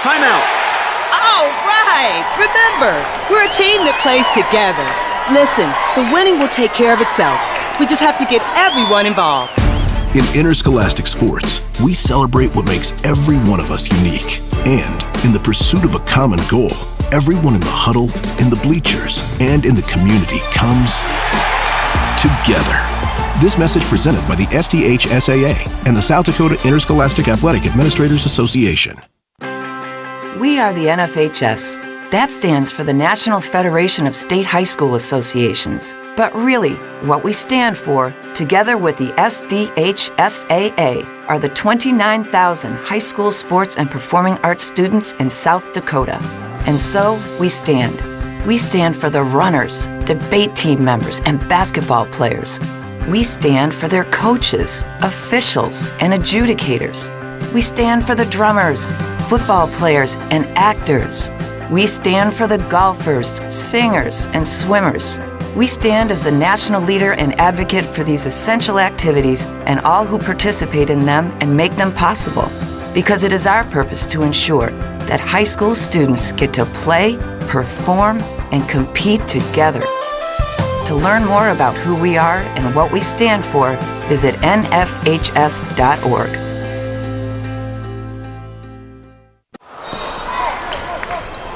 Timeout. All right. Remember, we're a team that plays together. Listen, the winning will take care of itself. We just have to get everyone involved. In interscholastic sports, we celebrate what makes every one of us unique. And in the pursuit of a common goal, everyone in the huddle, in the bleachers, and in the community comes together. This message presented by the SDHSAA and the South Dakota Interscholastic Athletic Administrators Association. We are the NFHS. That stands for the National Federation of State High School Associations. But really, what we stand for, together with the SDHSAA, are the 29,000 high school sports and performing arts students in South Dakota. And so, we stand. We stand for the runners, debate team members, and basketball players. We stand for their coaches, officials, and adjudicators. We stand for the drummers, football players, and actors. We stand for the golfers, singers, and swimmers. We stand as the national leader and advocate for these essential activities and all who participate in them and make them possible, because it is our purpose to ensure that high school students get to play, perform, and compete together. To learn more about who we are and what we stand for, visit nfhs.org.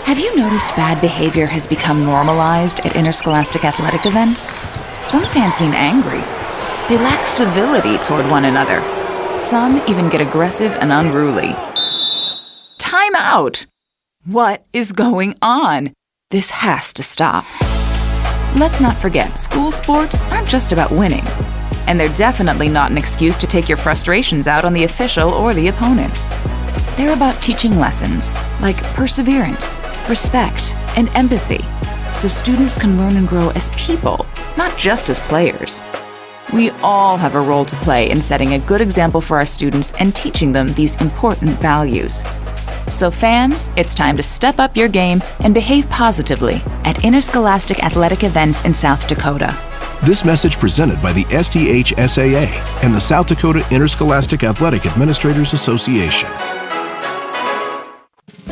Have you noticed bad behavior has become normalized at interscholastic athletic events? Some fans seem angry. They lack civility toward one another. Some even get aggressive and unruly. Time out! What is going on? This has to stop. Let's not forget, school sports aren't just about winning. And they're definitely not an excuse to take your frustrations out on the official or the opponent. They're about teaching lessons like perseverance, respect, and empathy, so students can learn and grow as people, not just as players. We all have a role to play in setting a good example for our students and teaching them these important values. So fans, it's time to step up your game and behave positively at interscholastic athletic events in South Dakota. This message presented by the SDHSAA and the South Dakota Interscholastic Athletic Administrators Association.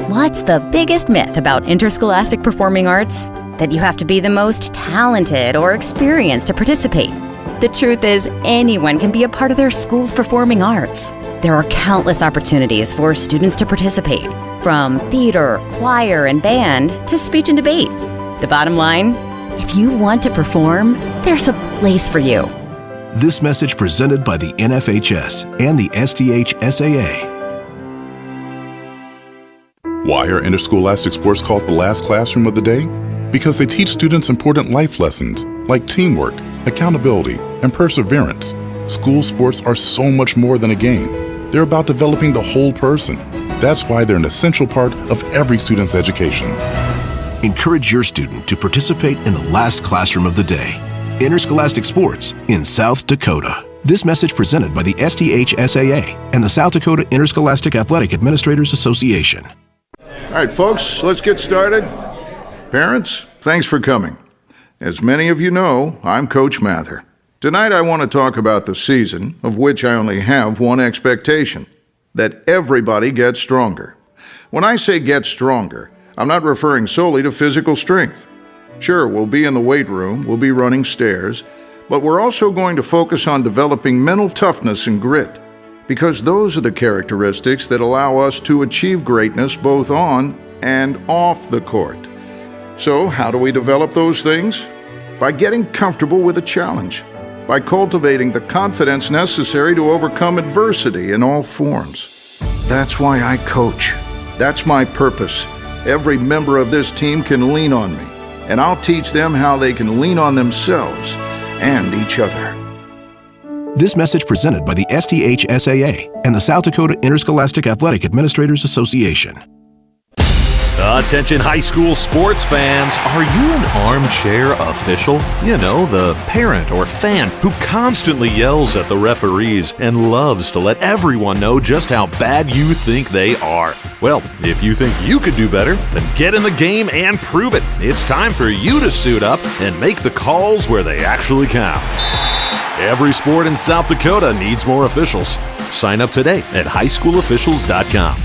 What's the biggest myth about interscholastic performing arts? That you have to be the most talented or experienced to participate. The truth is, anyone can be a part of their school's performing arts. There are countless opportunities for students to participate, from theater, choir, and band to speech and debate. The bottom line, if you want to perform, there's a place for you. This message presented by the NFHS and the SDHSAA. Why are interscholastic sports called the last classroom of the day? Because they teach students important life lessons like teamwork, accountability, and perseverance. School sports are so much more than a game. They're about developing the whole person. That's why they're an essential part of every student's education. Encourage your student to participate in the last classroom of the day. Interscholastic sports in South Dakota. This message presented by the SDHSAA and the South Dakota Interscholastic Athletic Administrators Association. All right, folks, let's get started. Parents, thanks for coming. As many of you know, I'm Coach Mather. Tonight I want to talk about the season, of which I only have one expectation, that everybody gets stronger. When I say get stronger, I'm not referring solely to physical strength. Sure, we'll be in the weight room, we'll be running stairs, but we're also going to focus on developing mental toughness and grit, because those are the characteristics that allow us to achieve greatness both on and off the court. So, how do we develop those things? By getting comfortable with a challenge, by cultivating the confidence necessary to overcome adversity in all forms. That's why I coach. That's my purpose. Every member of this team can lean on me, and I'll teach them how they can lean on themselves and each other. This message presented by the SDHSAA and the South Dakota Interscholastic Athletic Administrators Association. Attention high school sports fans, are you an armchair official? You know, the parent or fan who constantly yells at the referees and loves to let everyone know just how bad you think they are. Well, if you think you could do better, then get in the game and prove it. It's time for you to suit up and make the calls where they actually count. Every sport in South Dakota needs more officials. Sign up today at highschoolofficials.com.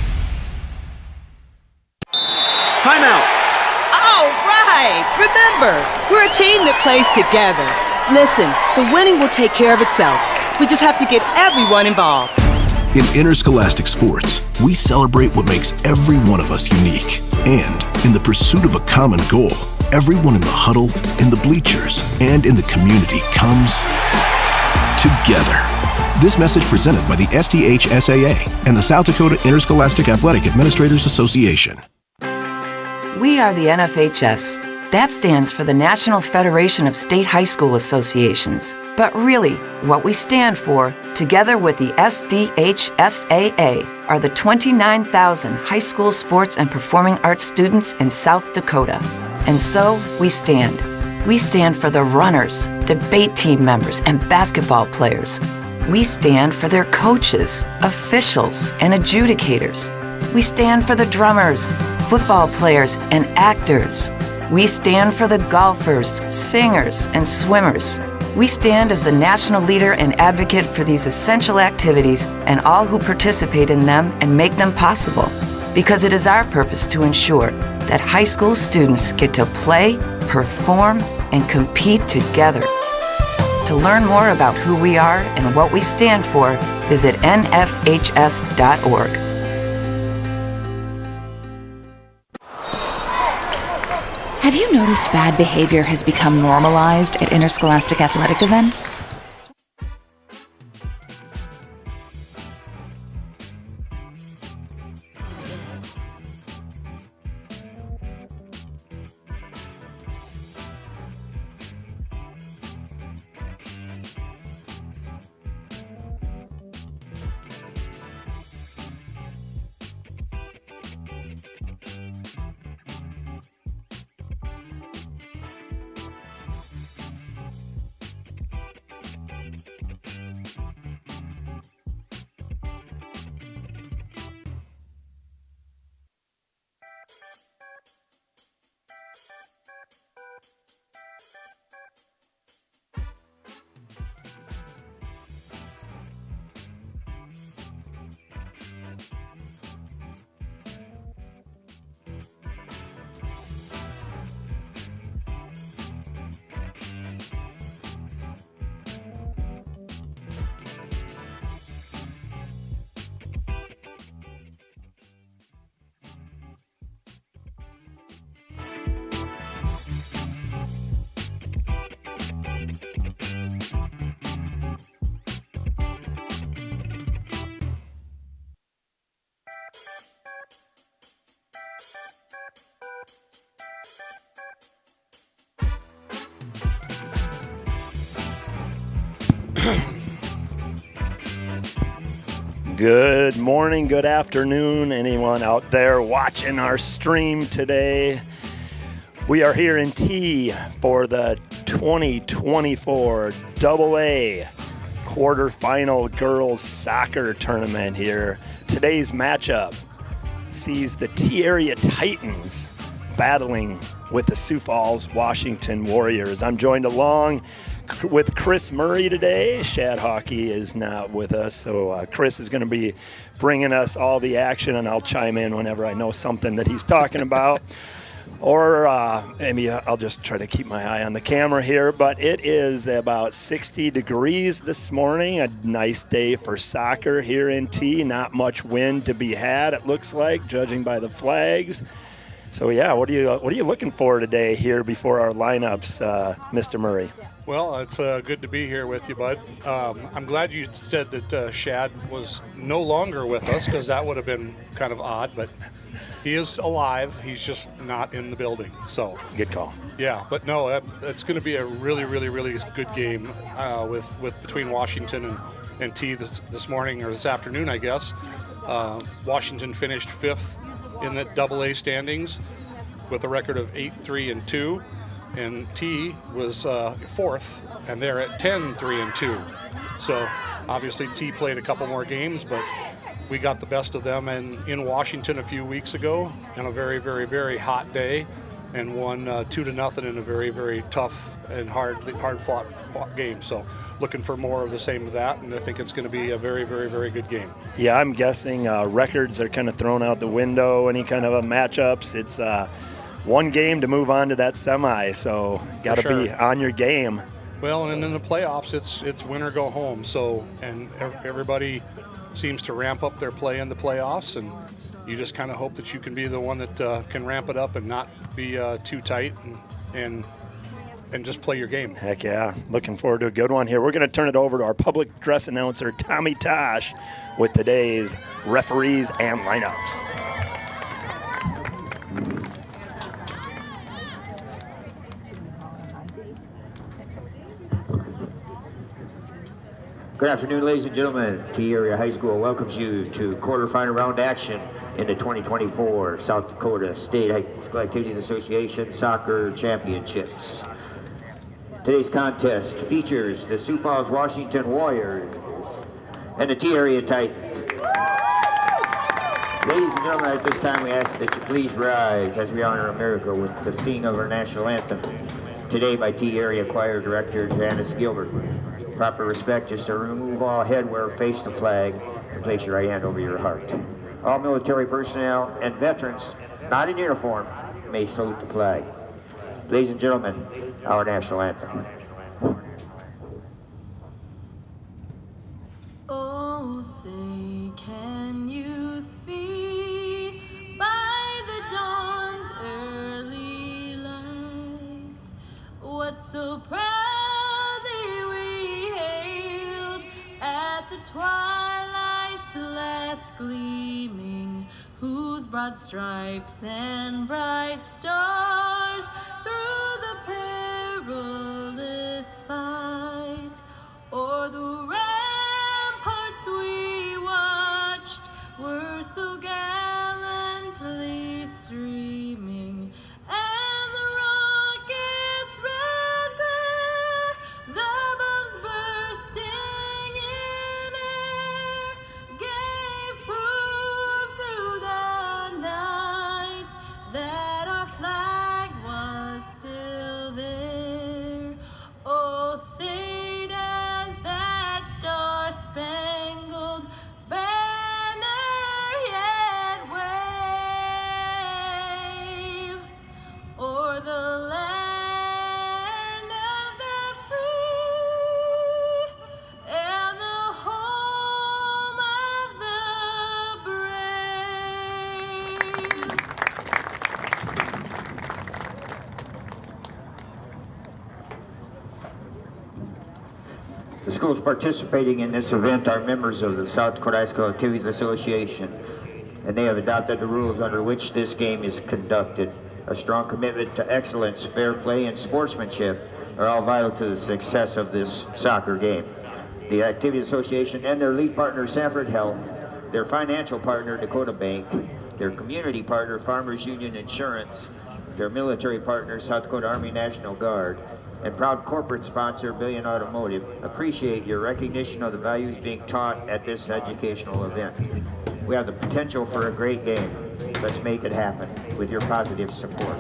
Timeout. All right! Remember, we're a team that plays together. Listen, the winning will take care of itself. We just have to get everyone involved. In interscholastic sports, we celebrate what makes every one of us unique. And in the pursuit of a common goal, everyone in the huddle, in the bleachers, and in the community comes together. This message presented by the SDHSAA and the South Dakota Interscholastic Athletic Administrators Association. We are the NFHS. That stands for the National Federation of State High School Associations. But really, what we stand for, together with the SDHSAA, are the 29,000 high school sports and performing arts students in South Dakota. And so, we stand. We stand for the runners, debate team members, and basketball players. We stand for their coaches, officials, and adjudicators. We stand for the drummers, football players, and actors. We stand for the golfers, singers, and swimmers. We stand as the national leader and advocate for these essential activities and all who participate in them and make them possible. Because it is our purpose to ensure that high school students get to play, perform, and compete together. To learn more about who we are and what we stand for, visit nfhs.org. Have you noticed bad behavior has become normalized at interscholastic athletic events? Good morning, good afternoon, anyone out there watching our stream today. We are here in T for the 2024 AA Quarterfinal Girls Soccer Tournament here. Today's matchup sees the T Area Titans battling with the Sioux Falls, Washington Warriors. I'm joined along with Chris Murray today. Shad Hockey is not with us, so Chris is going to be bringing us all the action, and I'll chime in whenever I know something that he's talking about. Or maybe I'll just try to keep my eye on the camera here. But it is about 60 degrees this morning, a nice day for soccer here in T. Not much wind to be had, it looks like, judging by the flags. So, yeah, what are you looking for today here before our lineups, Mr. Murray? Well, it's good to be here with you, bud. I'm glad you said that Shad was no longer with us, because that would have been kind of odd, but he is alive. He's just not in the building. So good call. Yeah, but no, it's going to be a really, really, really good game with between Washington and T this morning, or this afternoon, I guess. Washington finished 5th in the AA standings with a record of 8-3-2. And T was 4th, and they're at 10-3-2. So obviously T played a couple more games, but we got the best of them in Washington a few weeks ago on a very, very, very hot day. and won 2-0 in a very, very tough and hard fought game. So looking for more of the same of that, and I think it's going to be a very, very, very good game. Yeah, I'm guessing records are kind of thrown out the window, any kind of matchups. It's one game to move on to that semi, so got to be on your game. Well, and in the playoffs, it's win or go home. So, and everybody seems to ramp up their play in the playoffs, and you just kind of hope that you can be the one that can ramp it up and not be too tight and just play your game. Heck yeah. Looking forward to a good one here. We're going to turn it over to our public address announcer, Tommy Tosh, with today's referees and lineups. Good afternoon, ladies and gentlemen. T Area High School welcomes you to quarterfinal round action in the 2024 South Dakota State High School Activities Association Soccer Championships. Today's contest features the Sioux Falls, Washington Warriors and the T Area Titans. Ladies and gentlemen, at this time we ask that you please rise as we honor America with the singing of our national anthem. Today by T Area Choir Director Janice Gilbert. Proper respect is to remove all headwear, face the flag, and place your right hand over your heart. All military personnel and veterans not in uniform may salute the flag. Ladies and gentlemen, our national anthem. Oh, say, can you see by the dawn's early light what so proudly we hailed at the twilight's last gleaming, whose broad stripes and bright stars through the perilous fight o'er the ramparts we watched were so gallantly streaming, and the rockets' red glare, the bombs bursting in air, gave proof through the night that our flag was still there. Oh, say does that star-spangled banner yet wave o'er the land of the free and the home of the brave? The schools participating in this event are members of the South Dakota High School Activities Association, and they have adopted the rules under which this game is conducted. A strong commitment to excellence, fair play, and sportsmanship are all vital to the success of this soccer game. The Activities Association and their lead partner, Sanford Health, their financial partner, Dakota Bank, their community partner, Farmers Union Insurance, their military partner, South Dakota Army National Guard, and proud corporate sponsor, Billion Automotive, appreciate your recognition of the values being taught at this educational event. We have the potential for a great game. Let's make it happen with your positive support.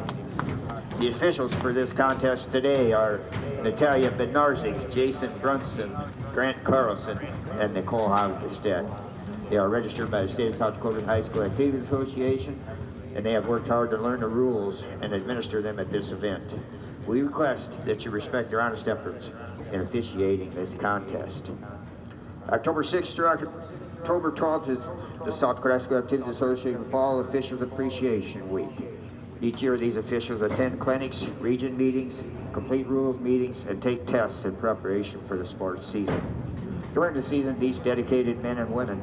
The officials for this contest today are Natalia Bednarzik, Jason Brunson, Grant Carlson, and Nicole Hogestead. They are registered by the State of South Dakota High School Activities Association, and they have worked hard to learn the rules and administer them at this event. We request that you respect their honest efforts in officiating this contest. October 6th through October 12th is the South Dakota High School Activities Association Fall Officials Appreciation Week. Each year these officials attend clinics, region meetings, complete rules meetings, and take tests in preparation for the sports season. During the season, these dedicated men and women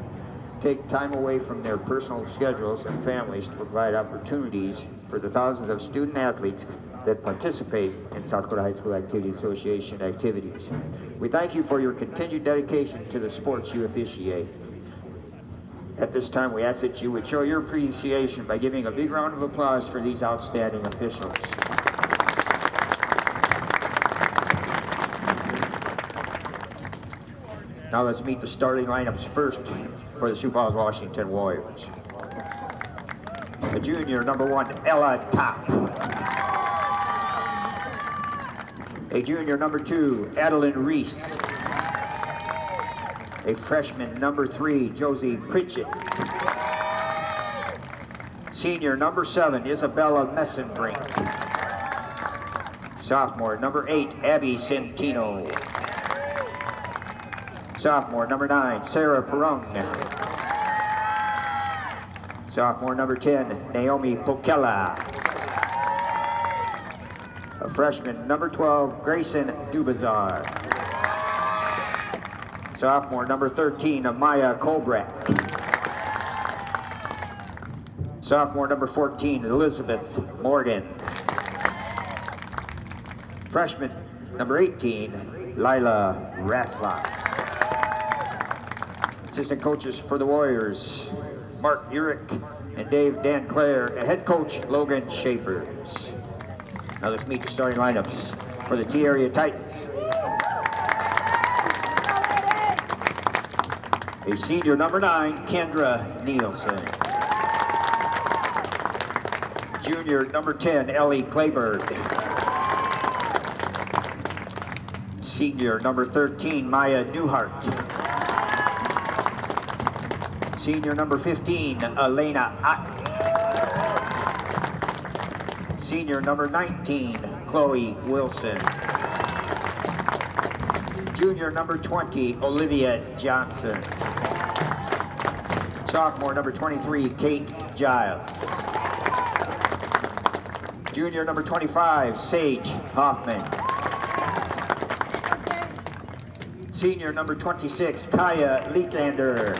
take time away from their personal schedules and families to provide opportunities for the thousands of student athletes that participate in South Dakota High School Activities Association activities. We thank you for your continued dedication to the sports you officiate. At this time, we ask that you would show your appreciation by giving a big round of applause for these outstanding officials. Now let's meet the starting lineups first for the Sioux Falls, Washington Warriors. The junior, number 1, Ella Top. A junior number 2, Adeline Reese. A freshman number 3, Josie Pritchett. Senior number 7, Isabella Messenbrink. Sophomore number 8, Abby Centino. Sophomore number 9, Sarah Perung. Sophomore number 10, Naomi Pokella. A freshman number 12, Grayson Dubazar. Sophomore number 13, Amaya Colbrack. Sophomore number 14, Elizabeth Morgan. Freshman number 18, Lila Ratzlock. Assistant coaches for the Warriors, Mark Urich and Dave Danclair, and head coach Logan Schaefers. Now let's meet the starting lineups for the T-Area Titans. A senior number 9, Kendra Nielsen. Junior number 10, Ellie Clayberg. Senior number 13, Maya Newhart. Senior number 15, Elena Ott. Senior number 19, Chloe Wilson. Junior number 20, Olivia Johnson. Sophomore number 23, Kate Giles. Junior number 25, Sage Hoffman. Senior number 26, Kaya Leetlander.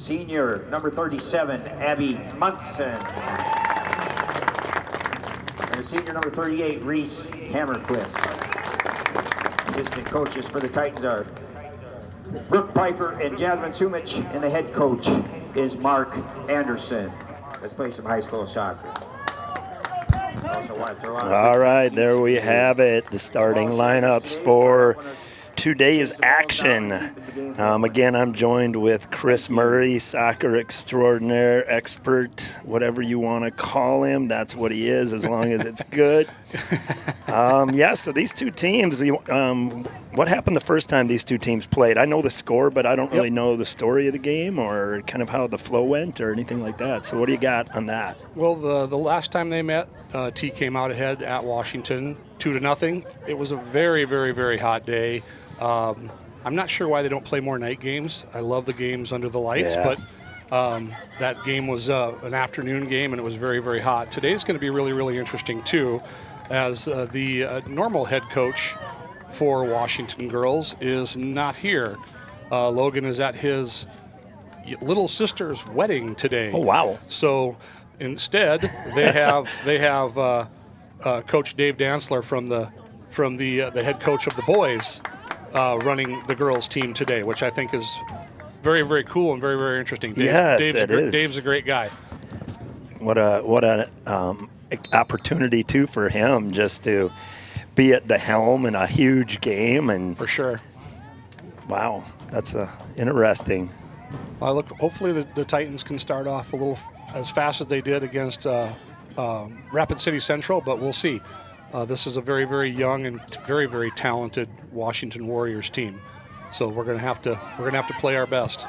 Senior number 37, Abby Munson. And senior number 38, Reese Hammerquist. Assistant coaches for the Titans are Brooke Piper and Jasmine Sumich, and the head coach is Mark Anderson. Let's play some high school soccer. All right, there we have it, the starting lineups for today's action. Again, I'm joined with Chris Murray, soccer extraordinaire, expert, whatever you want to call him. That's what he is, as long as it's good. So these two teams, what happened the first time these two teams played? I know the score, but I don't really know the story of the game or kind of how the flow went or anything like that. So what do you got on that? Well, the last time they met, T came out ahead at Washington 2-0. It was a very, very, very hot day. I'm not sure why they don't play more night games. I love the games under the lights, but that game was an afternoon game, and it was very, very hot. Today's going to be really, really interesting, too, as the normal head coach for Washington girls is not here. Logan is at his little sister's wedding today. Oh, wow. So instead, they have Coach Dave Dancler from the head coach of the boys running the girls' team today, which I think is very, very cool and very, very interesting. Dave's a great guy. What an opportunity too for him just to be at the helm in a huge game, and for sure. Wow, that's interesting. Well, hopefully the Titans can start off a little as fast as they did against Rapid City Central, but we'll see. This is a very, very young and very, very talented Washington Warriors team, so we're gonna have to play our best.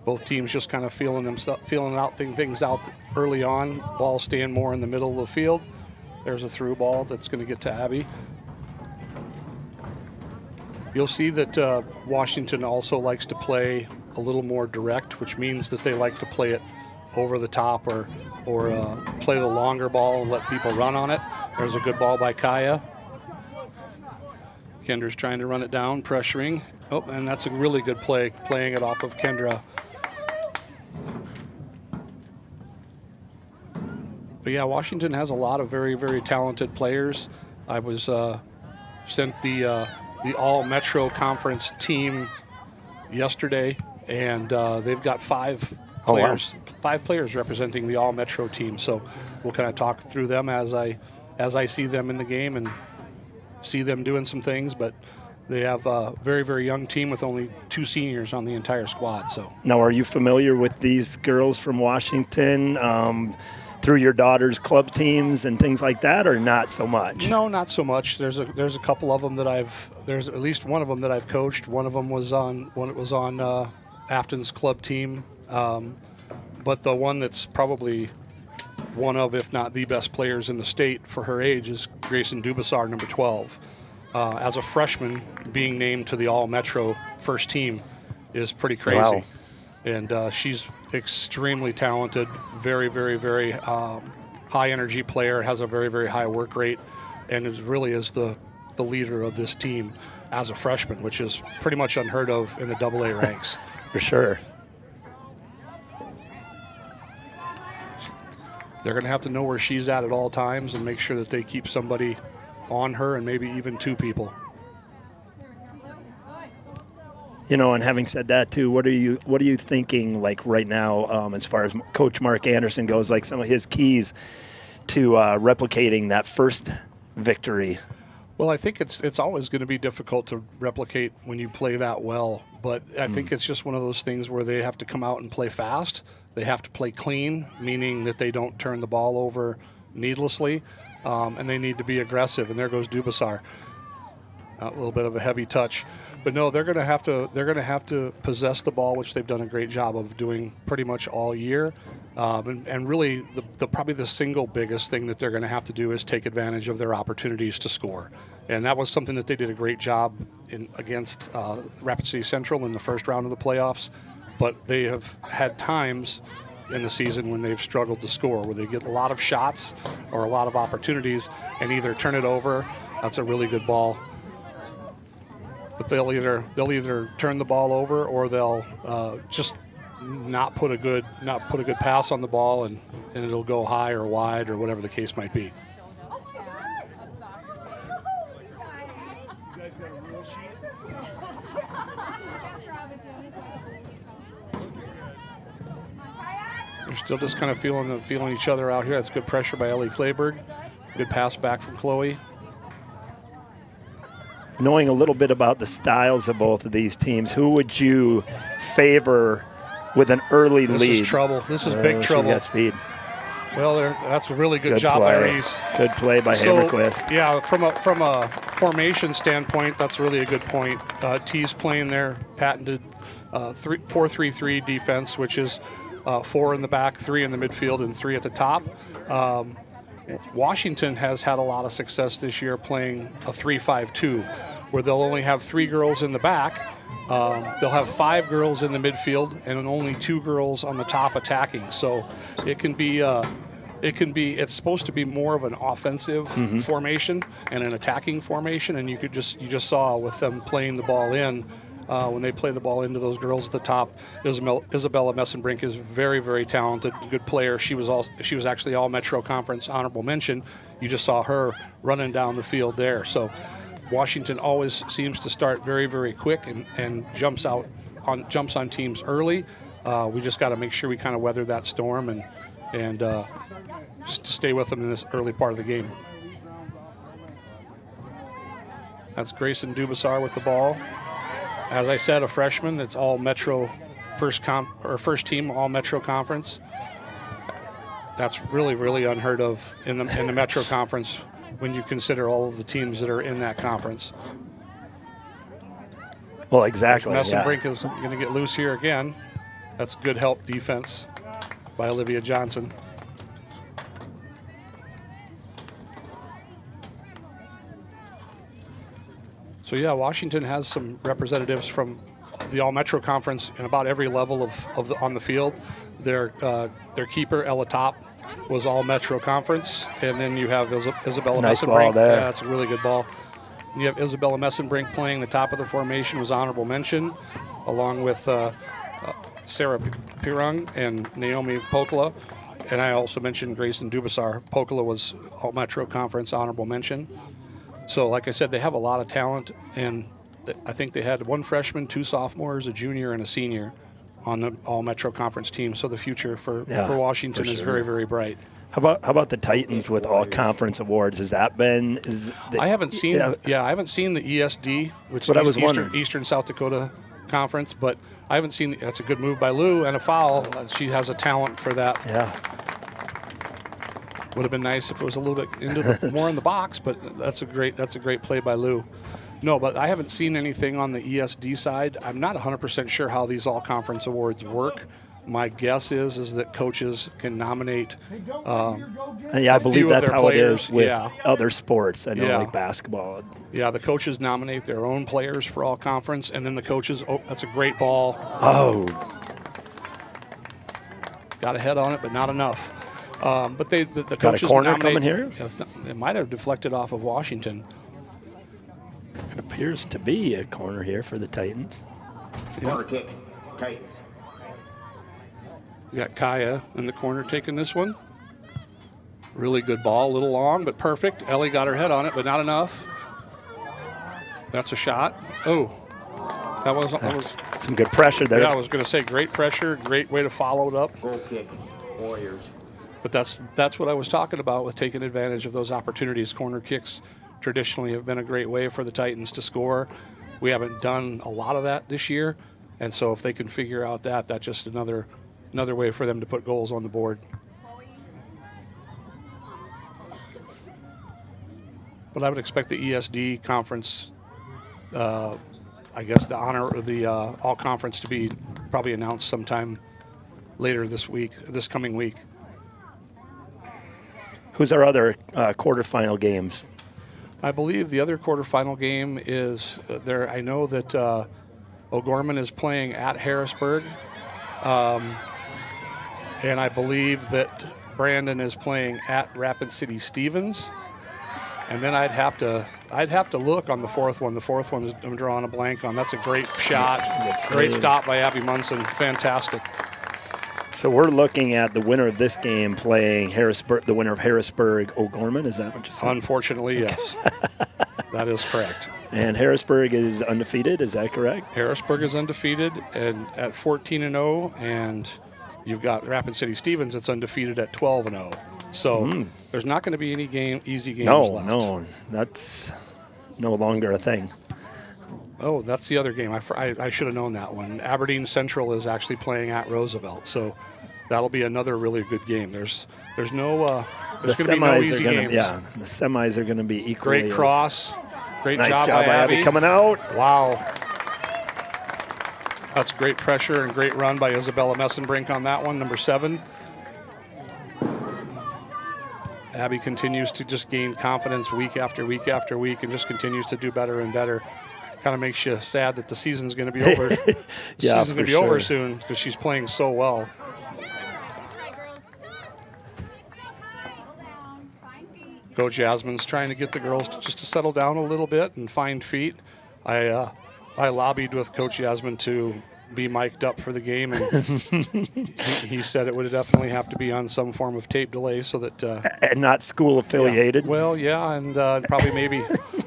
Both teams just kind of feeling things out early on. Ball staying more in the middle of the field. There's a through ball that's going to get to Abby. You'll see that Washington also likes to play a little more direct, which means that they like to play it over the top or play the longer ball and let people run on it. There's a good ball by Kaya. Kendra's trying to run it down, pressuring. Oh, and that's a really good play, playing it off of Kendra. But yeah, Washington has a lot of very, very talented players. I was sent the All-Metro Conference team yesterday, and they've got five players representing the All-Metro team. So we'll kind of talk through them as I see them in the game and see them doing some things. But they have a very, very young team with only 2 seniors on the entire squad. So now, are you familiar with these girls from Washington through your daughter's club teams and things like that, or not so much? No, not so much. There's a couple of them that there's at least one of them that I've coached. One of them was on Afton's club team, but the one that's probably one of, if not the best players in the state for her age is Grayson Dubasar, number 12. As a freshman, being named to the All-Metro first team is pretty crazy. Wow. And she's extremely talented, very, very, very high-energy player, has a very, very high work rate, and really is the leader of this team as a freshman, which is pretty much unheard of in the AA ranks. For sure. They're going to have to know where she's at all times and make sure that they keep somebody on her, and maybe even 2 people. You know, and having said that too, what are you thinking like right now as far as Coach Mark Anderson goes, like some of his keys to replicating that first victory? Well, I think it's always going to be difficult to replicate when you play that well, but I think it's just one of those things where they have to come out and play fast. They have to play clean, meaning that they don't turn the ball over needlessly, and they need to be aggressive. And there goes Dubasar, a little bit of a heavy touch, but no, they're going to have to possess the ball, which they've done a great job of doing pretty much all year. And really, probably the single biggest thing that they're going to have to do is take advantage of their opportunities to score. And that was something that they did a great job against Rapid City Central in the first round of the playoffs. But they have had times in the season when they've struggled to score, where they get a lot of shots or a lot of opportunities and either turn it over. That's a really good ball. But they'll either turn the ball over, or they'll just not put a good pass on the ball, and it'll go high or wide or whatever the case might be. They're still just kind of feeling each other out here. That's good pressure by Ellie Clayberg. Good pass back from Chloe. Knowing a little bit about the styles of both of these teams, who would you favor with an early lead? This is trouble. This is big trouble. She's got speed. Well, that's a really good job by Reese. Good play by Hammerquist. Yeah, from a formation standpoint, that's really a good point. T's playing their patented 4-3-3 defense, which is 4 in the back, 3 in the midfield, and 3 at the top. Washington has had a lot of success this year playing a 3-5-2, where they'll only have 3 girls in the back. They'll have 5 girls in the midfield and only 2 girls on the top attacking. So it's supposed to be more of an offensive formation and an attacking formation. And you just saw with them playing the ball in, when they play the ball into those girls at the top. Isabella Messenbrink is very, very talented, good player. She was actually all Metro Conference honorable mention. You just saw her running down the field there. So Washington always seems to start very, very quick and jumps on teams early. We just got to make sure we kind of weather that storm and just to stay with them in this early part of the game. That's Grayson Dubasar with the ball. As I said, a freshman that's all Metro first team all Metro Conference. That's really, really unheard of in the Metro Conference when you consider all of the teams that are in that conference. Well, exactly. Messenbrink is going to get loose here again. That's good help defense by Olivia Johnson. So yeah, Washington has some representatives from the All-Metro Conference in about every level on the field. Their keeper, Ella Top, was All-Metro Conference, and then you have Isabella nice Messenbrink. Ball there. Yeah, that's a really good ball. You have Isabella Messenbrink playing the top of the formation, was honorable mention, along with Sarah Pirung and Naomi Pokola. And I also mentioned Grayson Dubasar. Pokola was All-Metro Conference honorable mention. So, like I said, they have a lot of talent, and I think they had 1 freshman, 2 sophomores, a junior, and a senior on the All-Metro Conference team. So the future for Washington is very, very bright. How about the Titans with all conference awards? Has that been? I haven't seen. I haven't seen the ESD, which is Eastern South Dakota Conference, but I haven't seen. That's a good move by Lou and a foul. She has a talent for that. Yeah. Would have been nice if it was a little bit more in the box, but that's a great play by Lou. No, but I haven't seen anything on the ESD side. I'm not 100% sure how these all-conference awards work. My guess is that coaches can nominate. I believe that's how players. It is with other sports. I know, like basketball. Yeah, the coaches nominate their own players for all conference, and then the coaches. Oh, that's a great ball. Oh, got a head on it, but not enough. But the got coaches a corner nominate, coming here. It might have deflected off of Washington. It appears to be a corner here for the Titans. Corner kick, Titans. We got Kaya in the corner taking this one. Really good ball, a little long, but perfect. Ellie got her head on it, but not enough. That's a shot. Oh, that was some good pressure there. Yeah, I was going to say great pressure, great way to follow it up. Goal kick, Warriors. But that's what I was talking about with taking advantage of those opportunities. Corner kicks traditionally have been a great way for the Titans to score. We haven't done a lot of that this year, and so if they can figure out that's just another way for them to put goals on the board. But I would expect the ESD conference, I guess the honor of the all conference to be probably announced sometime later this coming week. Who's our other quarterfinal games? I believe the other quarterfinal game is there. I know that O'Gorman is playing at Harrisburg. And I believe that Brandon is playing at Rapid City Stevens. And then I'd have to look on the fourth one. The fourth one I'm drawing a blank on. That's a great shot. Great stop by Abby Munson. Fantastic. So we're looking at the winner of this game playing Harrisburg, the winner of Harrisburg O'Gorman. Is that what you said? Unfortunately, yes. That is correct. And Harrisburg is undefeated. Is that correct? Harrisburg is undefeated and at 14-0, and you've got Rapid City Stevens that's undefeated at 12-0. So there's not going to be any easy games left. No, that's no longer a thing. Oh, that's the other game. I should have known that one. Aberdeen Central is actually playing at Roosevelt, so that'll be another really good game. There's no there's going to be no easy games. Yeah, the semis are going to be equally. Great cross. Great nice job by Abby coming out. Wow. That's great pressure and great run by Isabella Messenbrink on that one, number 7. Abby continues to just gain confidence week after week after week and just continues to do better and better. Kind of makes you sad that the season's going to be over. The season's going to be over soon because she's playing so well. Coach Yasmin's trying to get the girls to settle down a little bit and find feet. I lobbied with Coach Yasmin to be mic'd up for the game, and he said it would definitely have to be on some form of tape delay so that and not school affiliated. Yeah. Well, yeah, and probably maybe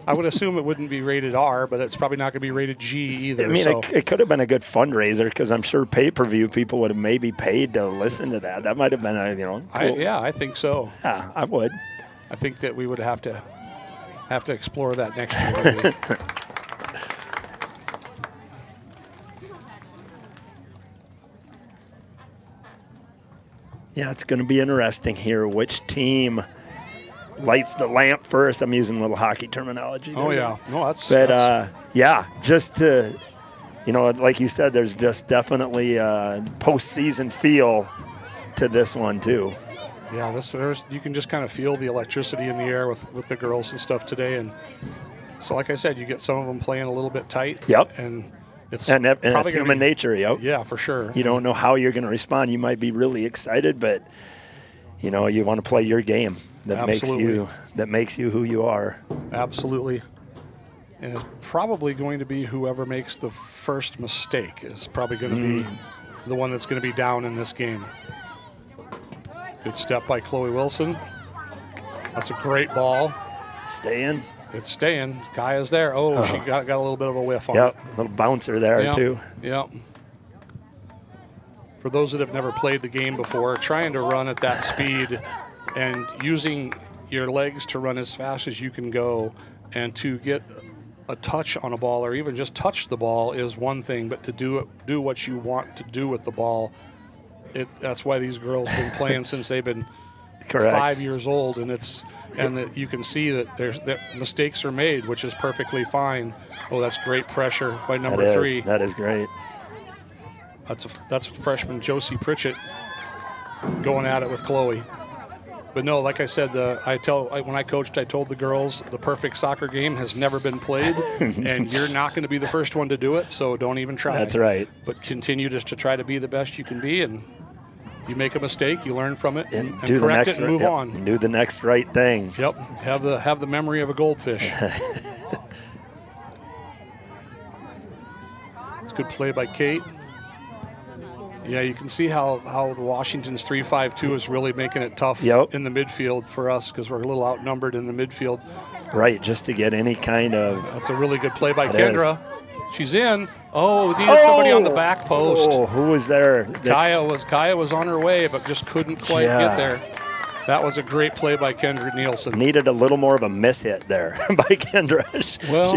I would assume it wouldn't be rated R, but it's probably not going to be rated G either. I mean, it could have been a good fundraiser because I'm sure pay-per-view people would have maybe paid to listen to that. That might have been cool. I think so. Yeah, I would. I think that we would have to explore that next year. Maybe. Yeah, it's going to be interesting here. Which team lights the lamp first? I'm using a little hockey terminology there. Oh, yeah. No, that's... But, yeah, just to, like you said, there's just definitely a postseason feel to this one, too. Yeah, you can just kind of feel the electricity in the air with the girls and stuff today. And so, like I said, you get some of them playing a little bit tight. Yep. And it's human nature, yep. Yeah, for sure. You don't know how you're going to respond. You might be really excited, but you want to play your game that makes you who you are. Absolutely. And it's probably going to be whoever makes the first mistake is probably going to be the one that's going to be down in this game. Good step by Chloe Wilson. That's a great ball. Staying. It's staying. Kaya's there. She got a little bit of a whiff on it. Yep, a little bouncer there, too. Yep. For those that have never played the game before, trying to run at that speed and using your legs to run as fast as you can go, and to get a touch on a ball or even just touch the ball is one thing, but to do what you want to do with the ball, that's why these girls have been playing since they've been Correct. 5 years old, and that you can see that mistakes are made, which is perfectly fine. Oh, that's great pressure by number 3. That is great. That's freshman Josie Pritchett going at it with Chloe. But no, like I said, when I coached, I told the girls the perfect soccer game has never been played, and you're not going to be the first one to do it, so don't even try. That's right. But continue just to try to be the best you can be, and you make a mistake, you learn from it, and do the correct next it and move yep, on. Do the next right thing. Yep, have the memory of a goldfish. It's a good play by Kate. Yeah, you can see how the Washington's 3-5-2 is really making it tough in the midfield for us because we're a little outnumbered in the midfield. Right, just to get any kind of... That's a really good play by Kendra. She's in. Oh, needed somebody on the back post. Oh, who was there? Kaya was on her way, but just couldn't quite get there. That was a great play by Kendra Nielsen. Needed a little more of a miss hit there by Kendra. Well,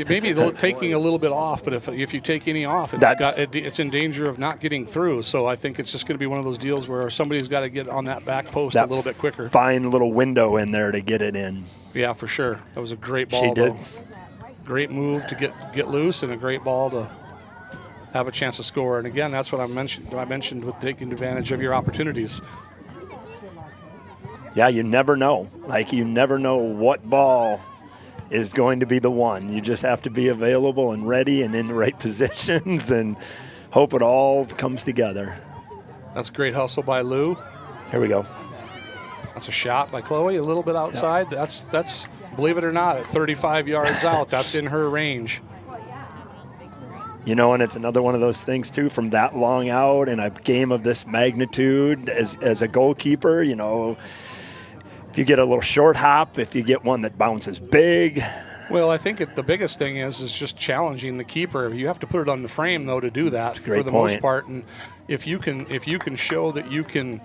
maybe taking a little bit off, but if you take any off, it's in danger of not getting through. So I think it's just going to be one of those deals where somebody's got to get on that back post a little bit quicker. Fine little window in there to get it in. Yeah, for sure. That was a great ball. She did. Great move to get loose and a great ball to have a chance to score. And again, that's what I mentioned with taking advantage of your opportunities. Yeah, you never know. You never know what ball is going to be the one. You just have to be available and ready and in the right positions and hope it all comes together. That's a great hustle by Lou. Here we go. That's a shot by Chloe, a little bit outside. Yeah. That's believe it or not, at 35 yards out, that's in her range. You know, and it's another one of those things, too, from that long out in a game of this magnitude as a goalkeeper, you know, if you get a little short hop, if you get one that bounces big. Well, I think the biggest thing is just challenging the keeper. You have to put it on the frame, though, to do that for the most part. And if you can show that you can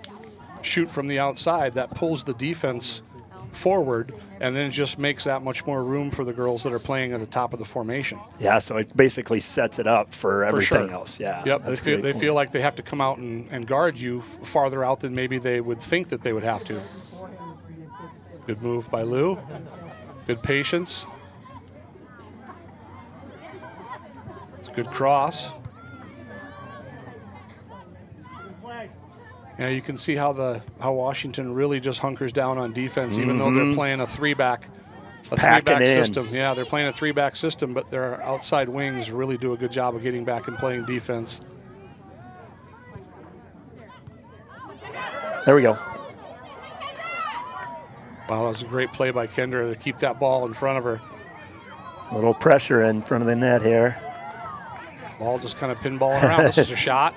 shoot from the outside, that pulls the defense forward, and then it just makes that much more room for the girls that are playing at the top of the formation. Yeah, so it basically sets it up for everything else. Yeah. Yep, they feel like they have to come out and guard you farther out than maybe they would think that they would have to. Good move by Lou. Good patience. It's a good cross. Yeah, you can see how Washington really just hunkers down on defense, even though they're playing a three-back system. Yeah, they're playing a three-back system, but their outside wings really do a good job of getting back and playing defense. There we go. Wow, that was a great play by Kendra to keep that ball in front of her. A little pressure in front of the net here. Ball just kind of pinballing around. This is a shot.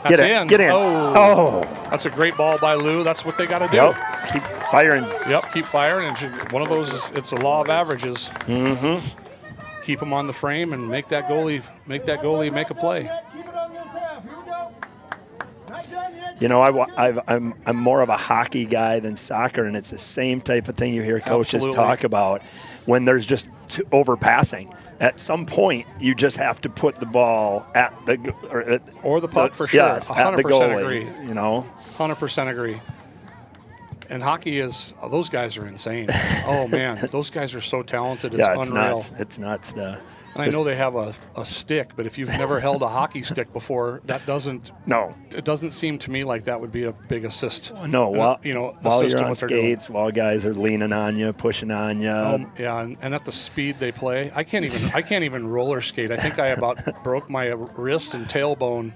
That's in. Get in. Oh. That's a great ball by Lou. That's what they got to do. Yep. Keep firing. Yep, keep firing. And one of those it's a law of averages. Mm-hmm. Keep them on the frame and make that goalie make a play. You know, I'm more of a hockey guy than soccer, and it's the same type of thing you hear coaches talk about when there's just overpassing. At some point, you just have to put the ball at or the puck for sure. Yes, 100% at the goalie. Agree. You know, 100% agree. And hockey those guys are insane. Oh man, those guys are so talented. It's unreal. Nuts. It's nuts. I know they have a stick, but if you've never held a hockey stick before, it doesn't seem to me like that would be a big assist. No, while you're on skates, while guys are leaning on you, pushing on you. Yeah, and at the speed they play, I can't even roller skate. I think I about broke my wrist and tailbone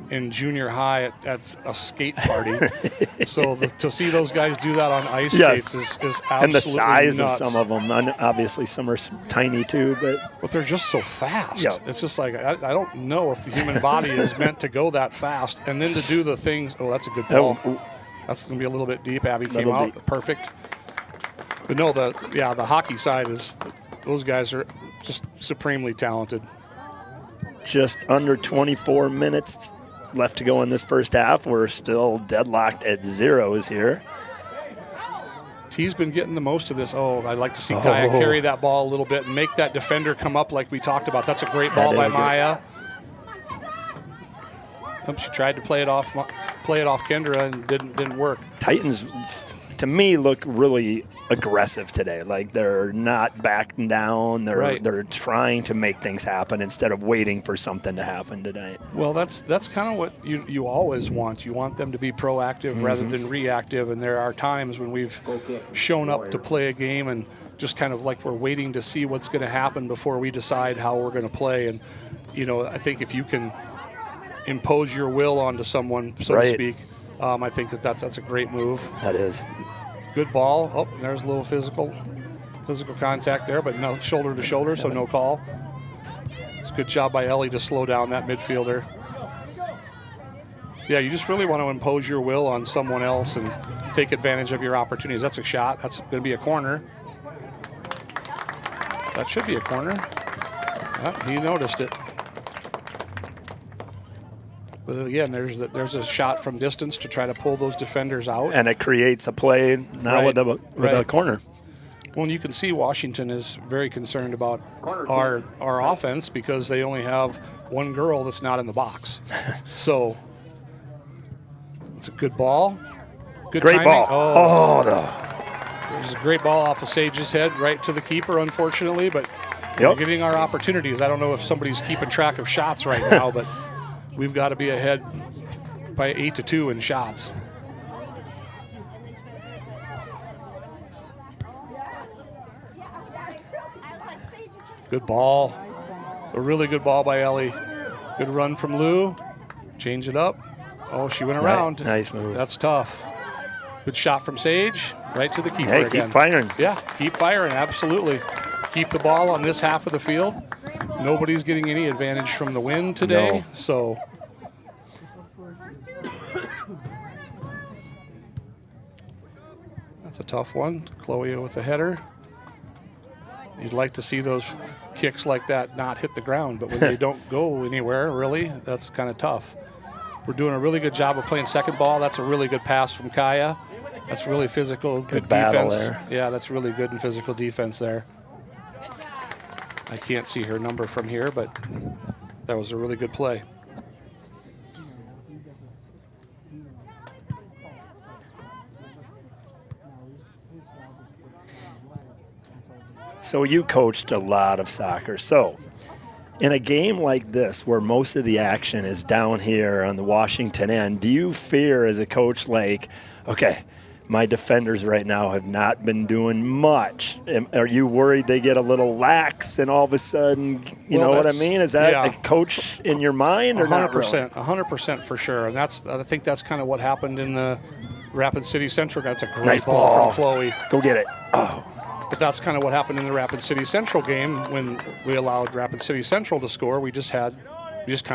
in junior high at a skate party. So to see those guys do that on ice skates is absolutely and the size nuts. of some of them. Obviously, some are tiny too, but they're just so fast. Yeah. It's just like I don't know if the human body is meant to go that fast, and then to do the things. Oh, that's a good ball. That's going to be a little bit deep. Abby came out perfect. But no, the hockey side is those guys are just supremely talented. Just under 24 minutes left to go in this first half. We're still deadlocked at zeros here. T's been getting the most of this. Oh, I'd like to see Kaya carry that ball a little bit and make that defender come up like we talked about. That's a great ball by Maya. She tried to play it off Kendra and didn't work. Titans, to me, look really aggressive today. Like they're not backing down. They're trying to make things happen instead of waiting for something to happen tonight. Well, that's kind of what you always want. You want them to be proactive rather than reactive. And there are times when we've shown up to play a game and just kind of like we're waiting to see what's going to happen before we decide how we're going to play. And I think if you can impose your will onto someone, so to speak, I think that's a great move. That is. Good ball. Oh, there's a little physical contact there, but no shoulder to shoulder, so no call. It's a good job by Ellie to slow down that midfielder. Yeah, you just really want to impose your will on someone else and take advantage of your opportunities. That's a shot. That's going to be a corner. That should be a corner. Oh, he noticed it. But again, there's a shot from distance to try to pull those defenders out. And it creates a play now with a corner. Well, and you can see Washington is very concerned about our offense because they only have one girl that's not in the box. So it's a good ball. Good great timing. Ball. There's a great ball off of Sage's head right to the keeper, unfortunately. But we're getting our opportunities. I don't know if somebody's keeping track of shots right now, but we've got to be ahead by 8-2 in shots. Good ball. It's a really good ball by Ellie. Good run from Lou. Change it up. Oh, she went around. Nice move. That's tough. Good shot from Sage. Right to the keeper again. Keep firing. Yeah, keep firing, absolutely. Keep the ball on this half of the field. Nobody's getting any advantage from the wind today, so that's a tough one. Chloe with the header. You'd like to see those kicks like that not hit the ground, but when they don't go anywhere, really, that's kind of tough. We're doing a really good job of playing second ball. That's a really good pass from Kaya. That's really physical, good defense. There. Yeah, that's really good in physical defense there. I can't see her number from here, but that was a really good play. So you coached a lot of soccer. So in a game like this where most of the action is down here on the Washington end, do you fear as a coach like, okay, my defenders right now have not been doing much? Are you worried they get a little lax and all of a sudden, you know what I mean? Is that a coach in your mind or 100%, not really? 100% for sure. And I think that's kind of what happened in the Rapid City Central. That's a great ball from Chloe. Go get it. Oh. But that's kind of what happened in the Rapid City Central game when we allowed Rapid City Central to score. We just kind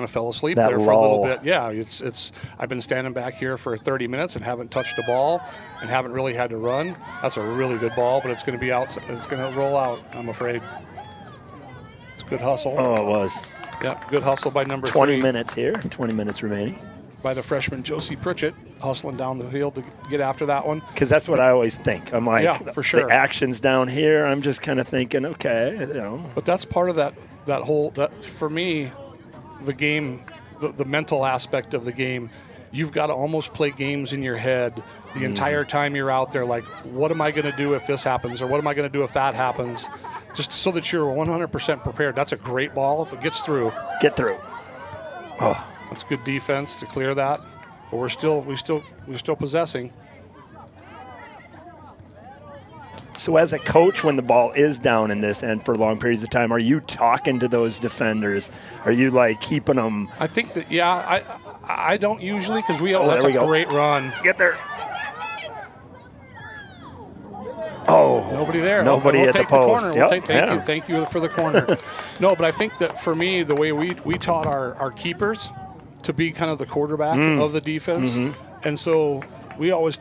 of fell asleep there for a little bit. Yeah, it's. I've been standing back here for 30 minutes and haven't touched a ball and haven't really had to run. That's a really good ball, but it's going to be out. It's going to roll out, I'm afraid. It's good hustle. Oh, it was. Yeah, good hustle by number 20 3. minutes here, 20 minutes remaining. By the freshman Josie Pritchett, hustling down the field to get after that one. Because that's what I always think. I'm like, yeah, for sure. The action's down here. I'm just kind of thinking, okay, you know. But that's part of that whole, for me, the game, the mental aspect of the game, you've got to almost play games in your head the entire time you're out there. Like, what am I going to do if this happens? Or what am I going to do if that happens? Just so that you're 100% prepared. That's a great ball. If it gets through. Get through. Oh. That's good defense to clear that. But we're still possessing. So as a coach, when the ball is down in this end for long periods of time, are you talking to those defenders? Are you like keeping them? I think that, I don't usually because that's a great run. Get there. Oh. Nobody there. Nobody we'll at the post. Thank you for the corner. No, but I think that for me, the way we taught our keepers to be kind of the quarterback of the defense. And so we always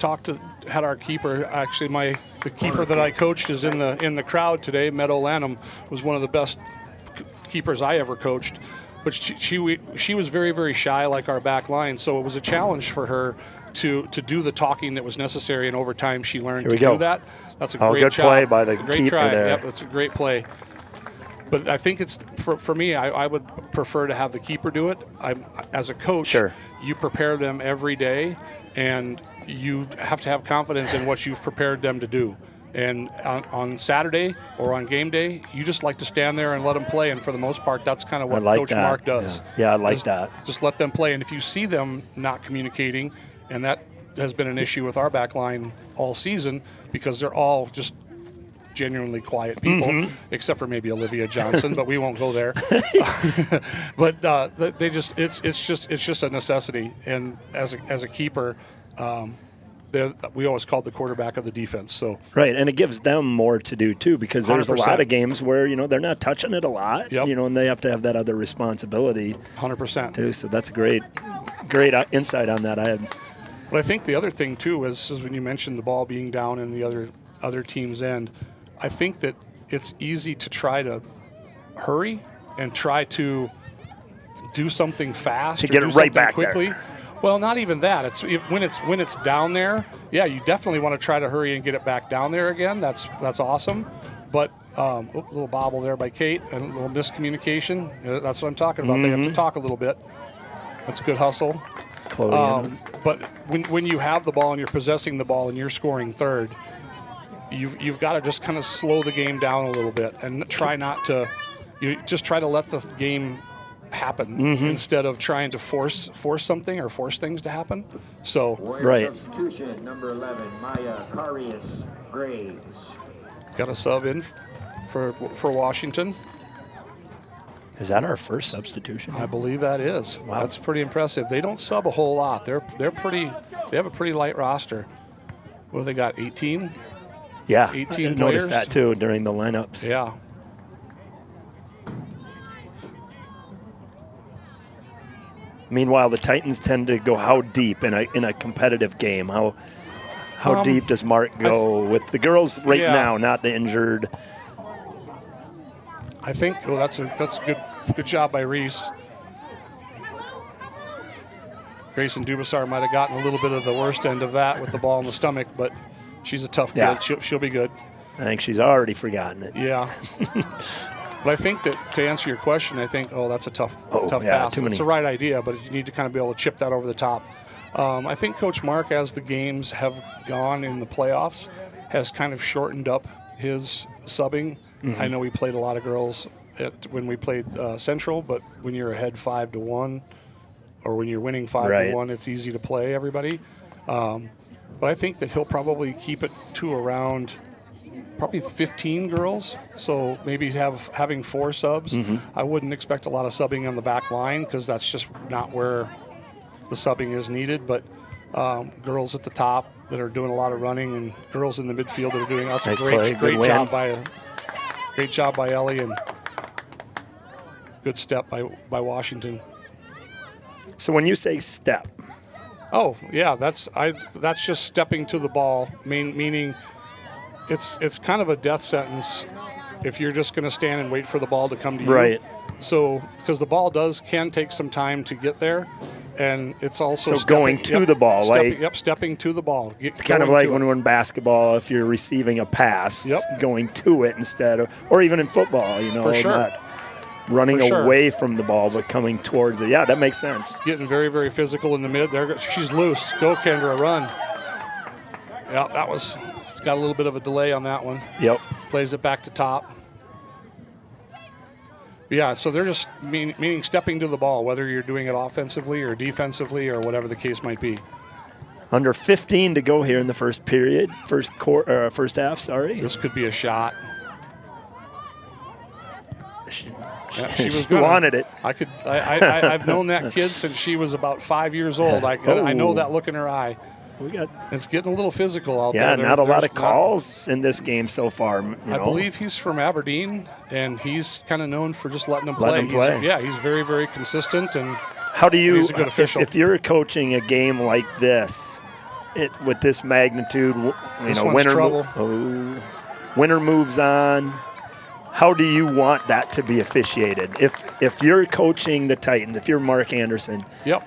had our keeper, actually the keeper that I coached is in the crowd today. Meadow Lanham was one of the best keepers I ever coached. but she was very, very shy, like our back line. So it was a challenge for her to do the talking that was necessary. And over time, she learned to do that. That's a great good job. play by the great keeper try. there. Yep, that's a great play. But I think it's for me. I would prefer to have the keeper do it. As a coach, you prepare them every day, and you have to have confidence in what you've prepared them to do. And on Saturday or on game day, you just like to stand there and let them play. And for the most part, that's kind of what Coach Mark does. Yeah, I like that. Just let them play. And if you see them not communicating, and that has been an issue with our back line all season, because they're all just genuinely quiet people, except for maybe Olivia Johnson, but we won't go there. But it's just a necessity. And as a keeper, we always called the quarterback of the defense. So right, and it gives them more to do too, because there's 100%. a lot of games where they're not touching it a lot, Yep. and they have to have that other responsibility. 100% too. So that's a great insight on that. But I think the other thing too is when you mentioned the ball being down in the other team's end, I think that it's easy to try to hurry and try to do something fast to get it right back quickly. there. Well, not even that. When it's down there, yeah, you definitely want to try to hurry and get it back down there again. That's awesome. But a little bobble there by Kate and a little miscommunication. That's what I'm talking about. They have to talk a little bit. That's a good hustle. Chloe. But when you have the ball and you're possessing the ball and you're scoring third, you've got to just kind of slow the game down a little bit and try not to. You just try to let the game happen instead of trying to force something or force things to happen. So Substitution number 11, Maya Carius Graves. Got a sub in for Washington. Is that our first substitution? I believe that is. Wow, that's pretty impressive. They don't sub a whole lot. They have a pretty light roster. What do they got? 18. Yeah, 18 I players. noticed that too during the lineups. Yeah. Meanwhile, the Titans tend to go how deep in a competitive game? How deep does Mark go with the girls right now, not the injured? I think that's a good job by Reese. Grayson Dubasar might have gotten a little bit of the worst end of that with the ball in the stomach, but she's a tough kid. She'll be good. I think she's already forgotten it. Yeah. But I think that to answer your question, I think, that's a tough pass. It's the right idea, but you need to kind of be able to chip that over the top. I think Coach Mark, as the games have gone in the playoffs, has kind of shortened up his subbing. I know we played a lot of girls when we played Central, but when you're ahead 5-1 or when you're winning 5-1, it's easy to play everybody. But I think that he'll probably keep it to around probably 15 girls, so maybe having 4 subs. I wouldn't expect a lot of subbing on the back line because that's just not where the subbing is needed, but girls at the top that are doing a lot of running and girls in the midfield that are doing that's nice a great job by Ellie and good step by Washington. So when you say step, that's just stepping to the ball, meaning it's kind of a death sentence if you're just going to stand and wait for the ball to come to you. Right. So because the ball can take some time to get there, and it's also going to the ball, stepping to the ball. It's kind of like when we're in basketball, if you're receiving a pass, going to it instead of, or even in football, For sure. not running away from the ball, but coming towards it. Yeah, that makes sense. Getting very, very physical in the mid. There, she's loose. Go, Kendra, run. Yeah, it's got a little bit of a delay on that one. Yep. Plays it back to top. Yeah, so they're just meaning stepping to the ball, whether you're doing it offensively or defensively or whatever the case might be. Under 15 to go here in the first period, first half. Sorry. This could be a shot. She wanted it. I've known that kid since she was about 5 years old. I know that look in her eye. It's getting a little physical out there. Yeah, not a lot of calls in this game so far. I believe he's from Aberdeen, and he's kind of known for just letting him play. He's very, very consistent, and how do you, he's a good official. If you're coaching a game like this, with this magnitude, winner winner moves on. How do you want that to be officiated? If you're coaching the Titans, if you're Mark Anderson, Yep.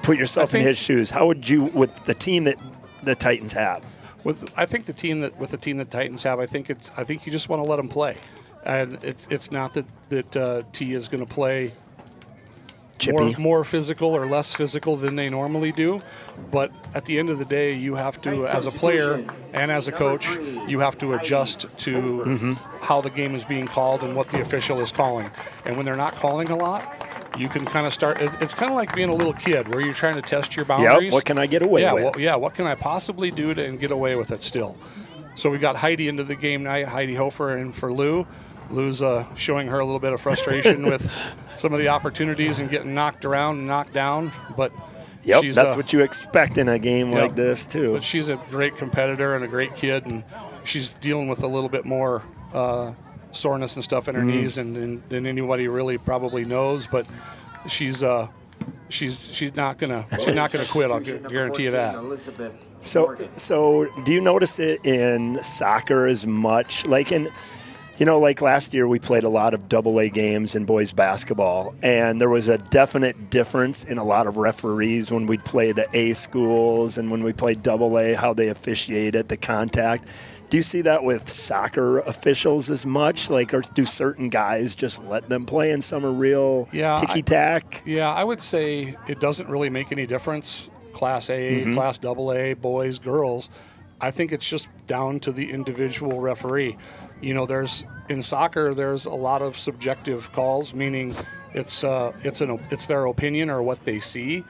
put yourself in his shoes. How would you, with the team that the Titans have? I think the team that Titans have, I think you just want to let them play, and it's not that T is going to play more physical or less physical than they normally do, but at the end of the day, you have to, as a player and as a coach, you have to adjust to how the game is being called and what the official is calling. And when they're not calling a lot, you can kind of start. It's kind of like being a little kid where you're trying to test your boundaries. Yep. What can I get away with? What can I possibly do and get away with it still? So we got Heidi into the game night, Heidi Hofer, and for Lou. Lou's showing her a little bit of frustration with some of the opportunities and getting knocked around and knocked down. But that's what you expect in a game like this, too. But she's a great competitor and a great kid, and she's dealing with a little bit more soreness and stuff in her knees than anybody really probably knows. But she's not gonna quit. I'll guarantee you that. So do you notice it in soccer as much? Like last year we played a lot of AA games in boys basketball, and there was a definite difference in a lot of referees when we'd play the A schools and when we played AA, how they officiated the contact. Do you see that with soccer officials as much? Or do certain guys just let them play and some are real ticky-tack? I would say it doesn't really make any difference. Class A, Class AA, boys, girls. I think it's just down to the individual referee. In soccer, there's a lot of subjective calls, meaning it's their opinion or what they see.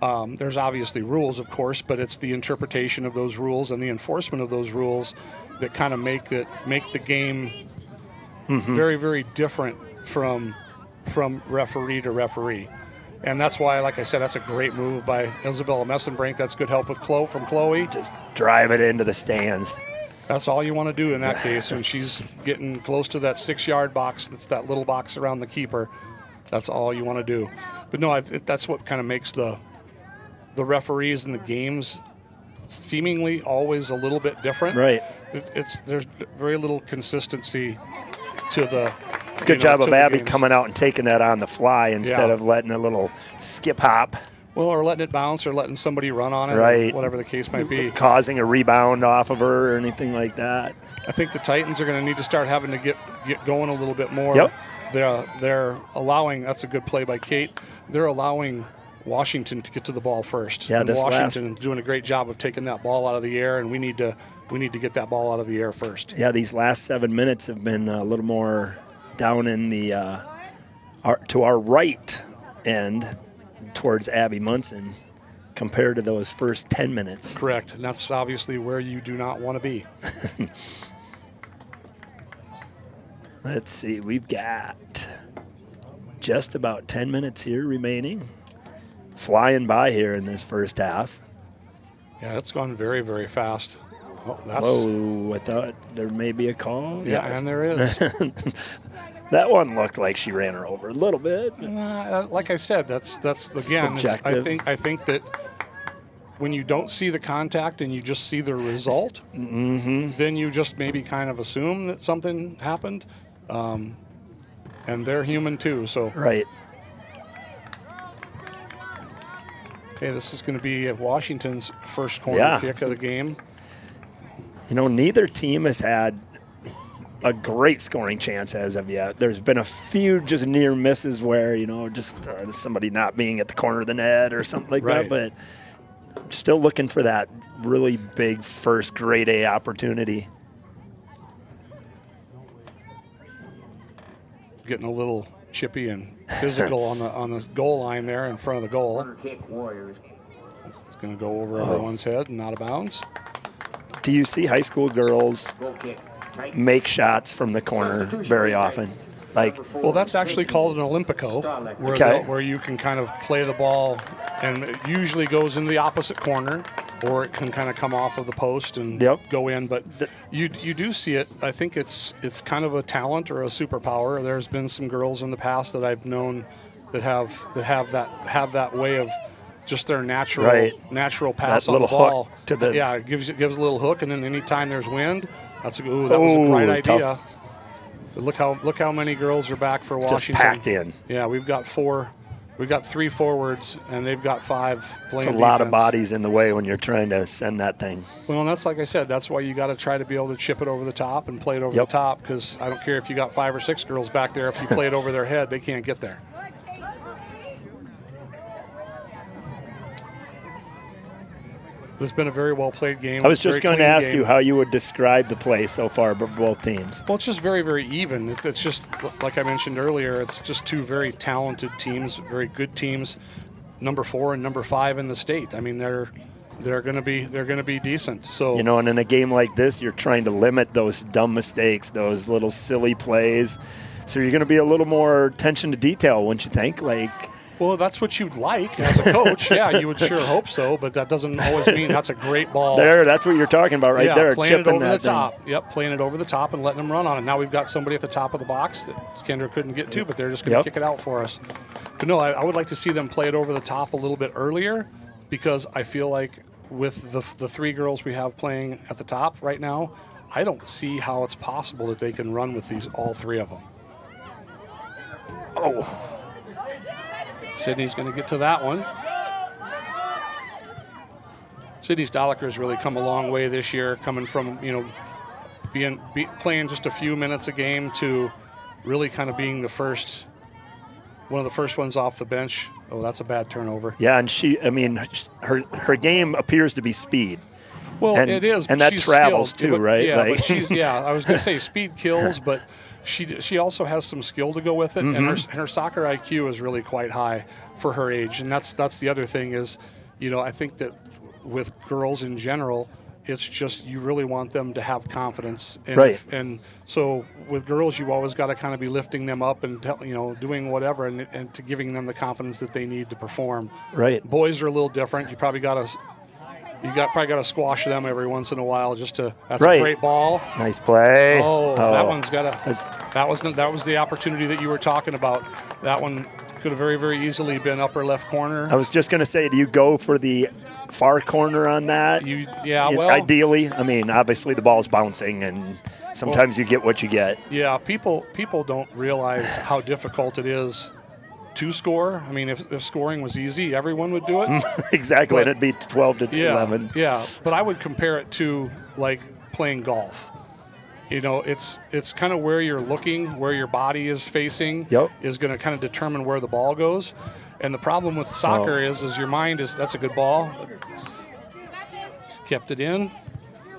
There's obviously rules, of course, but it's the interpretation of those rules and the enforcement of those rules that kind of make the game very, very different from referee to referee. And that's why, like I said, that's a great move by Isabella Messenbrink. That's good help from Chloe. Just drive it into the stands. That's all you want to do in that case when she's getting close to that 6-yard box. That's that little box around the keeper. That's all you want to do. But no, that's what kind of makes the referees in the games seemingly always a little bit different. Right. There's very little consistency to the. Good job of Abby coming out and taking that on the fly instead of letting a little skip hop. Well, or letting it bounce or letting somebody run on it, right. Or whatever the case might be. Causing a rebound off of her or anything like that. I think the Titans are going to need to start having to get going a little bit more. Yep. They're allowing, that's a good play by Kate, they're allowing Washington to get to the ball first. Yeah, and Washington is doing a great job of taking that ball out of the air, and we need to get that ball out of the air first. Yeah, these last 7 minutes have been a little more down in the to our right end towards Abby Munson compared to those first 10 minutes. Correct, and that's obviously where you do not want to be. Let's see, we've got just about 10 minutes here remaining. Flying by here in this first half. Yeah, it's gone very, very fast. Whoa, I thought there may be a call. Yeah, and there is. That one looked like she ran her over a little bit. Like I said, that's again. Subjective. I think that when you don't see the contact and you just see the result, then you just maybe kind of assume that something happened, and they're human too. So right. Okay, this is going to be Washington's first corner kick of the game. Neither team has had a great scoring chance as of yet. There's been a few just near misses where, just somebody not being at the corner of the net or something like that. But still looking for that really big first grade A opportunity. Getting a little chippy and physical on the goal line there in front of the goal. It's going to go over everyone's head and out of bounds. Do you see high school girls make shots from the corner very often? Well, that's actually called an Olympico, where you can kind of play the ball, and it usually goes in the opposite corner, or it can kind of come off of the post and go in. But you do see it. I think it's kind of a talent or a superpower. There's been some girls in the past that I've known that have that way of just their natural pass on the ball. Hook to it gives a little hook, and then anytime there's wind, that was a great idea. Look how many girls are back for Washington. Just packed in. Yeah, we've got 4. We've got 3 forwards, and they've got 5 playing It's a lot defense. of bodies in the way when you're trying to send that thing. Well, and that's like I said, that's why you got to try to be able to chip it over the top and play it over the top, because I don't care if you got 5 or 6 girls back there. If you play it over their head, they can't get there. It's been a very well-played game. I was just going to ask game. you how you would describe the play so far by both teams. Well, it's just very, very even. It's just, like I mentioned earlier, it's just 2 very talented teams, very good teams, number 4 and number 5 in the state. I mean, they're going to be decent. So and in a game like this, you're trying to limit those dumb mistakes, those little silly plays. So you're going to be a little more attention to detail, wouldn't you think? Well, that's what you'd like as a coach. Yeah, you would sure hope so, but that doesn't always mean that's a great ball. That's what you're talking about right there, playing chipping it over that the top. Yep, playing it over the top and letting them run on it. Now we've got somebody at the top of the box that Kendra couldn't get to, but they're just going to kick it out for us. But no, I would like to see them play it over the top a little bit earlier, because I feel like with the 3 girls we have playing at the top right now, I don't see how it's possible that they can run with all 3 of them. Oh. Sydney's going to get to that one. Sydney Stoliker's really come a long way this year, coming from playing just a few minutes a game to really kind of being one of the first ones off the bench. Oh, that's a bad turnover. Yeah, and her game appears to be speed. Well, it is, and that travels skilled, too, right? Yeah, but I was going to say speed kills, but she also has some skill to go with it, and her soccer IQ is really quite high for her age. And that's the other thing is, I think that with girls in general, it's just you really want them to have confidence. And right. And so with girls, you always got to kind of be lifting them up and doing whatever and to giving them the confidence that they need to perform. Right. Boys are a little different. You probably got to squash them every once in a while just to. That's a great ball. Nice play. Oh, that one's got a. That was the opportunity that you were talking about. That one could have very, very easily been upper left corner. I was just going to say, do you go for the far corner on that? Ideally, obviously the ball's bouncing, and sometimes you get what you get. Yeah, people don't realize how difficult it is to score. If scoring was easy, everyone would do it. Exactly, and it'd be 12 to 11. Yeah, but I would compare it to like playing golf. It's kind of where you're looking, where your body is facing, is going to kind of determine where the ball goes. And the problem with soccer is your mind is, that's a good ball. Kept it in.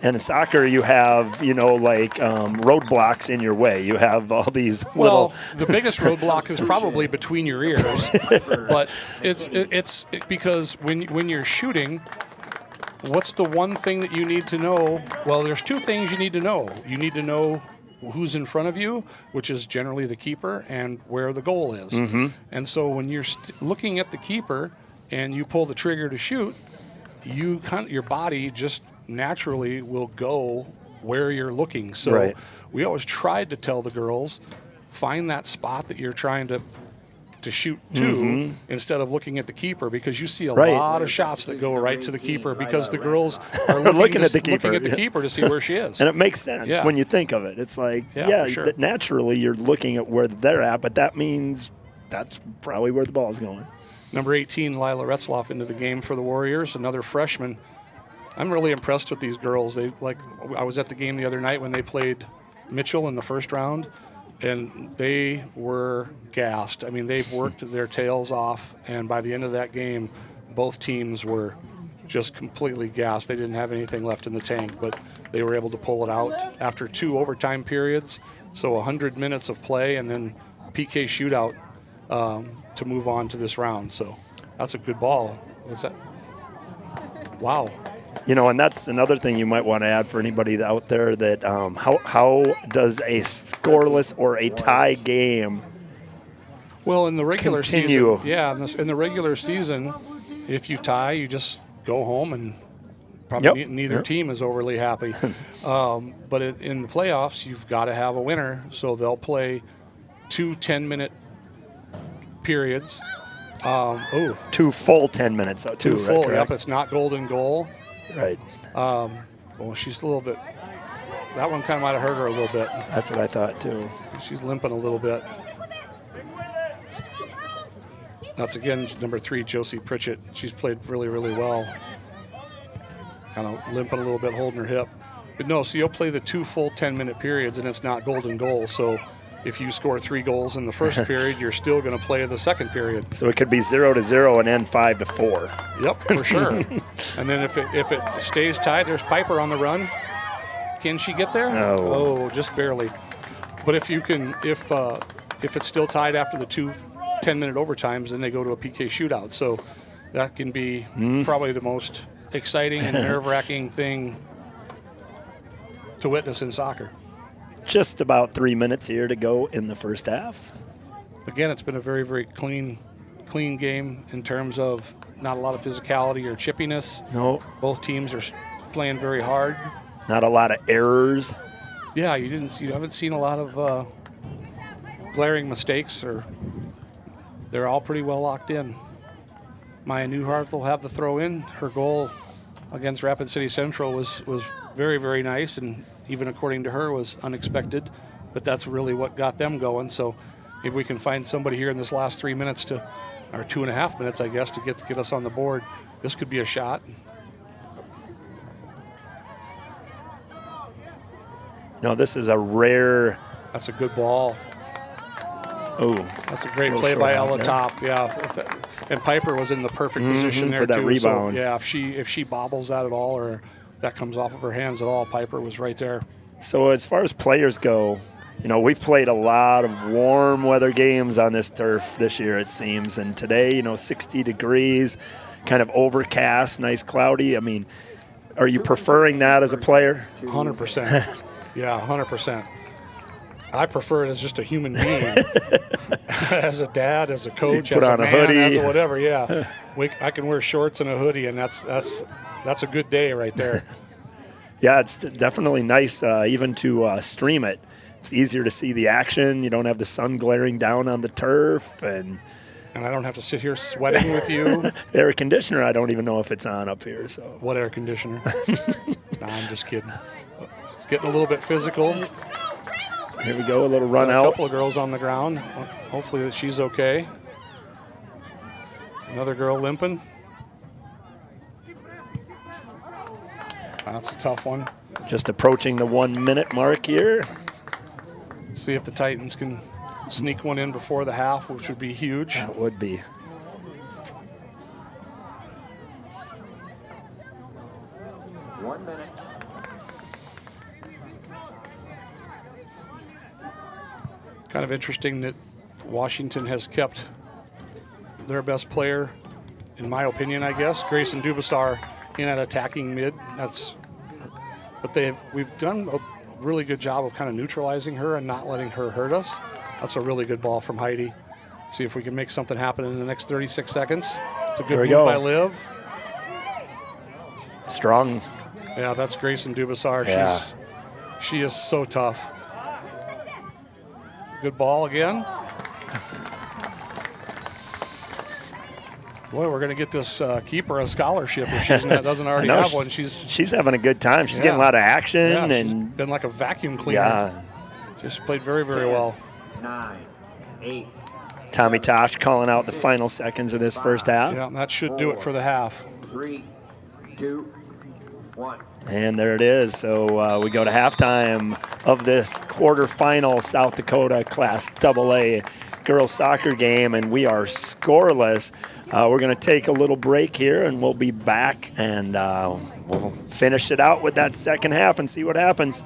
And in soccer, you have, roadblocks in your way. You have all these little. The biggest roadblock is probably between your ears. But it's because when you're shooting, what's the one thing that you need to know? Well, there's 2 things you need to know. You need to know who's in front of you, which is generally the keeper, and where the goal is. And so when you're looking at the keeper and you pull the trigger to shoot, your body just naturally will go where you're looking. So we always tried to tell the girls, find that spot that you're trying to shoot to instead of looking at the keeper, because you see a lot of shots that go right to the keeper because the girls are looking at the keeper to see where she is. And it makes sense when you think of it. It's like, naturally you're looking at where they're at, but that means that's probably where the ball is going. Number 18, Lila Retzloff, into the game for the Warriors, another freshman. I'm really impressed with these girls. I was at the game the other night when they played Mitchell in the first round, and they were gassed. They've worked their tails off, and by the end of that game, both teams were just completely gassed. They didn't have anything left in the tank, but they were able to pull it out after 2 overtime periods, so 100 minutes of play, and then PK shootout to move on to this round. So that's a good ball. What's that? Wow. And that's another thing you might want to add for anybody out there, that how does a scoreless or a tie game in the regular continue? Season, in the regular season, if you tie, you just go home, and probably neither team is overly happy. But in the playoffs, you've got to have a winner, so they'll play 2 10-minute periods. 2 full 10 minutes. 2 full. Yep, it's not golden goal. Right. She's a little bit. that one kind of might have hurt her a little bit. That's what I thought too. She's limping a little bit. That's again number 3, Josie Pritchett. She's played really, really well. Kind of limping a little bit, holding her hip. But no, so you'll play the 2 full 10-minute periods, and it's not golden goal. So if you score 3 goals in the first period, you're still going to play the second period. So it could be 0-0 and end 5-4. Yep, for sure. And then if it stays tied, there's Piper on the run. Can she get there? No. Oh, just barely. But if it's still tied after the 2 10-minute overtimes, then they go to a PK shootout. So that can be probably the most exciting and nerve-wracking thing to witness in soccer. Just about 3 minutes here to go in the first half. Again, it's been a very, very clean game in terms of not a lot of physicality or chippiness. No. Both teams are playing very hard. Not a lot of errors. Yeah, you haven't seen a lot of glaring mistakes, or they're all pretty well locked in. Maya Newhart will have the throw in. Her goal against Rapid City Central was very, very nice, and even according to her was unexpected, but that's really what got them going. So maybe we can find somebody here in this last 3 minutes or 2.5 minutes, I guess, to get us on the board. This could be a shot. No, this is a rare. That's a good ball. Oh, that's a great play by Ella Top. Yeah, and Piper was in the perfect position there for that too. rebound. So, yeah, if she bobbles that at all, or that comes off of her hands at all, Piper was right there. So as far as players go, we've played a lot of warm weather games on this turf this year, it seems. And today, 60 degrees, kind of overcast, nice cloudy. I mean, are you preferring that as a player? 100%. Yeah, 100%. I prefer it as just a human being, as a dad, as a coach, as a man, hoodie. as a whatever. Yeah, I can wear shorts and a hoodie, and that's a good day right there. Yeah, it's definitely nice even to stream it. It's easier to see the action. You don't have the sun glaring down on the turf, and I don't have to sit here sweating with you. The air conditioner, I don't even know if it's on up here. So what air conditioner? Nah, I'm just kidding. It's getting a little bit physical. Here we go, a little run out. A couple of girls on the ground. Hopefully she's okay. Another girl limping. That's a tough one. Just approaching the 1 minute mark here. See if the Titans can sneak one in before the half, which would be huge. That would be. One minute. Kind of interesting that Washington has kept their best player, in my opinion, I guess, Grayson Dubasar, in at attacking mid. But we've done a really good job of kind of neutralizing her and not letting her hurt us. That's a really good ball from Heidi. See if we can make something happen in the next 36 seconds. It's a good move by Liv. Strong. Yeah, that's Grayson Dubasar. Yeah. She is so tough. Good ball again. Boy, we're going to get this keeper a scholarship if she doesn't already have one. She's having a good time. She's getting a lot of action. Yeah, and she's been like a vacuum cleaner. Yeah. Just played very, very well. 9, 8. Tommy Tosh calling out the final seconds of this first half. Yeah, that should do it for the half. 3, 2, 1. And there it is. So we go to halftime of this quarterfinal South Dakota Class AA girls soccer game, and we are scoreless. We're going to take a little break here, and we'll be back, and we'll finish it out with that second half and see what happens.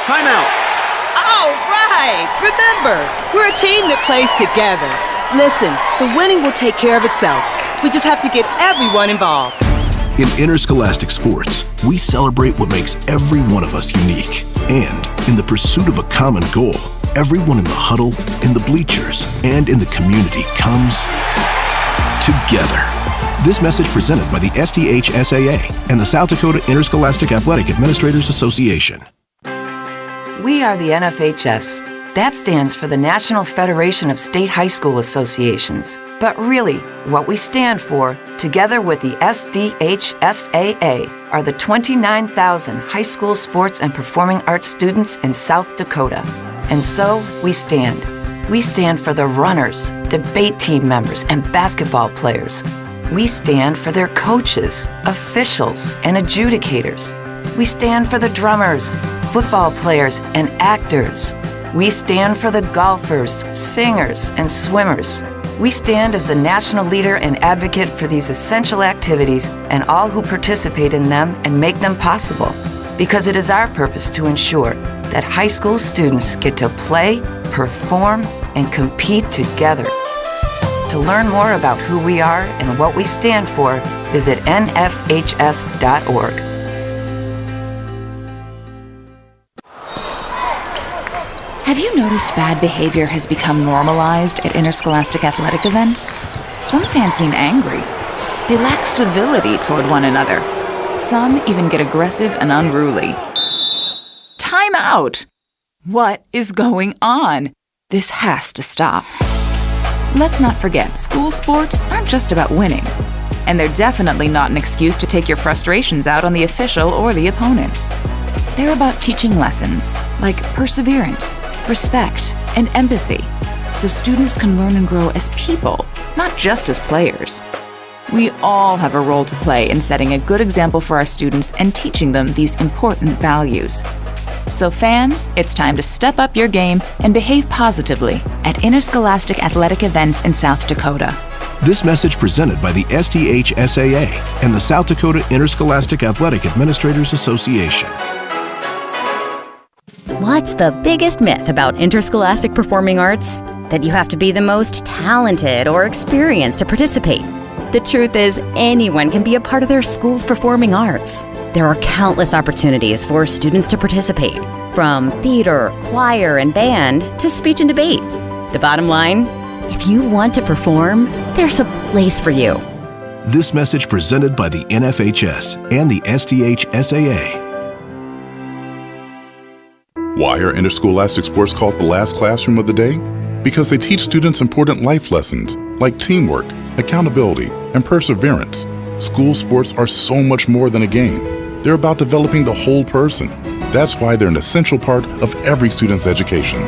Timeout. All right! Remember, we're a team that plays together. Listen, the winning will take care of itself. We just have to get everyone involved. In interscholastic sports, we celebrate what makes every one of us unique. And in the pursuit of a common goal, everyone in the huddle, in the bleachers, and in the community comes together. This message presented by the SDHSAA and the South Dakota Interscholastic Athletic Administrators Association. We are the NFHS. That stands for the National Federation of State High School Associations. But really, what we stand for, together with the SDHSAA, are the 29,000 high school sports and performing arts students in South Dakota. And so, we stand. We stand for the runners, debate team members, and basketball players. We stand for their coaches, officials, and adjudicators. We stand for the drummers, football players, and actors. We stand for the golfers, singers, and swimmers. We stand as the national leader and advocate for these essential activities and all who participate in them and make them possible, because it is our purpose to ensure that high school students get to play, perform, and compete together. To learn more about who we are and what we stand for, visit nfhs.org. Have you noticed bad behavior has become normalized at interscholastic athletic events? Some fans seem angry. They lack civility toward one another. Some even get aggressive and unruly. Time out! What is going on? This has to stop. Let's not forget, school sports aren't just about winning. And they're definitely not an excuse to take your frustrations out on the official or the opponent. They're about teaching lessons like perseverance, respect, and empathy, so students can learn and grow as people, not just as players. We all have a role to play in setting a good example for our students and teaching them these important values. So fans, it's time to step up your game and behave positively at interscholastic athletic events in South Dakota. This message presented by the SDHSAA and the South Dakota Interscholastic Athletic Administrators Association. What's the biggest myth about interscholastic performing arts? That you have to be the most talented or experienced to participate. The truth is, anyone can be a part of their school's performing arts. There are countless opportunities for students to participate, from theater, choir, and band to speech and debate. The bottom line, if you want to perform, there's a place for you. This message presented by the NFHS and the SDHSAA. Why are interscholastic sports called the last classroom of the day? Because they teach students important life lessons like teamwork, accountability, and perseverance. School sports are so much more than a game. They're about developing the whole person. That's why they're an essential part of every student's education.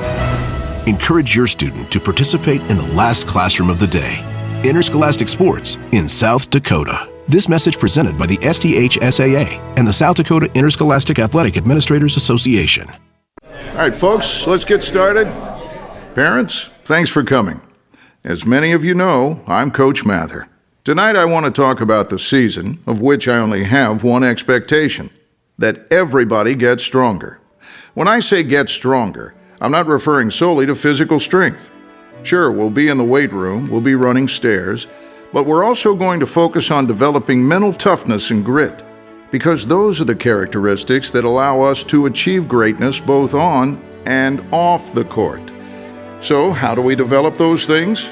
Encourage your student to participate in the last classroom of the day. Interscholastic sports in South Dakota. This message presented by the SDHSAA and the South Dakota Interscholastic Athletic Administrators Association. All right, folks, let's get started. Parents, thanks for coming. As many of you know, I'm Coach Mather. Tonight I want to talk about the season, of which I only have one expectation: that everybody gets stronger. When I say get stronger, I'm not referring solely to physical strength. Sure, we'll be in the weight room, we'll be running stairs, but we're also going to focus on developing mental toughness and grit, because those are the characteristics that allow us to achieve greatness both on and off the court. So, how do we develop those things?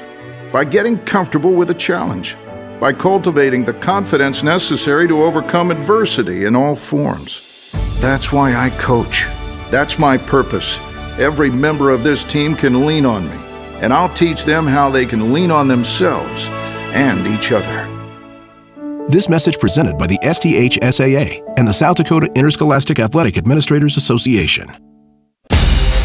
By getting comfortable with a challenge, by cultivating the confidence necessary to overcome adversity in all forms. That's why I coach. That's my purpose. Every member of this team can lean on me, and I'll teach them how they can lean on themselves and each other. This message presented by the SDHSAA and the South Dakota Interscholastic Athletic Administrators Association.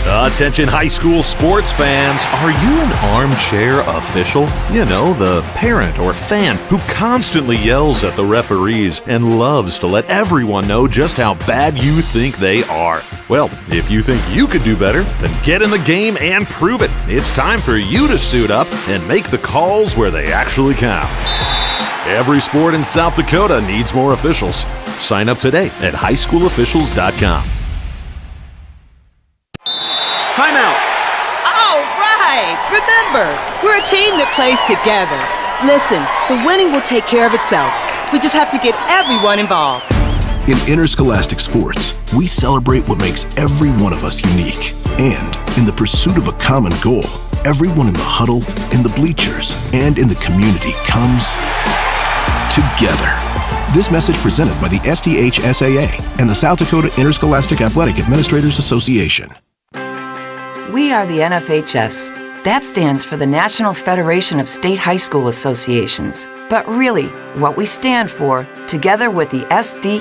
Attention high school sports fans, are you an armchair official? You know, the parent or fan who constantly yells at the referees and loves to let everyone know just how bad you think they are. Well, if you think you could do better, then get in the game and prove it. It's time for you to suit up and make the calls where they actually count. Every sport in South Dakota needs more officials. Sign up today at highschoolofficials.com. Timeout. All right. Remember, we're a team that plays together. Listen, the winning will take care of itself. We just have to get everyone involved. In interscholastic sports, we celebrate what makes every one of us unique. And in the pursuit of a common goal, everyone in the huddle, in the bleachers, and in the community comes together. This message presented by the SDHSAA and the South Dakota Interscholastic Athletic Administrators Association. We are the NFHS. That stands for the National Federation of State High School Associations. But really, what we stand for, together with the SDHSAA,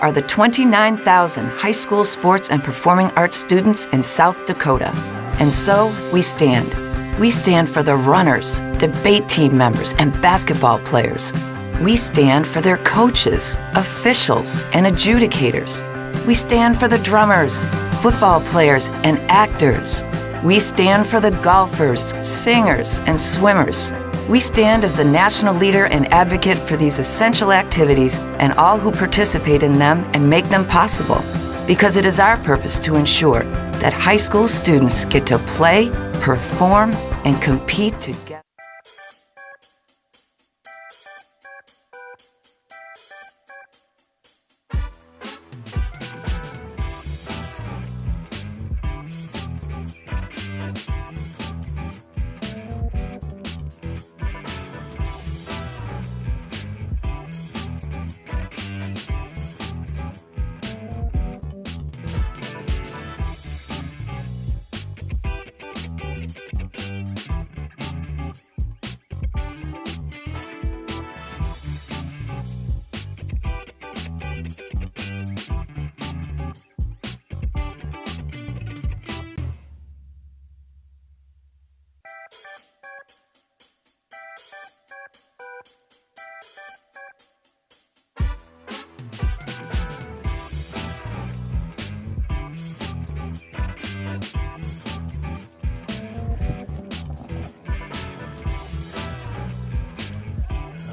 are the 29,000 high school sports and performing arts students in South Dakota. And so, we stand. We stand for the runners, debate team members, and basketball players. We stand for their coaches, officials, and adjudicators. We stand for the drummers, football players, and actors. We stand for the golfers, singers, and swimmers. We stand as the national leader and advocate for these essential activities and all who participate in them and make them possible. Because it is our purpose to ensure that high school students get to play, perform, and compete together.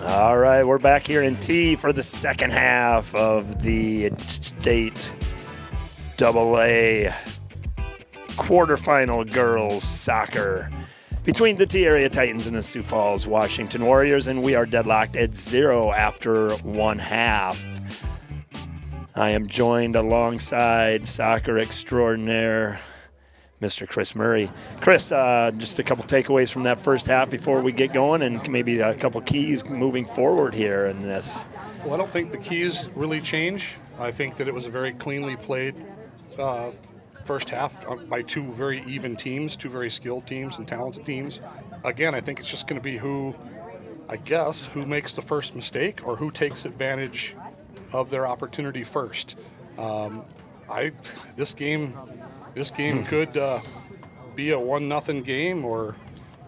All right, we're back here in T for the second half of the state AA quarterfinal girls soccer between the T Area Titans and the Sioux Falls Washington Warriors, and we are deadlocked at 0 after one half. I am joined alongside soccer extraordinaire, Mr. Chris Murray. Chris, just a couple takeaways from that first half before we get going, and maybe a couple keys moving forward here in this. Well, I don't think the keys really change. I think that it was a very cleanly played first half by two very even teams, two very skilled teams and talented teams. Again, I think it's just going to be who makes the first mistake or who takes advantage of their opportunity first. This game could be a 1-0 game, or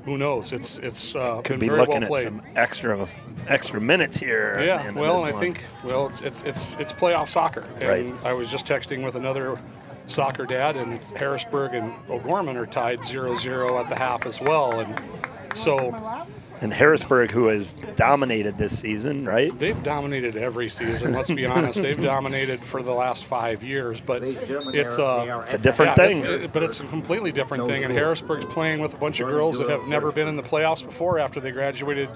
who knows? It's could been be very looking well at some extra minutes here. Yeah, well, I think it's playoff soccer, and right. I was just texting with another soccer dad, and Harrisburg and O'Gorman are tied 0-0 at the half as well, and so. And Harrisburg, who has dominated this season, right? They've dominated every season, let's be honest. They've dominated for the last 5 years, but it's a different thing. But it's a completely different thing, and Harrisburg's playing with a bunch of girls that have never been in the playoffs before after they graduated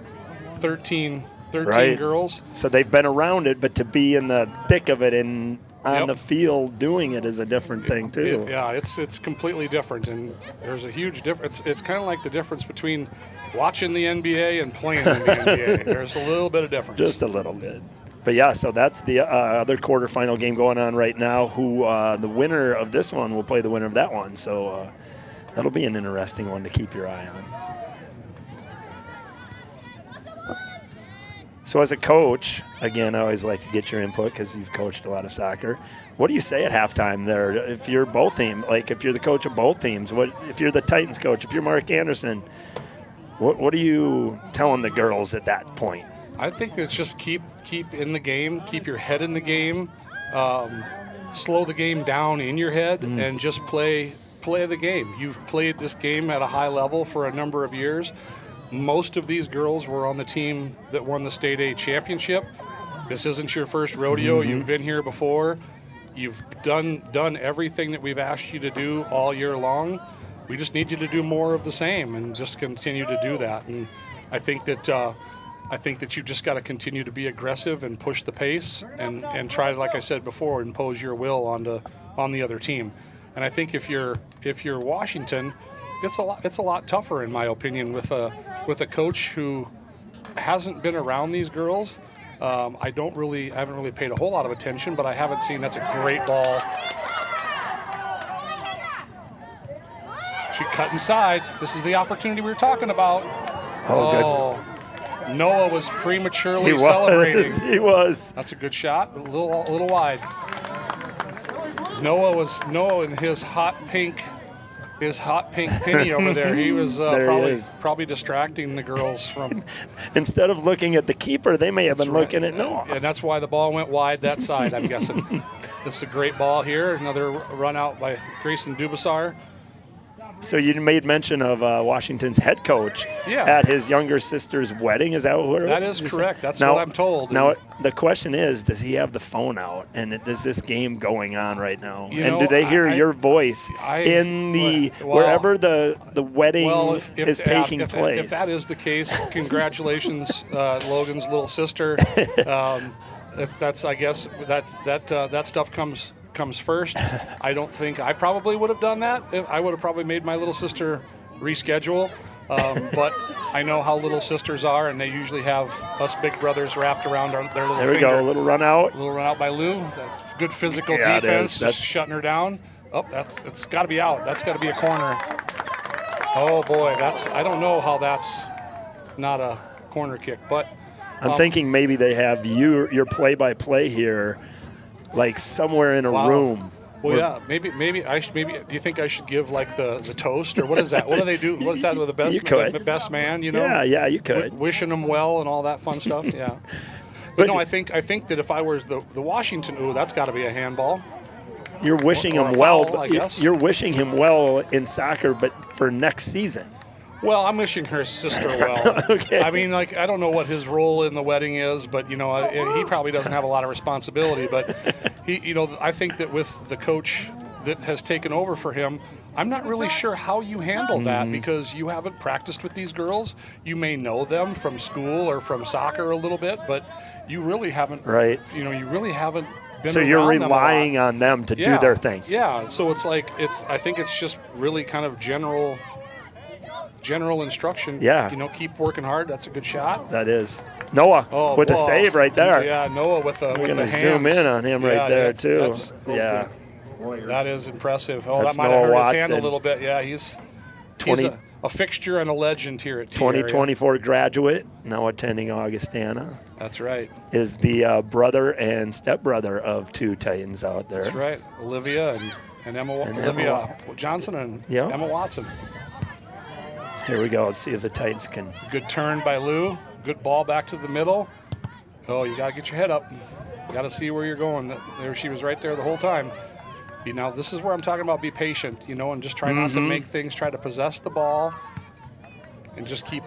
13 right. girls. So they've been around it, but to be in the thick of it and on the field doing it is a different thing, too. It's completely different, and there's a huge difference. It's kind of like the difference between watching the NBA and playing in the NBA. There's a little bit of difference. Just a little bit. But, yeah, so that's the other quarterfinal game going on right now, who the winner of this one will play the winner of that one. So that'll be an interesting one to keep your eye on. So as a coach, again, I always like to get your input because you've coached a lot of soccer. What do you say at halftime there? If you're both teams, like if you're the coach of both teams, if you're the Titans coach, if you're Mark Anderson, what are you telling the girls at that point? I think it's just keep in the game, keep your head in the game, slow the game down in your head, and just play the game. You've played this game at a high level for a number of years. Most of these girls were on the team that won the State A championship. This isn't your first rodeo. You've been here before. You've done everything that we've asked you to do all year long. We just need you to do more of the same and just continue to do that. And I think that you've just got to continue to be aggressive and push the pace and try to, like I said before, impose your will on the other team. And I think if you're Washington, it's a lot tougher, in my opinion, with a coach who hasn't been around these girls. I haven't really paid a whole lot of attention, but I haven't seen. That's a great ball. She cut inside. This is the opportunity we were talking about. Oh, good. Noah was prematurely celebrating. He was. That's a good shot, a little wide. Noah in his hot pink penny over there. He was probably distracting the girls from. Instead of looking at the keeper, they may have been looking at Noah. And that's why the ball went wide that side, I'm guessing. It's a great ball here. Another run out by Grayson Dubasar. So you made mention of Washington's head coach at his younger sister's wedding. Is that what that is correct? That's what I'm told. Now the question is, does he have the phone out? And is this game going on right now? Do they hear your voice wherever the wedding is taking place? If that is the case, congratulations, Logan's little sister. I guess that stuff comes first. I don't think I probably would have done that. I would have probably made my little sister reschedule. But I know how little sisters are, and they usually have us big brothers wrapped around their little finger. There we go, a little run out. A little run out by Lou. That's good physical defense. That's shutting her down. Oh, it's got to be out. That's got to be a corner. Oh boy, I don't know how that's not a corner kick, but I'm thinking maybe they have your play-by-play here, like somewhere in a room. Well, yeah, maybe. Do you think I should give like the toast, or what is that? What do they do? What is that with the best? You could. The best man, Yeah, you could. Wishing them well and all that fun stuff. Yeah. But no, I think that if I were the Washington, that's got to be a handball. You're wishing him well, but you're wishing him well in soccer, but for next season. Well, I'm wishing her sister well. Okay. I mean, like, I don't know what his role in the wedding is, but, he probably doesn't have a lot of responsibility. But, I think that with the coach that has taken over for him, I'm not really sure how you handle that because you haven't practiced with these girls. You may know them from school or from soccer a little bit, but you really haven't. Right. You really haven't been. So you're relying on them to do their thing. Yeah. So it's like I think it's just really kind of general instruction. Yeah. Keep working hard. That's a good shot. That is. Noah with a save right there. Yeah, Noah with the We're going to hands. zoom in on him right there, too. Yeah. That is impressive. Oh, That's that might have hurt Noah his hand a Watson. little bit. Yeah, he's a fixture and a legend here at T 2024 graduate, now attending Augustana. That's right. Is the brother and stepbrother of two Titans out there. That's right. Olivia and Emma. Olivia Johnson and Emma Watson. Here we go. Let's see if the Titans can. Good turn by Lou. Good ball back to the middle. Oh, you got to get your head up. You got to see where you're going. There, she was right there the whole time. This is where I'm talking about be patient, and just try not to make things, try to possess the ball and just keep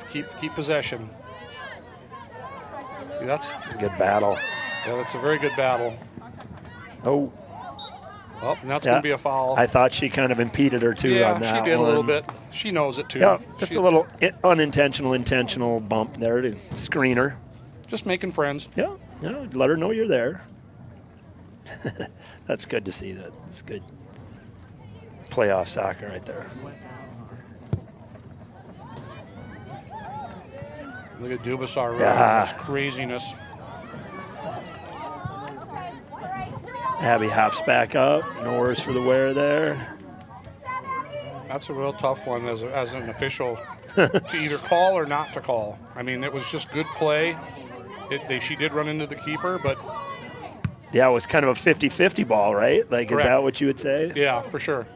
possession. That's a good battle. Yeah, that's a very good battle. Oh. Well, and that's going to be a foul. I thought she kind of impeded her, too, on that Yeah, she did a little bit. She knows it, too. Yeah, just a little intentional bump there to screen her. Just making friends. Yeah, let her know you're there. That's good to see that. It's good playoff soccer right there. Look at Dubasar running this craziness. Abby hops back up. No worries for the wear there. That's a real tough one as an official to either call or not to call. I mean, it was just good play. She did run into the keeper, but... Yeah, it was kind of a 50-50 ball, right? Like, Correct. Is that what you would say? Yeah, for sure.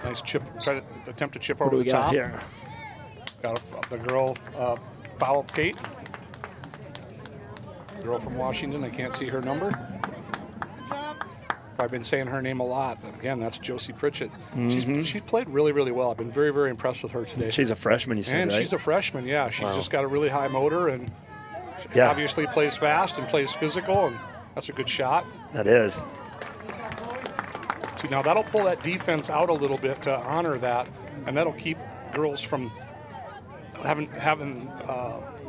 Nice chip. Try to attempt to chip over the top. What do we got here? Got the girl fouled Kate. Girl from Washington. I can't see her number. I've been saying her name a lot. Again, that's Josie Pritchett. She's played really, really well. I've been very, very impressed with her today. She's a freshman, you said, and right? she's a freshman, yeah. She's just got a really high motor and obviously plays fast and plays physical. And That's a good shot. That is. See, now that'll pull that defense out a little bit to honor that, and that'll keep girls from having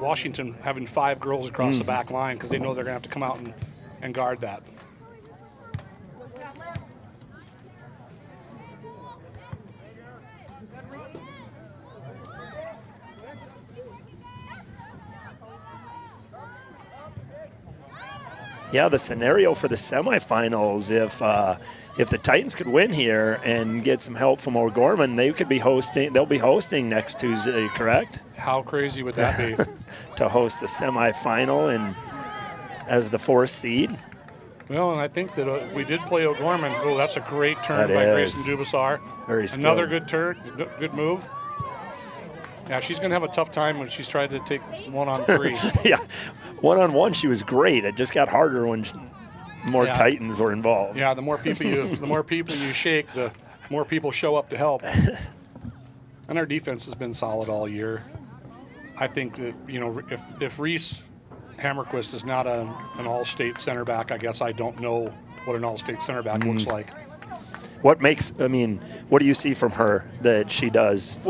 Washington having 5 girls across the back line, because they know they're going to have to come out and guard that. Yeah, the scenario for the semifinals, if the Titans could win here and get some help from O'Gorman, they'll be hosting next Tuesday, correct? How crazy would that be? To host the semifinal and as the 4th seed. Well, and I think that if we did play O'Gorman, that's a great turn That by is. Grayson Dubasar. Very skilled. Another good turn, good move. Yeah, she's going to have a tough time when she's tried to take 1-on-3. Yeah, 1-on-1 she was great. It just got harder when more Titans were involved. Yeah, the more people you shake, the more people show up to help. And our defense has been solid all year. I think that, if Reese Hammerquist is not an all-state center back, I guess I don't know what an all-state center back looks like. What do you see from her that she does?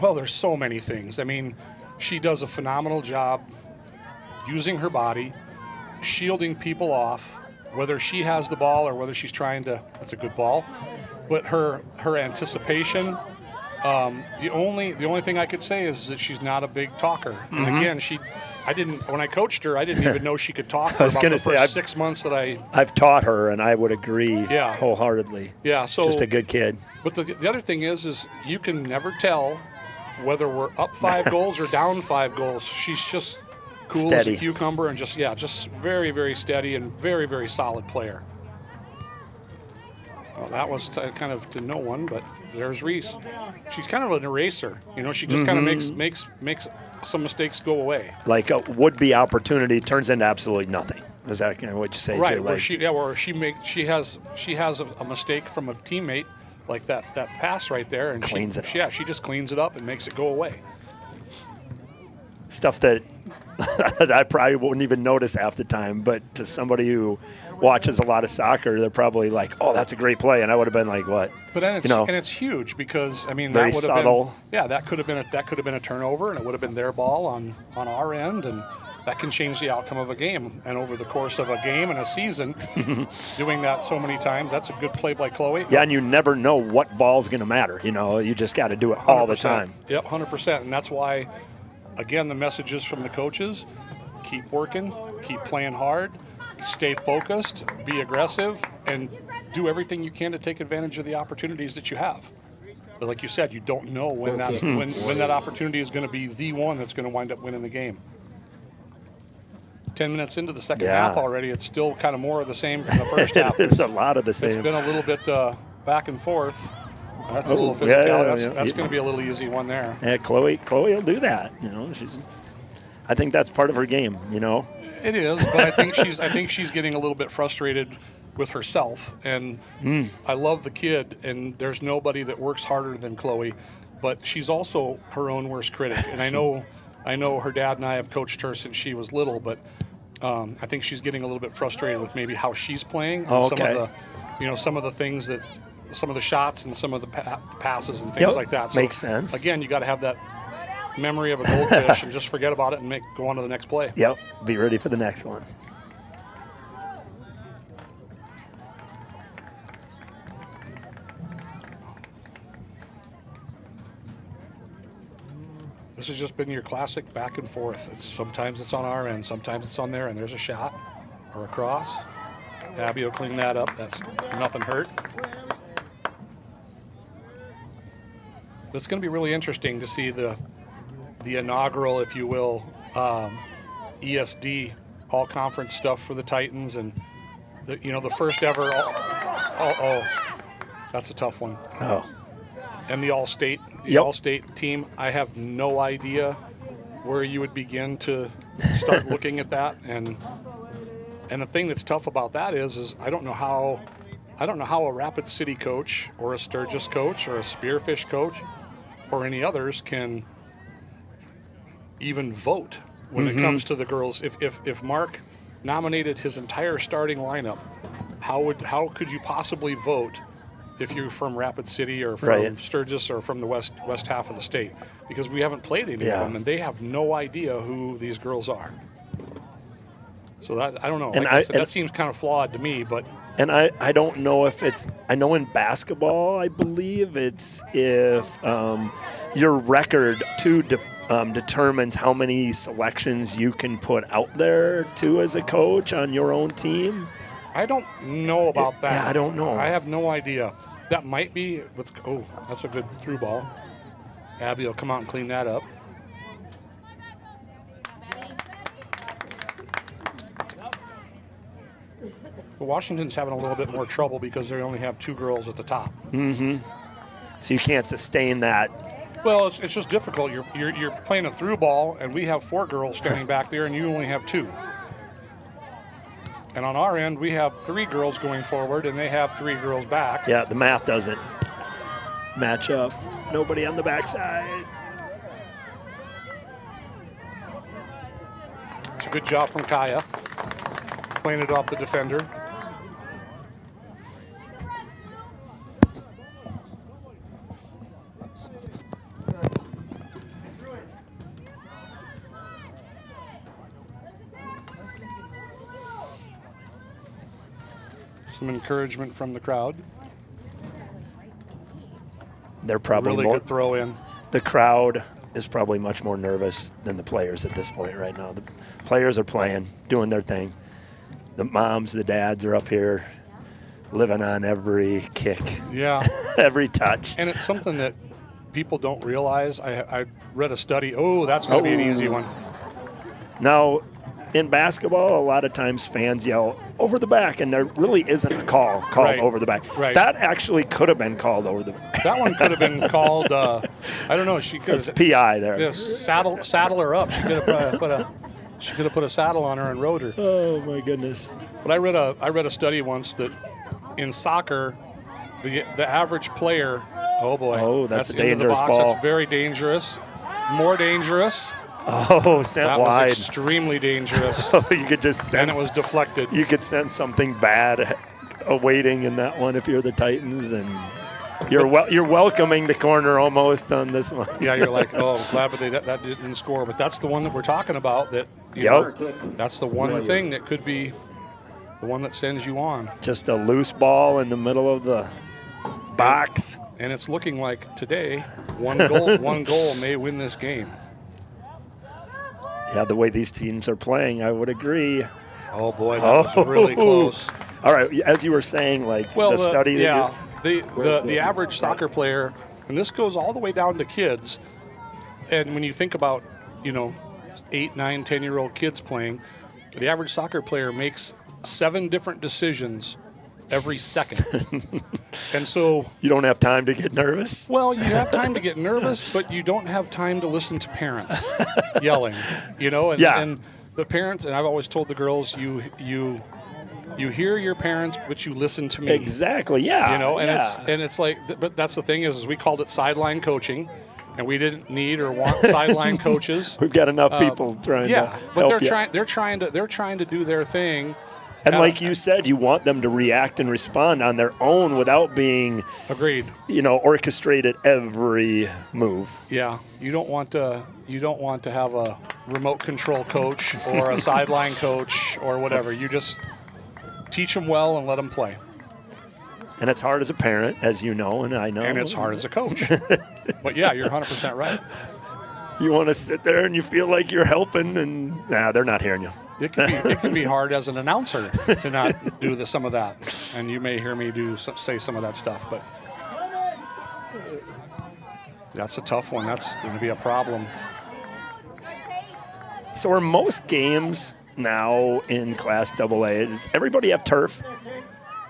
Well, there's so many things. I mean, she does a phenomenal job using her body, shielding people off, whether she has the ball or whether she's trying to. That's a good ball. But her anticipation, the only thing I could say is that she's not a big talker. And again, when I coached her, I didn't even know she could talk for about the first 6 months that I've taught her, and I would agree wholeheartedly. Yeah, so just a good kid. But the other thing is you can never tell whether we're up 5 goals or down 5 goals. She's just cool steady as a cucumber and just very, very steady and very, very solid player. Well, that was kind of to no one, but there's Reese. She's kind of an eraser. She just kind of makes some mistakes go away. Like a would-be opportunity turns into absolutely nothing. Is that kind of what you say? Right. Too? Where she has a mistake from a teammate, like that pass right there, and cleans it. Yeah, she just cleans it up and makes it go away. Stuff that I probably wouldn't even notice half the time, but to somebody who watches a lot of soccer, they're probably like, "Oh, that's a great play," and I would have been like, "What?" But then it's huge because very that would have subtle. been that could have been a turnover, and it would have been their ball on our end, and that can change the outcome of a game. And over the course of a game and a season, doing that so many times, that's a good play by Chloe. Yeah, and you never know what ball's going to matter. You just got to do it all the time. Yep, 100%, and that's why. Again, the messages from the coaches: keep working, keep playing hard, stay focused, be aggressive, and do everything you can to take advantage of the opportunities that you have. But like you said, you don't know when that opportunity is going to be the one that's going to wind up winning the game. 10 minutes into the second half already, it's still kind of more of the same from the first half. It's a lot of the same. It's been a little bit back and forth. That's a little physical. That's going to be a little easy one there. Yeah, Chloe will do that. I think that's part of her game. It is, but I think she's getting a little bit frustrated with herself. And I love the kid, and there's nobody that works harder than Chloe, but she's also her own worst critic. And I know her dad and I have coached her since she was little, but I think she's getting a little bit frustrated with maybe how she's playing. Oh, okay. Some of the things that. Some of the shots and some of the passes and things like that. So makes sense. Again, you got to have that memory of a goldfish and just forget about it and go on to the next play. Yep. Be ready for the next one. This has just been your classic back and forth. Sometimes it's on our end, sometimes it's on their end. There's a shot or a cross. Abby will clean that up. That's nothing hurt. It's going to be really interesting to see the inaugural, if you will, ESD all-conference stuff for the Titans, and the first ever. That's a tough one. Oh, and the all-state, all-state team. I have no idea where you would begin to start looking at that, and the thing that's tough about that is I don't know how a Rapid City coach or a Sturgis coach or a Spearfish coach or any others can even vote when it comes to the girls. If Mark nominated his entire starting lineup, how could you possibly vote if you're from Rapid City or from Sturgis or from the west half of the state? Because we haven't played any of them, and they have no idea who these girls are. So that, I don't know. And that seems kind of flawed to me, but. And I don't know if it's, I know in basketball, I believe it's if your record too determines how many selections you can put out there too as a coach on your own team. I don't know about that. Yeah, I don't know. I have no idea. That might be with, that's a good through ball. Abby will come out and clean that up. But Washington's having a little bit more trouble because they only have 2 girls at the top. Mm-hmm. So you can't sustain that. Well, it's just difficult. You're playing a through ball, and we have 4 girls standing back there, and you only have 2. And on our end, we have 3 girls going forward, and they have 3 girls back. Yeah, the math doesn't match up. Nobody on the backside. It's a good job from Kaya. Playing it off the defender. Some encouragement from the crowd. They're probably really more, good throw in. The crowd is probably much more nervous than the players at this point right now. The players are playing, doing their thing. The moms, the dads are up here living on every kick. Yeah. Every touch. And it's something that people don't realize. I read a study. Oh, that's going to be an easy one. Now, in basketball, a lot of times fans yell over the back, and there really isn't a call called over the back. Right. That actually could have been called over the back. That one could have been called, I don't know. She could have. It's PI there. Yeah, saddle her up. She could have put a saddle on her and rode her. Oh, my goodness. But I read a study once that in soccer, the average player, oh boy. Oh, that's a into dangerous the box. ball. That's very dangerous. More dangerous. Oh, sent that wide. Was extremely dangerous. Oh, you could just sense. And it was deflected. You could sense something bad awaiting in that one if you're the Titans, and you're welcoming the corner almost on this one. Yeah, you're like, oh, glad but that didn't score. But that's the one that we're talking about. That that's the one thing that could be the one that sends you on. Just a loose ball in the middle of the box. And it's looking like today, one goal may win this game. Yeah, the way these teams are playing, I would agree. Oh, boy, that was really close. All right, as you were saying, the study. The average soccer player, and this goes all the way down to kids, and when you think about, 8, 9, 10-year-old kids playing, the average soccer player makes 7 different decisions every second. And so you don't have time to get nervous? Well, you have time to get nervous, but you don't have time to listen to parents yelling, and the parents, and I've always told the girls, you hear your parents, but you listen to me. Exactly, yeah. It's like, but that's the thing is we called it sideline coaching, and we didn't need or want sideline coaches. We've got enough people trying to help but you. they're trying to do their thing. And like you said, you want them to react and respond on their own without being agreed. Orchestrated every move. Yeah, you don't want to have a remote control coach or a sideline coach or whatever. You just teach them well and let them play. And it's hard as a parent, as you know, and I know. And it's hard as a coach. But yeah, you're 100% right. You want to sit there and you feel like you're helping, and they're not hearing you. It can be hard as an announcer to not do some of that, and you may hear me say some of that stuff, but that's a tough one. That's going to be a problem. So are most games now in Class AA, does everybody have turf?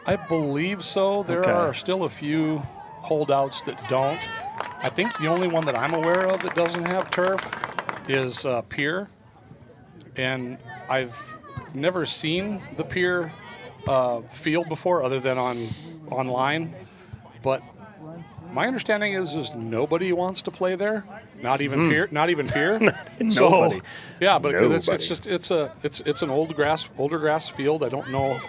I believe so. There are still a few holdouts that don't. I think the only one that I'm aware of that doesn't have turf is Pier. And I've never seen the Pier field before other than online. But my understanding is nobody wants to play there. Not even Pier. Not even Pier. Nobody. So, yeah, but because Nobody. it's an older grass field. I don't know.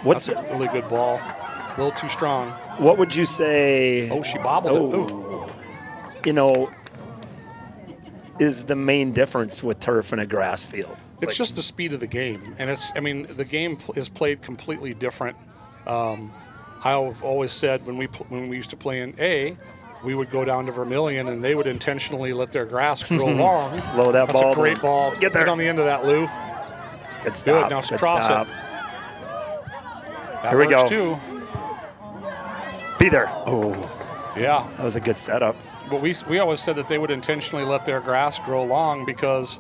What's That's a really good ball? A little too strong. What would you say? Oh, she bobbled it. Ooh. You know, is the main difference with turf and a grass field? It's just the speed of the game, and the game is played completely different. I've always said when we used to play in A, we would go down to Vermilion, and they would intentionally let their grass grow long. Slow that ball. That's a great ball. Get there. Get on the end of that, Lou. Good stop. Good. Now Good cross stop. it. That Here we works go. Too. Be there. Oh, yeah. That was a good setup. But we always said that they would intentionally let their grass grow long because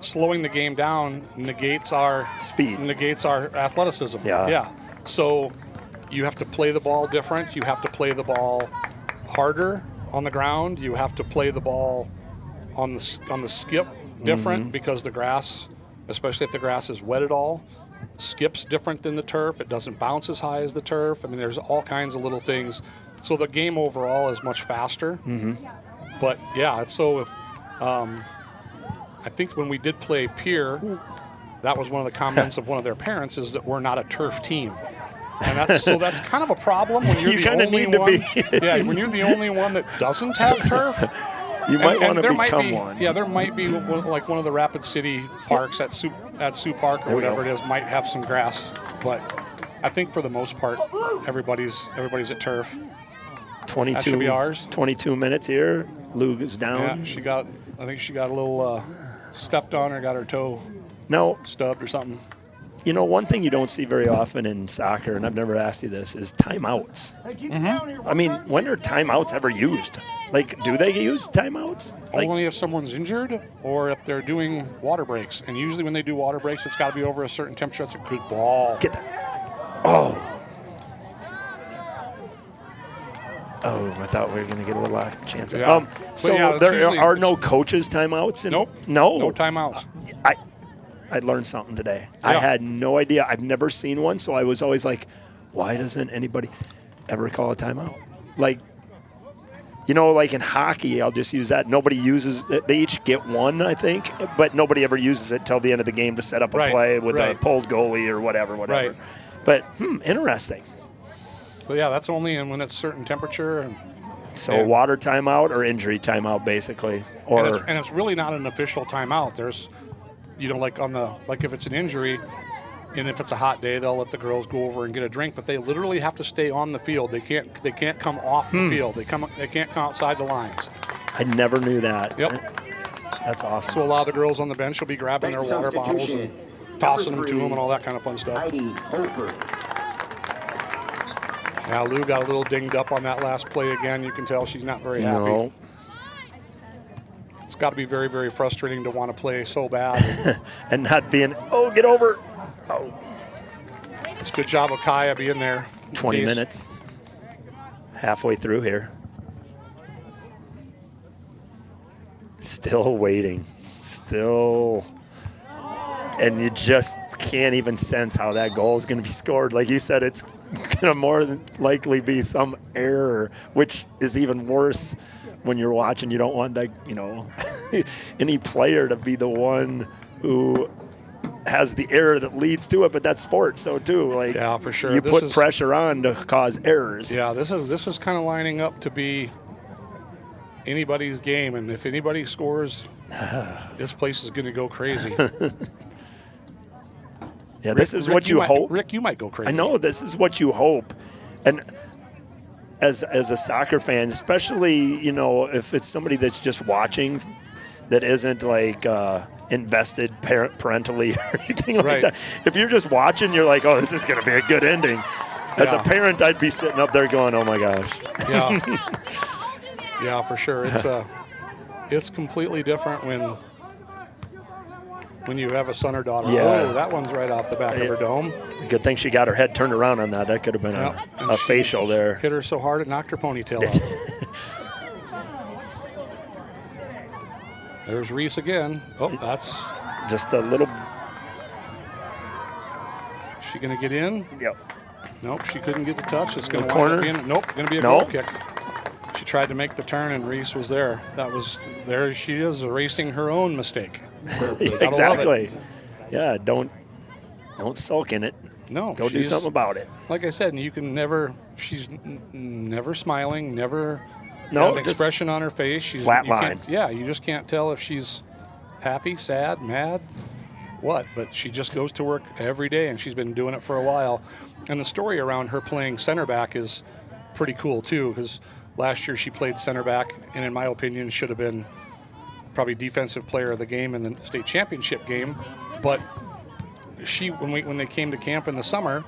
slowing the game down negates our speed, negates our athleticism. Yeah. So you have to play the ball different. You have to play the ball harder on the ground. You have to play the ball on the skip different because the grass, especially if the grass is wet at all, skips different than the turf. It doesn't bounce as high as the turf. I mean, there's all kinds of little things. So the game overall is much faster. But yeah, it's so. I think when we did play Pier, that was one of the comments of one of their parents is that we're not a turf team. And that's kind of a problem when you're the only one. Yeah, when you're the only one that doesn't have turf. You might want to become one. Yeah, there might be like one of the Rapid City parks at Sioux Park or whatever it is might have some grass, but I think for the most part, everybody's at turf. 22. That should be ours. 22 minutes here. Lou is down. Yeah, I think she got a little stepped on or got her toe stubbed or something. You know, one thing you don't see very often in soccer, and I've never asked you this, is timeouts. I mean, when are timeouts ever used? Like, do they use timeouts? Only if someone's injured or if they're doing water breaks. And usually when they do water breaks, it's got to be over a certain temperature. That's a good ball. Get that. Oh, I thought we were going to get a little chance. Yeah. So there are no coaches' timeouts? Nope. No timeouts. I learned something today. Yeah. I had no idea. I've never seen one, so I was always like, why doesn't anybody ever call a timeout? Like, you know, like in hockey, I'll just use that. Nobody uses – they each get one, I think, but nobody ever uses it till the end of the game to set up a play with a pulled goalie or whatever. Right. But, interesting. But, yeah, that's only when it's certain temperature. So water timeout or injury timeout, basically. And it's really not an official timeout. There's, you know, like if it's an injury and if it's a hot day, they'll let the girls go over and get a drink, but they literally have to stay on the field. They can't come off the field. They can't come outside the lines. I never knew that. Yep. That's awesome. So a lot of the girls on the bench will be grabbing their water bottles and tossing them to them and all that kind of fun stuff. Now Lou got a little dinged up on that last play again. You can tell she's not very happy. No. It's got to be very, very frustrating to want to play so bad. And not being, get over. Oh. It's a good job of Kaya being there. 20 minutes. Halfway through here. Still waiting. And you just can't even sense how that goal is going to be scored. Like you said, it's going to more than likely be some error, which is even worse when you're watching. You don't want any player to be the one who has the error that leads to it, but that's sports, so too. Yeah, for sure. You put pressure on to cause errors. Yeah, this is kind of lining up to be anybody's game, and if anybody scores, this place is going to go crazy. Yeah, this is what you hope. Rick, you might go crazy. I know, this is what you hope. And as a soccer fan, especially, if it's somebody that's just watching that isn't invested parentally or anything like that. If you're just watching, you're like, oh, this is going to be a good ending. As a parent, I'd be sitting up there going, oh, my gosh. Yeah. Yeah, for sure. It's completely different when you have a son or daughter. Yeah. Oh, that one's right off the back of her dome. Good thing she got her head turned around on that. That could have been a facial there. Hit her so hard it knocked her ponytail off. There's Reese again. Oh, that's just a little. Is she going to get in? Yep. Nope, she couldn't get the touch. It's going to corner. Nope, going to be a goal kick. She tried to make the turn, and Reese was there. There she is, erasing her own mistake. Exactly. Yeah, don't sulk in it. No. Go do something about it. Like I said, you can never, she's never smiling, never no an expression on her face. She's flat line. Yeah, you just can't tell if she's happy, sad, mad, what. But she just goes to work every day, and she's been doing it for a while. And the story around her playing center back is pretty cool, too, because last year she played center back, and in my opinion should have been probably defensive player of the game in the state championship game. But when they came to camp in the summer,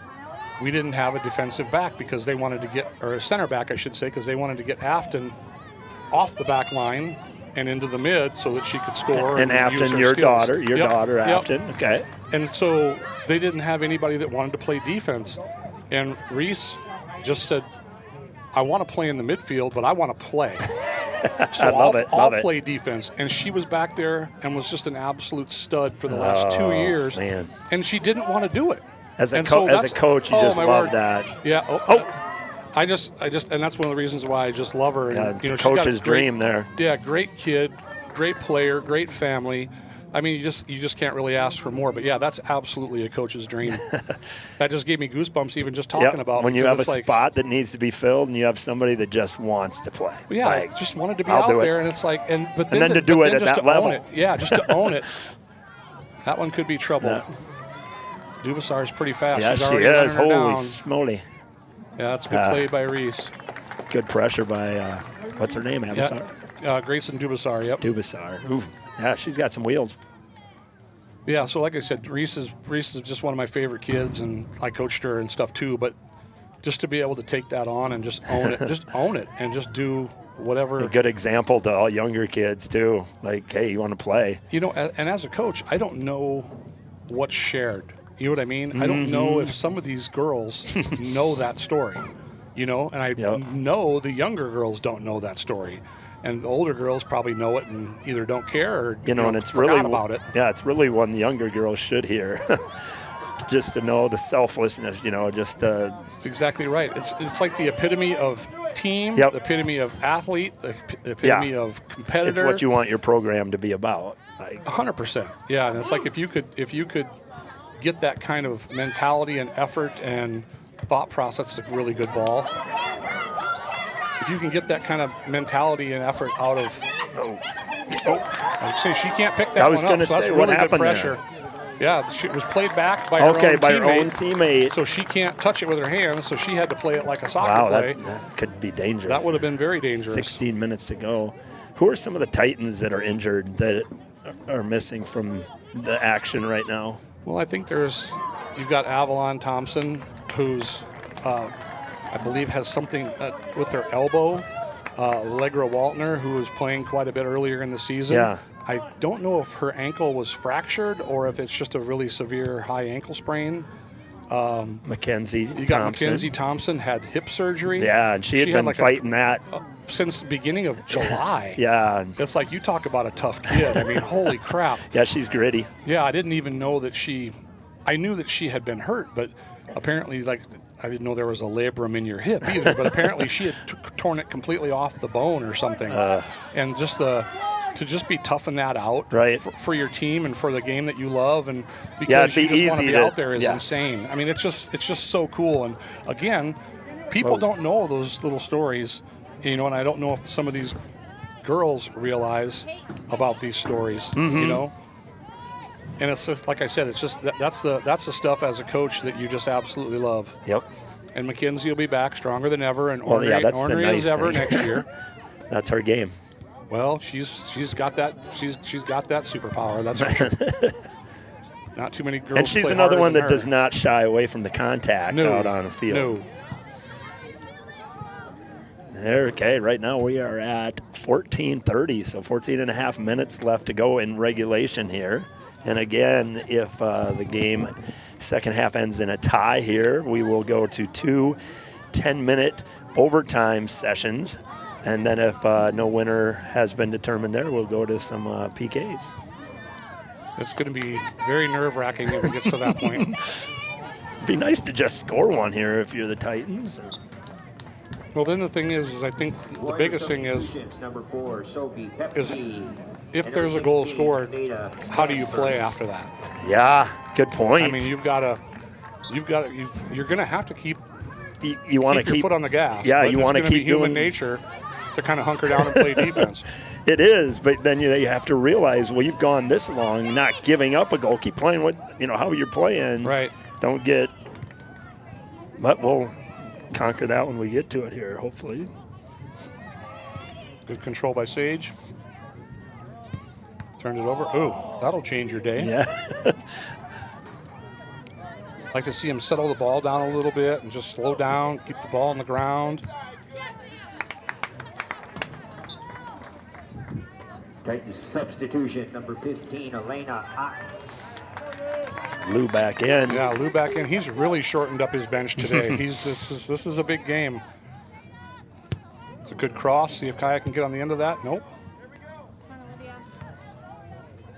we didn't have a defensive back because they wanted to get, or a center back I should say, because they wanted to get Afton off the back line and into the mid so that she could score. And Afton, your skills. daughter Afton, okay. And so they didn't have anybody that wanted to play defense. And Reese just said, I want to play in the midfield, but I want to play. So I'll play defense. And she was back there and was just an absolute stud for the last 2 years. Man. And she didn't want to do it. As a coach, you just love that. Yeah. I just, and that's one of the reasons why I just love her. And, it's a coach's dream there. Yeah, great kid, great player, great family. I mean, you just can't really ask for more. But yeah, that's absolutely a coach's dream. That just gave me goosebumps even just talking about it. When you have a spot that needs to be filled and you have somebody that just wants to play. Yeah, like, just wanted to be out there, and it's like, and then to do it at that level. Just to own it. That one could be trouble. Yeah. Dubasar's pretty fast. Yeah, She's she is. Holy smoly. Yeah, that's a good play by Reese. Good pressure by, what's her name, Abasar? Yeah, Grayson Dubasar, yep. Dubasar. Ooh, yeah, she's got some wheels. Yeah, so like I said, Reese is just one of my favorite kids, and I coached her and stuff too, but just to be able to take that on and just own it, and just do whatever. A good example to all younger kids too. Like, hey, you want to play? You know, and as a coach, I don't know what's shared. You know what I mean? I don't know if some of these girls know that story, you know, and I know the younger girls don't know that story. And the older girls probably know it and either don't care or and it's forgot about it. Yeah, it's really one the younger girls should hear. Just to know the selflessness, It's exactly right. It's like the epitome of team, the epitome of athlete, the epitome of competitor. It's what you want your program to be about. 100%. Yeah, and it's like if you could get that kind of mentality and effort and thought process, it's a really good ball. If you can get that kind of mentality and effort out of, I would say she can't pick that one up. I was going to say, that's what really happened good pressure. there? Yeah, it was played back by her own teammate. So she can't touch it with her hands, so she had to play it like a soccer play. That could be dangerous. That would have been very dangerous. 16 minutes to go. Who are some of the Titans that are injured that are missing from the action right now? Well, I think you've got Avalon Thompson, who's, I believe, has something with her elbow. Allegra Waltner, who was playing quite a bit earlier in the season. Yeah. I don't know if her ankle was fractured or if it's just a really severe high ankle sprain. Mackenzie Thompson had hip surgery. Yeah, and she had been fighting that since the beginning of July. Yeah. It's like, you talk about a tough kid. I mean, holy crap. Yeah, she's gritty. Yeah, I didn't even know that I knew that she had been hurt, but apparently, I didn't know there was a labrum in your hip either, but apparently she had torn it completely off the bone or something. And just to just be toughing that out for your team and for the game that you love, and because you just want to be out there is insane. I mean, it's just so cool. And again, people don't know those little stories, and I don't know if some of these girls realize about these stories, And it's just, like I said, it's just that's the stuff as a coach that you just absolutely love. Yep. And Mackenzie will be back stronger than ever, and ornery as ever next year. That's her game. Well, she's got that superpower. That's for sure. Not too many girls. And she's another one that does not shy away from the contact out on the field. No. Okay, right now we are at 14:30, so 14 and a half minutes left to go in regulation here. And again, if the game second half ends in a tie here, we will go to 2 10-minute overtime sessions. And then if no winner has been determined there, we'll go to some PKs. It's going to be very nerve-wracking if it gets to that point. It'd be nice to just score one here if you're the Titans. Well, then the thing is I think the biggest thing is if there's a goal scored, how do you play after that? Yeah, good point. I mean, you're going to have to keep you want to keep your foot on the gas. Yeah, but you want to keep human nature to kind of hunker down and play defense. It is, but then you have to realize, well, you've gone this long, not giving up a goal, keep playing how you're playing. Right. Don't get. But we'll conquer that when we get to it here, hopefully. Good control by Sage. Turned it over. Ooh, that'll change your day. Yeah. Like to see him settle the ball down a little bit and just slow down, keep the ball on the ground. Titans substitution, number 15, Elena Ott. Lou back in. Yeah, Lou back in. He's really shortened up his bench today. This is a big game. It's a good cross. See if Kaya can get on the end of that. Nope.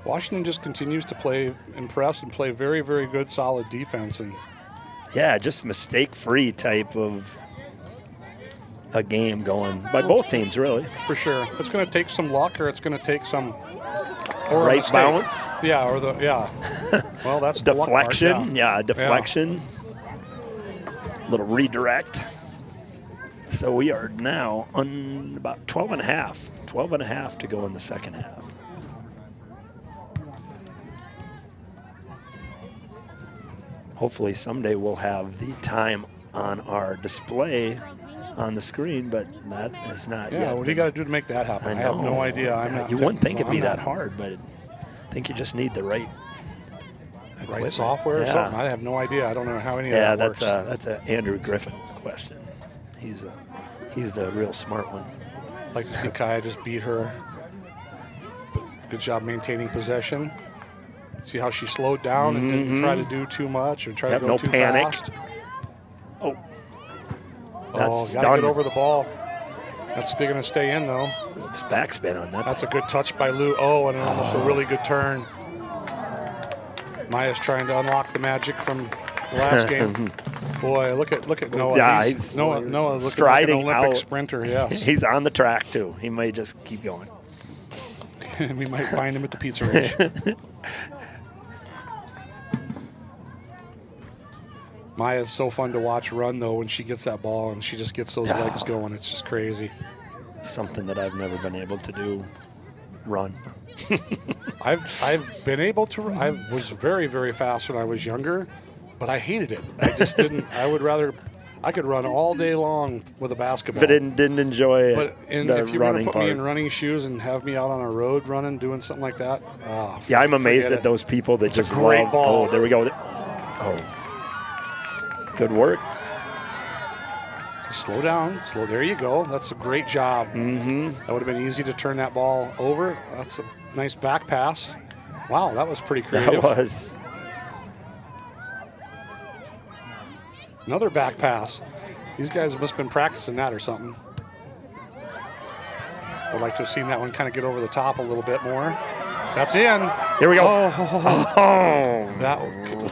Washington just continues to impress and play very, very good, solid defense. And yeah, just mistake-free type of a game going by both teams, really. For sure. It's going to take some luck, or it's going to take some right bounce. Yeah, Well, that's deflection. Deflection. A little redirect. So we are now on about 12 and a half to go in the second half. Hopefully someday we'll have the time on our display on the screen, but that is not yet. Yeah, what do you got to do to make that happen? I have no idea. You wouldn't think it'd be that hard, but I think you just need the right software or something. I have no idea. I don't know how any of that works. Yeah, that's an Andrew Griffin question. He's the real smart one. I'd like to see Kaya just beat her. Good job maintaining possession. See how she slowed down and didn't try to do too much or try to go too panic. fast. That's gotta get over the ball. That's still going to stay in, though. It's backspin on that. That's a good touch by Lou. And almost a really good turn. Maya's trying to unlock the magic from the last game. Boy, look at Noah. Yeah, he's Noah looking striding like an Olympic out. Sprinter, yes. He's on the track, too. He may just keep going. We might find him at the pizza ranch. Maya's so fun to watch run, though, when she gets that ball and she just gets those legs going. It's just crazy. Something that I've never been able to do, run. I've been able to. I was very, very fast when I was younger, but I hated it. I just didn't. I could run all day long with a basketball. But didn't enjoy it. But if you're going to put me in running shoes and have me out on a road running, doing something like that, yeah, I'm amazed at those people that just great love. ball. Oh, there we go. Good work. Slow down. There you go. That's a great job. Mm-hmm. That would have been easy to turn that ball over. That's a nice back pass. Wow, that was pretty creative. That was. Another back pass. These guys must have been practicing that or something. I'd like to have seen that one kind of get over the top a little bit more. That's in. Here we go.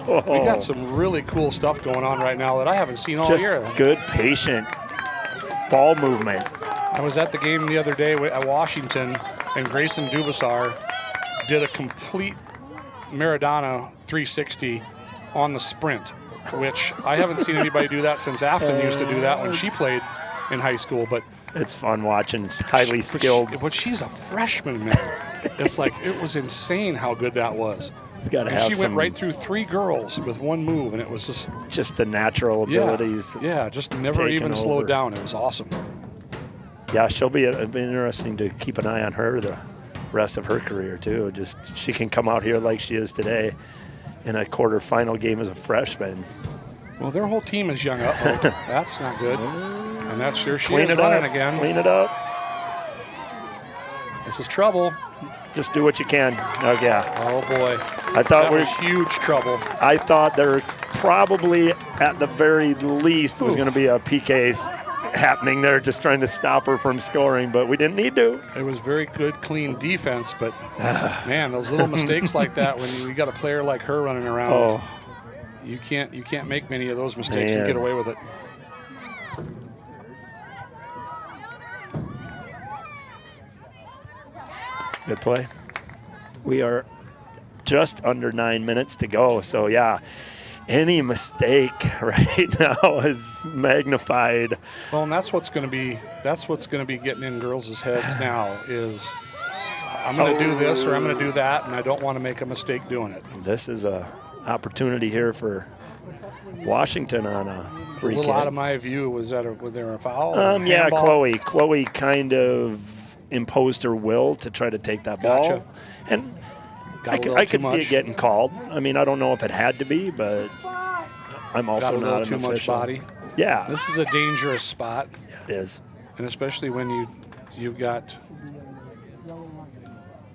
We got some really cool stuff going on right now that I haven't seen all year. Just good, patient ball movement. I was at the game the other day at Washington, and Grayson Dubasar did a complete Maradona 360 on the sprint, which I haven't seen anybody do that since Afton used to do that when she played in high school. But it's fun watching. It's highly skilled. But she's a freshman, man. It's like, it was insane how good that was. It's got to have she went right through 3 girls with one move, and it was just the natural abilities. Yeah, just never even slowed down. It was awesome. Yeah, it'll be interesting to keep an eye on her the rest of her career too. Just she can come out here like she is today in a quarterfinal game as a freshman. Well, their whole team is young. That's not good. And that's sure she is running again. Clean it up. This is trouble. Just do what you can. Oh, yeah. Oh, boy. I thought that was huge trouble. I thought there probably, at the very least, was going to be a PK happening there, just trying to stop her from scoring, but we didn't need to. It was very good, clean defense, but, man, those little mistakes like that when you got a player like her running around, you can't make many of those mistakes and get away with it. Good play. We are just under 9 minutes to go. So, yeah, any mistake right now is magnified. Well, and that's what's going to be getting in girls' heads now is I'm going to do this or I'm going to do that, and I don't want to make a mistake doing it. This is a opportunity here for Washington on a free kick. A little out of my view. Was there a foul? Yeah, Chloe kind of imposed her will to try to take that ball. Gotcha. And I could see it getting called. I mean, I don't know if it had to be, but I'm also not an official. Too much body. Yeah. This is a dangerous spot. Yeah, it is. And especially when you've got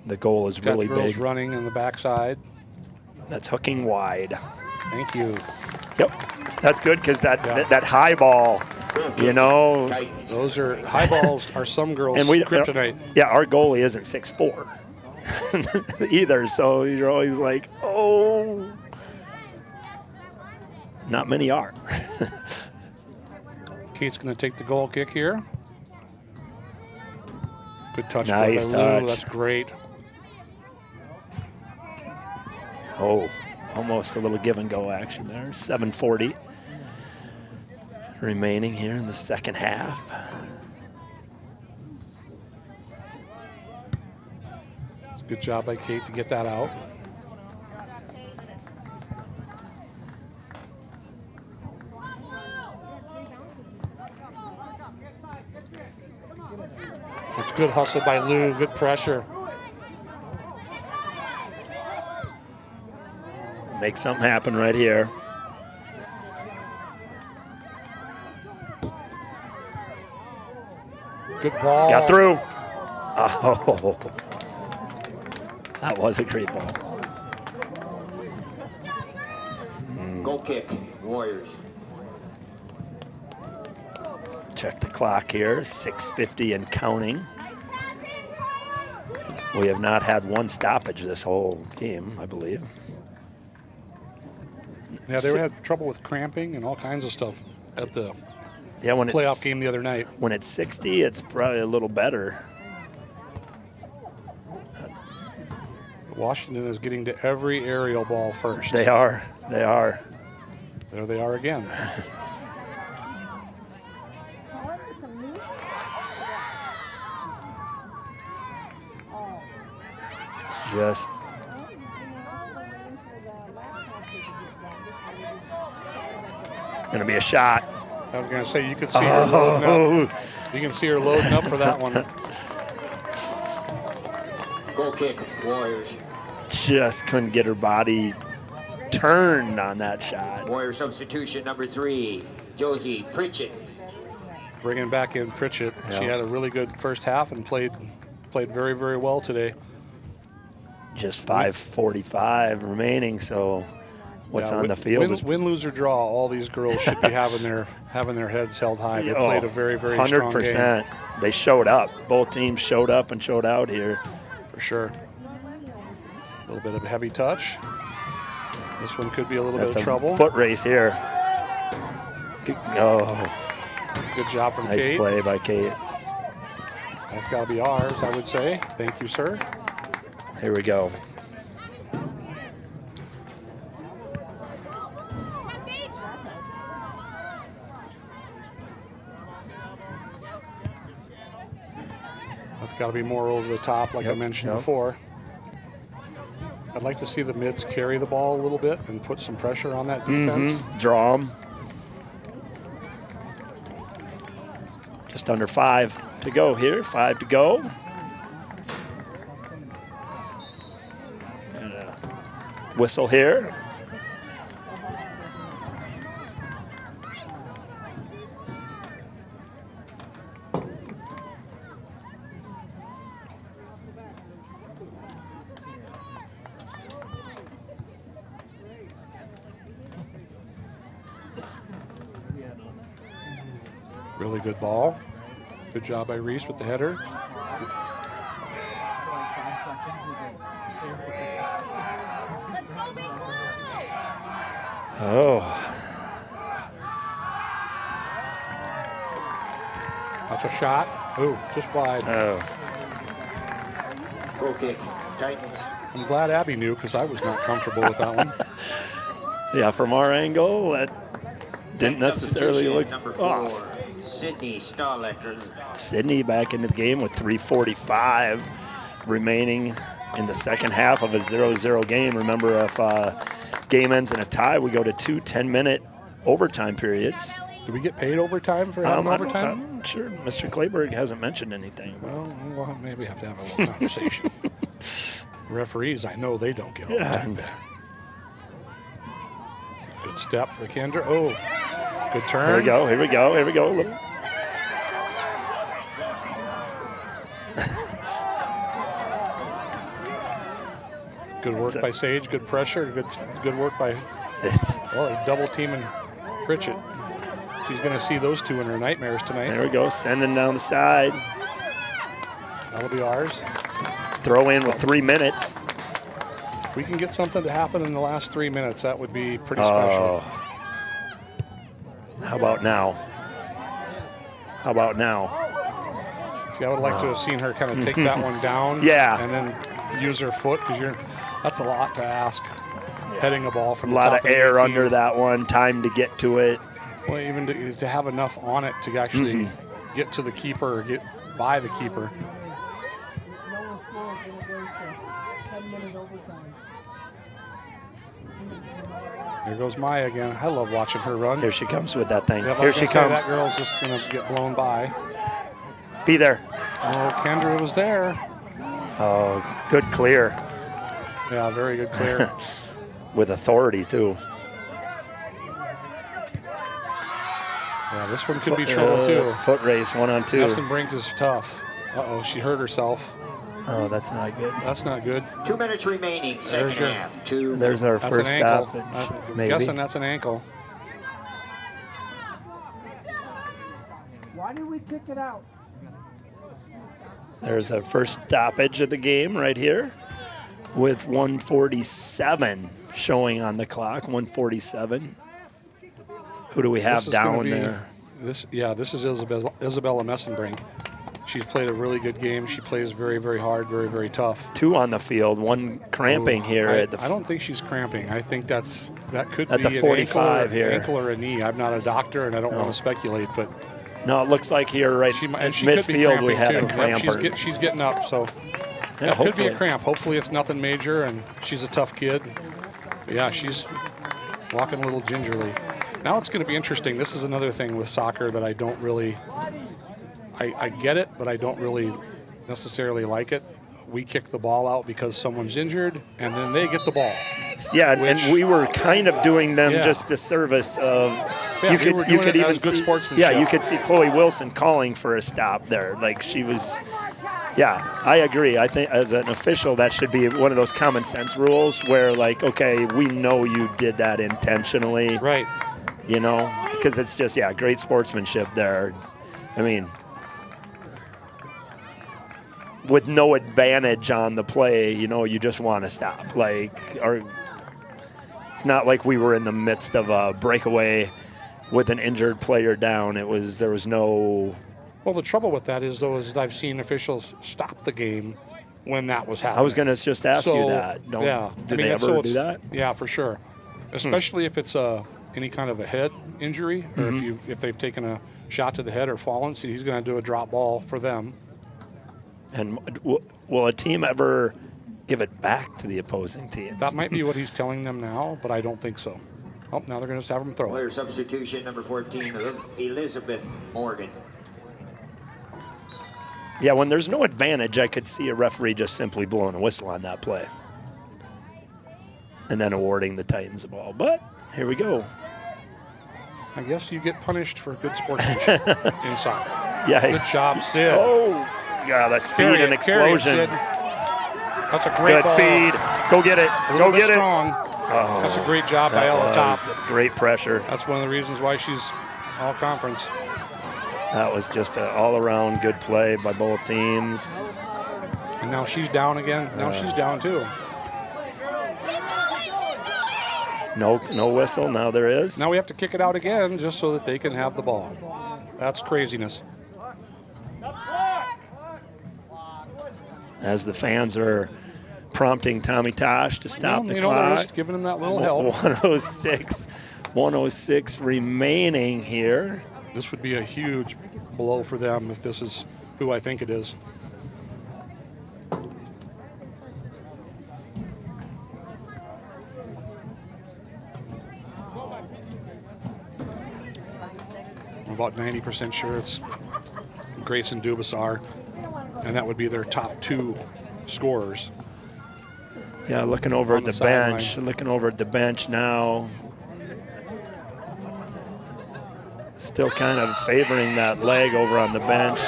the goal is really big. Running in the backside. That's hooking wide. Thank you. Yep. That's good because that high ball, you know. Those are high balls are some girls' kryptonite. Yeah, our goalie isn't 6'4" either, so you're always like, oh. Not many are. Kate's going to take the goal kick here. Good touch. Nice touch. That's great. Oh, almost a little give and go action there. 7:40 remaining here in the second half. It's a good job by Kate to get that out. It's good hustle by Lou, good pressure. Make something happen right here. Good ball. Got through. Oh, that was a great ball. Goal kick, Warriors. Check the clock here, 6:50 and counting. We have not had one stoppage this whole game, I believe. Yeah, they had trouble with cramping and all kinds of stuff at the when playoff game the other night. When it's 60, it's probably a little better. Washington is getting to every aerial ball first. They are. There they are again. Just gonna be a shot. I was gonna say you could see her loading up. You can see her loading up for that one. Goal kick, Warriors. Just couldn't get her body turned on that shot. Warrior substitution number 3, Josie Pritchett. Bringing back in Pritchett. Yeah. She had a really good first half and played very, very well today. Just 5:45 remaining, so what's on the field? Win, lose, or draw, all these girls should be having their heads held high. They played a very, very 100%. strong game. They showed up. Both teams showed up and showed out here. For sure. A little bit of a heavy touch. This one could be a little bit of trouble. Foot race here. Good job from Kate. Nice play by Kate. That's got to be ours, I would say. Thank you, sir. Here we go. That's got to be more over the top, like I mentioned before. I'd like to see the mids carry the ball a little bit and put some pressure on that defense. Draw them. Just under 5 to go here. 5 to go. And a whistle here. Really good ball. Good job by Reese with the header. Oh. That's a shot. Oh, just wide. Oh. Goal kick, Titans. I'm glad Abby knew because I was not comfortable with that one. Yeah, from our angle, that didn't necessarily look Number off. 4, Sydney Stahlecker. Sydney back into the game with 3:45 remaining in the second half of a 0-0 game. Remember, if game ends in a tie, we go to 2 10-minute overtime periods. Do we get paid overtime for having overtime? I'm not sure. Mr. Clayberg hasn't mentioned anything. Well, we'll maybe have to have a little conversation. Referees, I know they don't get overtime. Good step for Kendra. Oh, good turn. Here we go. Here we go. Here we go. Look. Good work by Sage. Good pressure. Good work by. Double teaming Pritchett. She's going to see those two in her nightmares tonight. There we go. Sending down the side. That'll be ours. Throw in with 3 minutes. If we can get something to happen in the last 3 minutes, that would be pretty special. How about now? How about now? See, I would like to have seen her kind of take that one down. Yeah. And then use her foot because that's a lot to ask. Yeah. Heading a ball from a the lot top of air under that one. Time to get to it. Well, even to have enough on it to actually get to the keeper or get by the keeper. There goes Maya again. I love watching her run. Here she comes with that thing. Yep, Here she comes. That girl's just going to get blown by. Be there. Oh, Kendra was there. Oh, good clear. Yeah, very good clear. With authority, too. Yeah, this one could be trouble, too. It's a foot race, 1-on-2. Nessenbrink is tough. Uh-oh, she hurt herself. Oh, that's not good. That's not good. 2 minutes remaining, second half. There's our first stop. I'm maybe. guessing that's an ankle. Why did we kick it out? There's our first stoppage of the game right here with 1:47 showing on the clock, 1:47. Who do we have down there? This is Isabella Messenbrink. She's played a really good game. She plays very, very hard, very, very tough. 2 on the field, 1 cramping here. I don't think she's cramping. I think that could at be the 45 an ankle or a knee. I'm not a doctor, and I don't want to speculate, but no, it looks like here right in midfield we had a cramper. Yep, she's getting up, so yeah, it could be a cramp. Hopefully it's nothing major, and she's a tough kid. But yeah, she's walking a little gingerly. Now it's going to be interesting. This is another thing with soccer that I don't really – I get it, but I don't really necessarily like it. We kick the ball out because someone's injured, and then they get the ball. Yeah, and we were kind of doing them just the service of you could even see you could see Chloe Wilson calling for a stop there. Like she was I agree. I think as an official that should be one of those common sense rules where like, okay, we know you did that intentionally. Right. You know, because it's just great sportsmanship there. I mean, with no advantage on the play, you just want to stop. Like, it's not like we were in the midst of a breakaway with an injured player down. There was no. Well, the trouble with that is I've seen officials stop the game when that was happening. I was going to just ask you that. Do they ever do that? Yeah, for sure. Especially if it's any kind of a head injury, or if they've taken a shot to the head or fallen. So he's going to do a drop ball for them. And will a team ever give it back to the opposing team? That might be what he's telling them now, but I don't think so. Oh, now they're going to just have them throw Player substitution, number 14, Elizabeth Morgan. Yeah, when there's no advantage, I could see a referee just simply blowing a whistle on that play and then awarding the Titans the ball. But here we go. I guess you get punished for good sportsmanship in soccer. Yeah. Good job, Sid. Oh. Yeah, the speed and explosion. That's a great ball. feed. Go get it. Go get it. Strong. Oh, that's a great job by Ella Top. Great pressure. That's one of the reasons why she's all conference. That was just an all-around good play by both teams. And now she's down again. Now she's down too. No whistle. Now there is. Now we have to kick it out again just so that they can have the ball. That's craziness. as the fans are prompting Tommy Tosh to stop the they're clock. just giving him that little help. 106 remaining here. This would be a huge blow for them if this is who I think it is. I'm about 90% sure it's Grayson Dubasar, and that would be their top 2 scorers. Yeah, looking over at the bench. Looking over at the bench now. Still kind of favoring that leg over on the bench.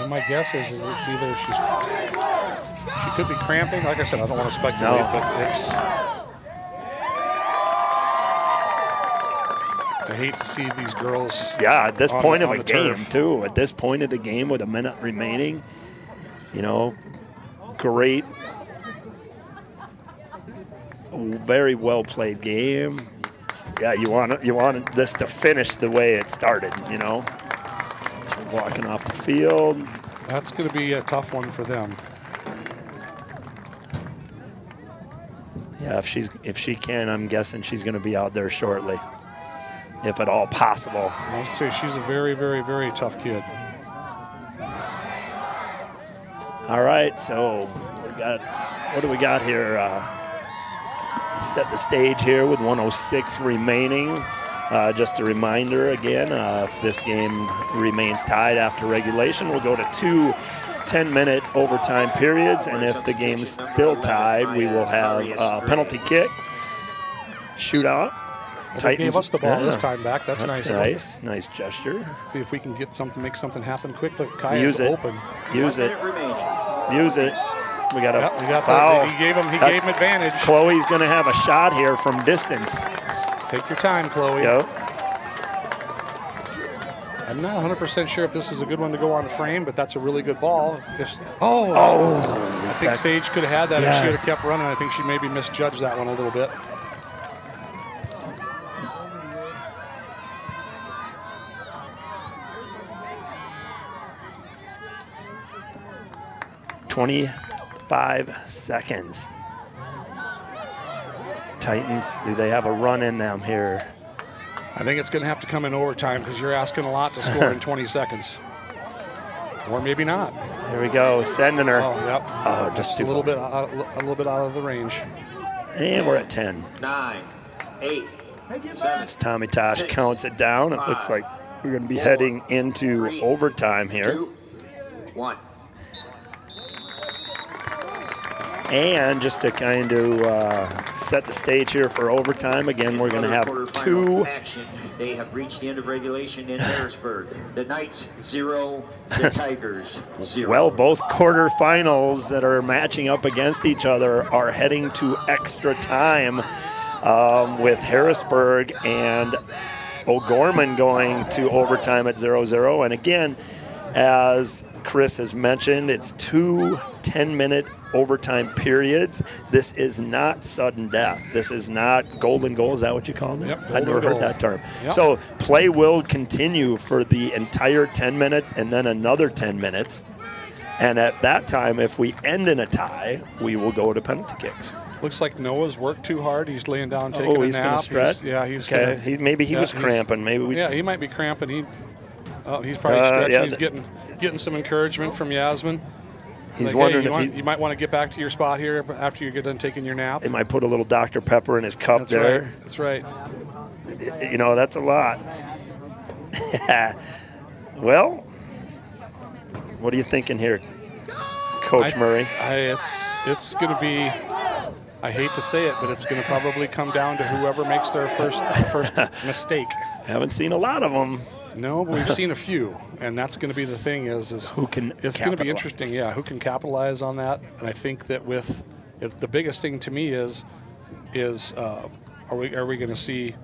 And my guess is it's either she could be cramping. Like I said, I don't want to speculate, but it's. I hate to see these girls. Yeah, at this point of a game, turf. too. At this point of the game with a minute remaining, great, very well played game. Yeah, you want this to finish the way it started, Walking off the field. That's going to be a tough one for them. Yeah, if she can, I'm guessing she's going to be out there shortly, if at all possible. I would say she's a very, very, very tough kid. All right, so what do we got here? Set the stage here with 106 remaining. Just a reminder again, if this game remains tied after regulation, we'll go to 2 10-minute overtime periods, and if the game's still tied, we will have a penalty kick, shootout. Well, they gave us the ball this time back. That's nice. Nice gesture. See if we can get something, make something happen quick. Look, Kaya's Use it. open. Use it. Use it. We got a foul. He gave him advantage. Chloe's going to have a shot here from distance. Take your time, Chloe. Yep. I'm not 100% sure if this is a good one to go on frame, but that's a really good ball. I think Sage could have had that if she would have kept running. I think she maybe misjudged that one a little bit. $25 seconds. Titans, do they have a run in them here? I think it's going to have to come in overtime because you're asking a lot to score in 20 seconds. Or maybe not. Here we go, sending her. Oh, yep. Oh, just a little bit out of the range. And we're at 10. 9, 8, 7. As Tommy Tosh counts it down, it looks like we're going to be heading into overtime here. 2, 1. And just to kind of set the stage here for overtime, again, we're going to have 2. They have reached the end of regulation in Harrisburg. The Knights 0, the Tigers 0. Well, both quarterfinals that are matching up against each other are heading to extra time, with Harrisburg and O'Gorman going to overtime at 0-0. And again, as Chris has mentioned, it's 2 10-minute overtime periods. This is not sudden death. This is not golden goal. Is that what you called it? Yep, I've never heard that term. Yep. So play will continue for the entire 10 minutes and then another 10 minutes. And at that time, if we end in a tie, we will go to penalty kicks. Looks like Noah's worked too hard. He's laying down, taking a nap. He's going to stretch? He's okay. Gonna, maybe he was cramping. Maybe we. Yeah, he might be cramping. He's probably stretching. Yeah, he's getting some encouragement from Yasmin. He's like, wondering if you might want to get back to your spot here after you get done taking your nap. They might put a little Dr. Pepper in his cup there. Right. That's right. That's a lot. Well, what are you thinking here, Coach Murray? It's going to be, I hate to say it, but it's going to probably come down to whoever makes their first mistake. Haven't seen a lot of them. No, but we've seen a few, and that's going to be the thing is who can. It's going to be interesting, who can capitalize on that. And I think that the biggest thing to me is are we going to see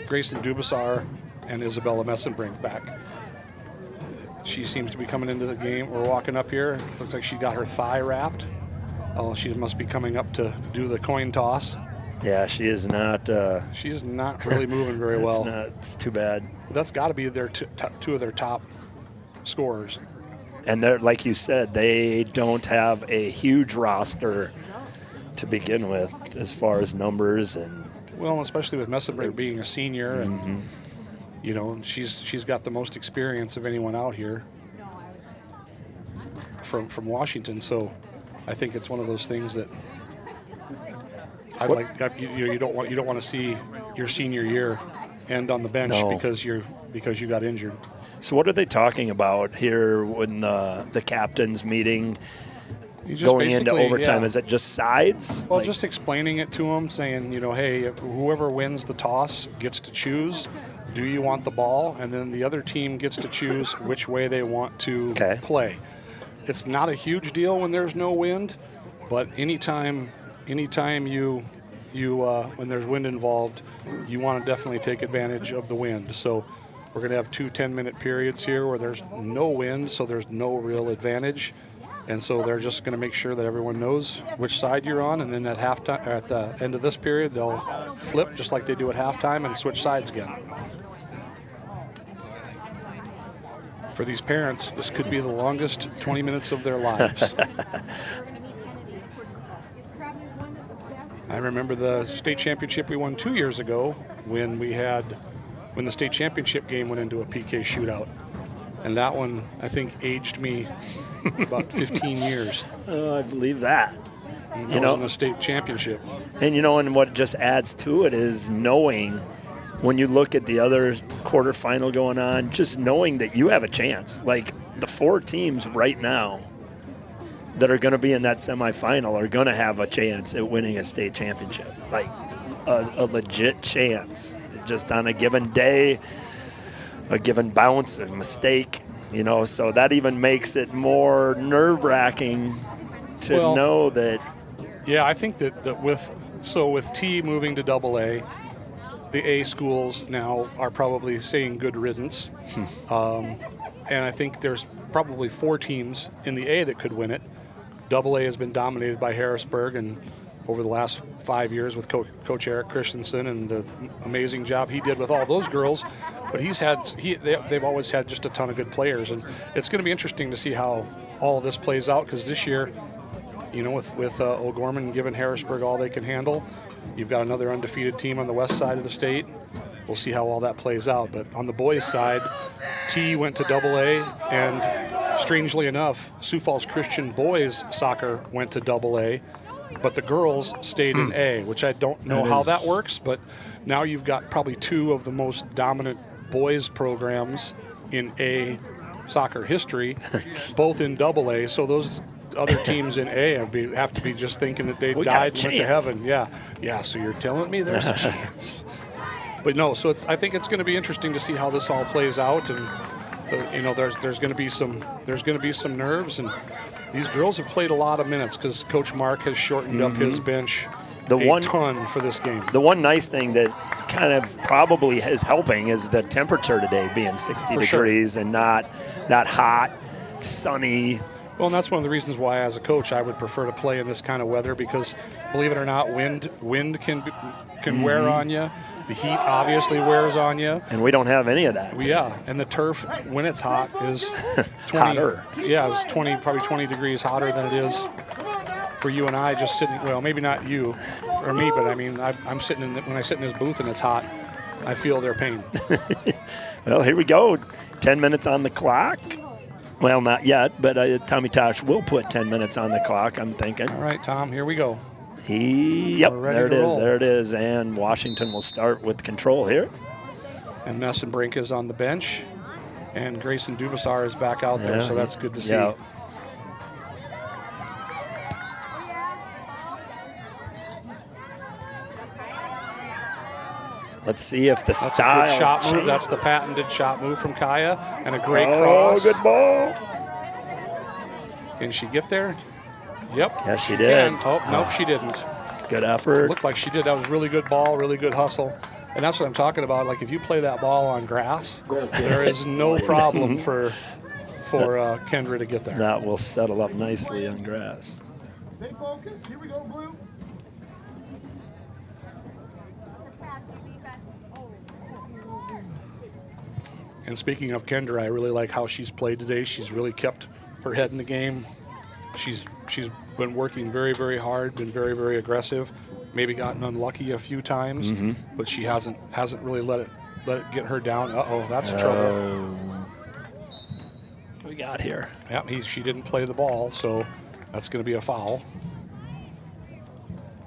Grayson Dubasar and Isabella Messenbrink back? She seems to be coming into the game. We're walking up here. It looks like she got her thigh wrapped. Oh, she must be coming up to do the coin toss. Yeah, she is not. She is not really moving very well. It's too bad. But that's got to be their two of their top scorers. And they're, like you said, they don't have a huge roster to begin with as far as numbers. And well, especially with Messenberg being a senior, and you know, she's got the most experience of anyone out here from Washington. So I think it's one of those things that you don't want to see your senior year end on the bench because you got injured. So what are they talking about here when the captain's meeting going into overtime? Is it just sides? Well, just explaining it to them, saying, you know, hey, whoever wins the toss gets to choose. Do you want the ball? And then the other team gets to choose which way they want to play. It's not a huge deal when there's no wind, but anytime you when there's wind involved, you want to definitely take advantage of the wind. So we're going to have 2 10-minute periods here where there's no wind, so there's no real advantage. And so they're just going to make sure that everyone knows which side you're on, and then at halftime, at the end of this period, they'll flip just like they do at halftime and switch sides again. For these parents, this could be the longest 20 minutes of their lives. I remember the state championship we won 2 years ago when the state championship game went into a PK shootout. And that one, I think, aged me about 15 years. I believe that. And that was in the state championship. And, you know, and what just adds to it is knowing when you look at the other quarterfinal going on, just knowing that you have a chance. Like the 4 teams right now that are going to be in that semifinal are going to have a chance at winning a state championship. Like a legit chance. Just on a given day, a given bounce, a mistake, you know, so that even makes it more nerve-wracking to know that. Yeah, I think that with T moving to AA, the A schools now are probably saying good riddance. And I think there's probably 4 teams in the A that could win it. AA has been dominated by Harrisburg, and over the last 5 years with Coach Eric Christensen and the amazing job he did with all those girls. But they've always had just a ton of good players, and it's going to be interesting to see how all of this plays out, because this year, you know, with O'Gorman giving Harrisburg all they can handle, you've got another undefeated team on the west side of the state. We'll see how all that plays out. But on the boys' side, T went to AA, and strangely enough, Sioux Falls Christian boys soccer went to AA. But the girls stayed in A, which I don't know how that works. But now you've got probably 2 of the most dominant boys programs in A soccer history, both in AA. So those other teams in A have to be just thinking that they died and went to heaven. Yeah. So you're telling me there's a chance. But no, so I think it's going to be interesting to see how this all plays out, and you know, there's going to be some nerves, and these girls have played a lot of minutes because Coach Mark has shortened up his bench a ton for this game. The one nice thing that kind of probably is helping is the temperature today being 60 degrees and not hot, sunny. Well, and that's one of the reasons why, as a coach, I would prefer to play in this kind of weather, because, believe it or not, wind can wear on you. The heat obviously wears on you. And we don't have any of that today. Yeah, and the turf, when it's hot, is 20. Hotter. Yeah, it's probably 20 degrees hotter than it is for you and I just sitting. Well, maybe not you or me, but I mean, I'm sitting when I sit in this booth and it's hot, I feel their pain. Well, here we go. 10 minutes on the clock. Well, not yet, but Tommy Tosh will put 10 minutes on the clock, I'm thinking. All right, Tom, here we go. There it is. And Washington will start with control here. And Messenbrink is on the bench. And Grayson Dubasar is back out there, so that's good to see. Let's see if that's style. A good shot move. That's the patented shot move from Kaya. And a great cross. Oh, good ball. Can she get there? Yep. Yes, she did. Oh, nope, she didn't. Good effort. It looked like she did. That was really good ball, really good hustle. And that's what I'm talking about. Like, if you play that ball on grass, there is no problem for Kendra to get there. That will settle up nicely on grass. Stay focused. Here we go, Blue. And speaking of Kendra, I really like how she's played today. She's really kept her head in the game. She's been working very, very hard, been very, very aggressive. Maybe gotten unlucky a few times, but she hasn't really let it get her down. That's trouble. What we got here? Yeah, she didn't play the ball, so that's going to be a foul.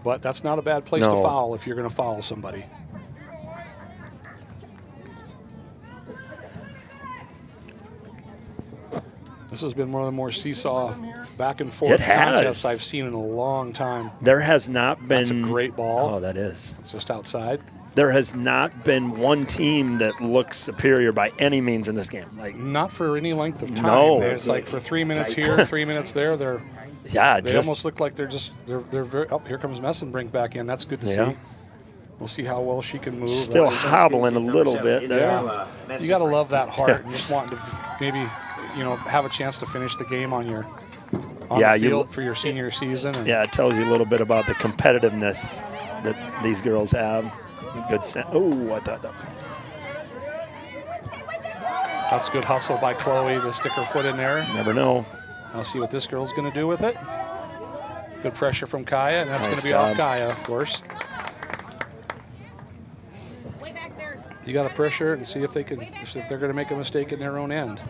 But that's not a bad place to foul if you're going to foul somebody. This has been one of the more seesaw back and forth contests I've seen in a long time. There has not been. That's a great ball. Oh, that is. It's just outside. There has not been one team that looks superior by any means in this game. Like, not for any length of time. No. It's like for 3 minutes here, 3 minutes there. They almost look like they're very. Oh, here comes Messenbrink back in. That's good to see. We'll see how well she can move. Still hobbling a little bit there. You got to love that heart. You just want to maybe, have a chance to finish the game on the field for your senior season. It tells you a little bit about the competitiveness that these girls have. Good sense. Oh, I thought that was good. That's good hustle by Chloe to stick her foot in there. Never know. I'll see what this girl's going to do with it. Good pressure from Kaya, and that's going to be job. off Kaya, of course. You got to pressure and see if they're going to make a mistake in their own end.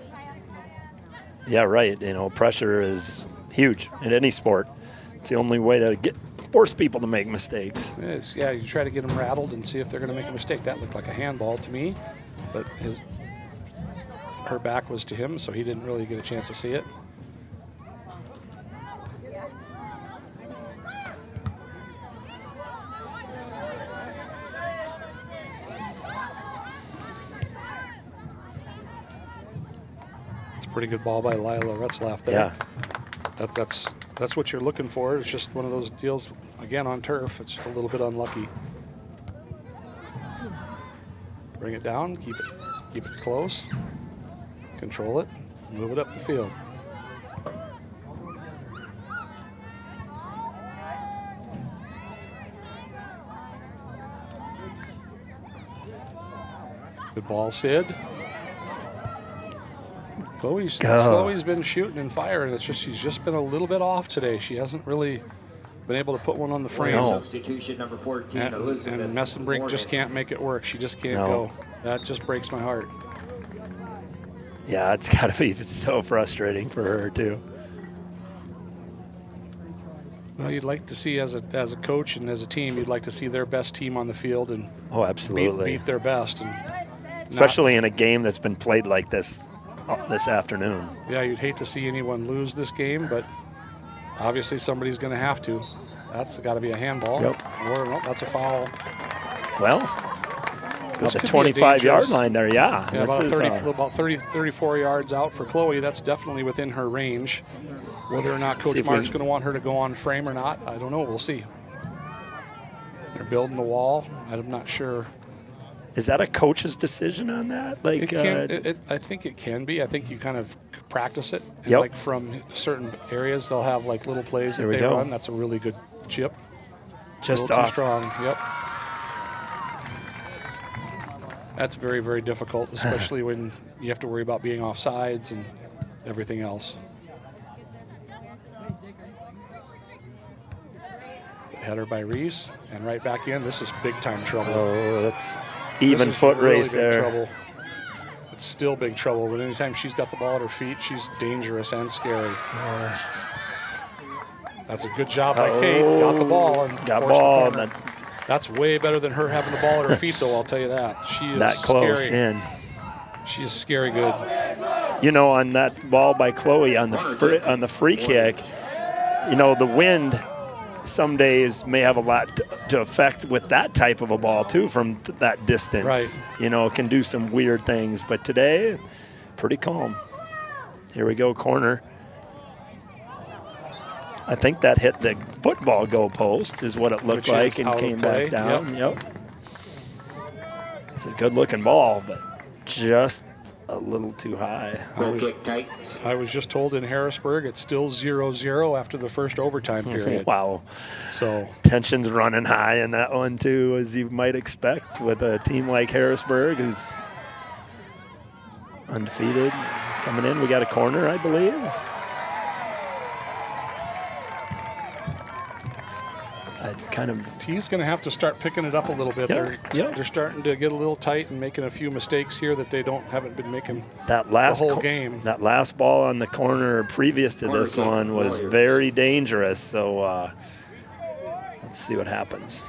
Yeah, right. Pressure is huge in any sport. It's the only way to force people to make mistakes. You try to get them rattled and see if they're going to make a mistake. That looked like a handball to me, but her back was to him, so he didn't really get a chance to see it. Pretty good ball by Lila Retzlaff there. Yeah. That's what you're looking for. It's just one of those deals, again, on turf. It's just a little bit unlucky. Bring it down, keep it close, control it, move it up the field. Good ball, Sid. Chloe's been shooting and firing. It's just she's just been a little bit off today. She hasn't really been able to put one on the frame. Substitution number 14, and Messenbrink just can't make it work. She just can't go. That just breaks my heart. Yeah, it's got to be so frustrating for her too. Well, you'd like to see as a coach and as a team, you'd like to see their best team on the field and absolutely beat their best, and especially in a game that's been played like this afternoon. Yeah, you'd hate to see anyone lose this game, but obviously somebody's going to have to. That's got to be a handball. Yep. Or no, that's a foul. Well, at the 25-yard line there, about 34 yards out for Chloe. That's definitely within her range. Whether or not Coach Mark's going to want her to go on frame or not, I don't know. We'll see. They're building the wall. I'm not sure. Is that a coach's decision on that? I think it can be. I think you kind of practice it. And like from certain areas, they'll have like little plays that they run. That's a really good chip. Just off. Too strong. Yep. That's very, very difficult, especially when you have to worry about being off sides and everything else. Header by Reese, and right back in. This is big time trouble. Oh, that's even foot race really there. Trouble. It's still big trouble, but anytime she's got the ball at her feet, she's dangerous and scary. That's a good job by Kate. Got the ball and got ball. That's way better than her having the ball at her feet, though. I'll tell you that. She is that close scary. In. She's scary good. On that ball by Chloe on the free kick, the wind some days may have a lot to affect with that type of a ball too from that distance. Right. It can do some weird things, but today, pretty calm. Here we go, corner. I think that hit the football goalpost is what it looked like and came back down. Yep. It's a good-looking ball, but just a little too high. I was just told in Harrisburg it's still 0-0 after the first overtime period. Wow. So tension's running high in that one too, as you might expect with a team like Harrisburg who's undefeated. Coming in, we got a corner, I believe. kind of. T's going to have to start picking it up a little bit. They're starting to get a little tight and making a few mistakes here that they haven't been making the whole game. That last ball on the corner previous to this one was very dangerous. So let's see what happens.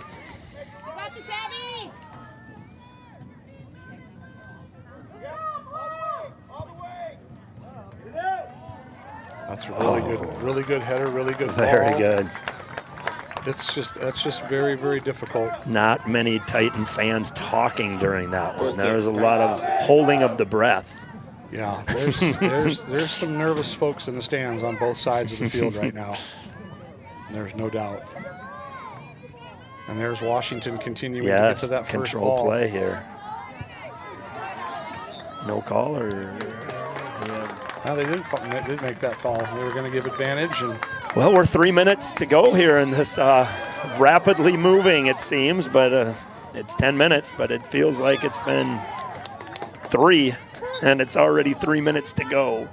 That's a really good header, really good ball. Very good. That's just very, very difficult. Not many Titan fans talking during that one. There was a lot of holding of the breath. Yeah, there's some nervous folks in the stands on both sides of the field right now. There's no doubt. And there's Washington continuing to get to that first control ball. play here. No call or? No, they did make that call. They were going to give advantage. Well, we're 3 minutes to go here in this rapidly moving, it seems, but it's 10 minutes, but it feels like it's been 3, and it's already 3 minutes to go.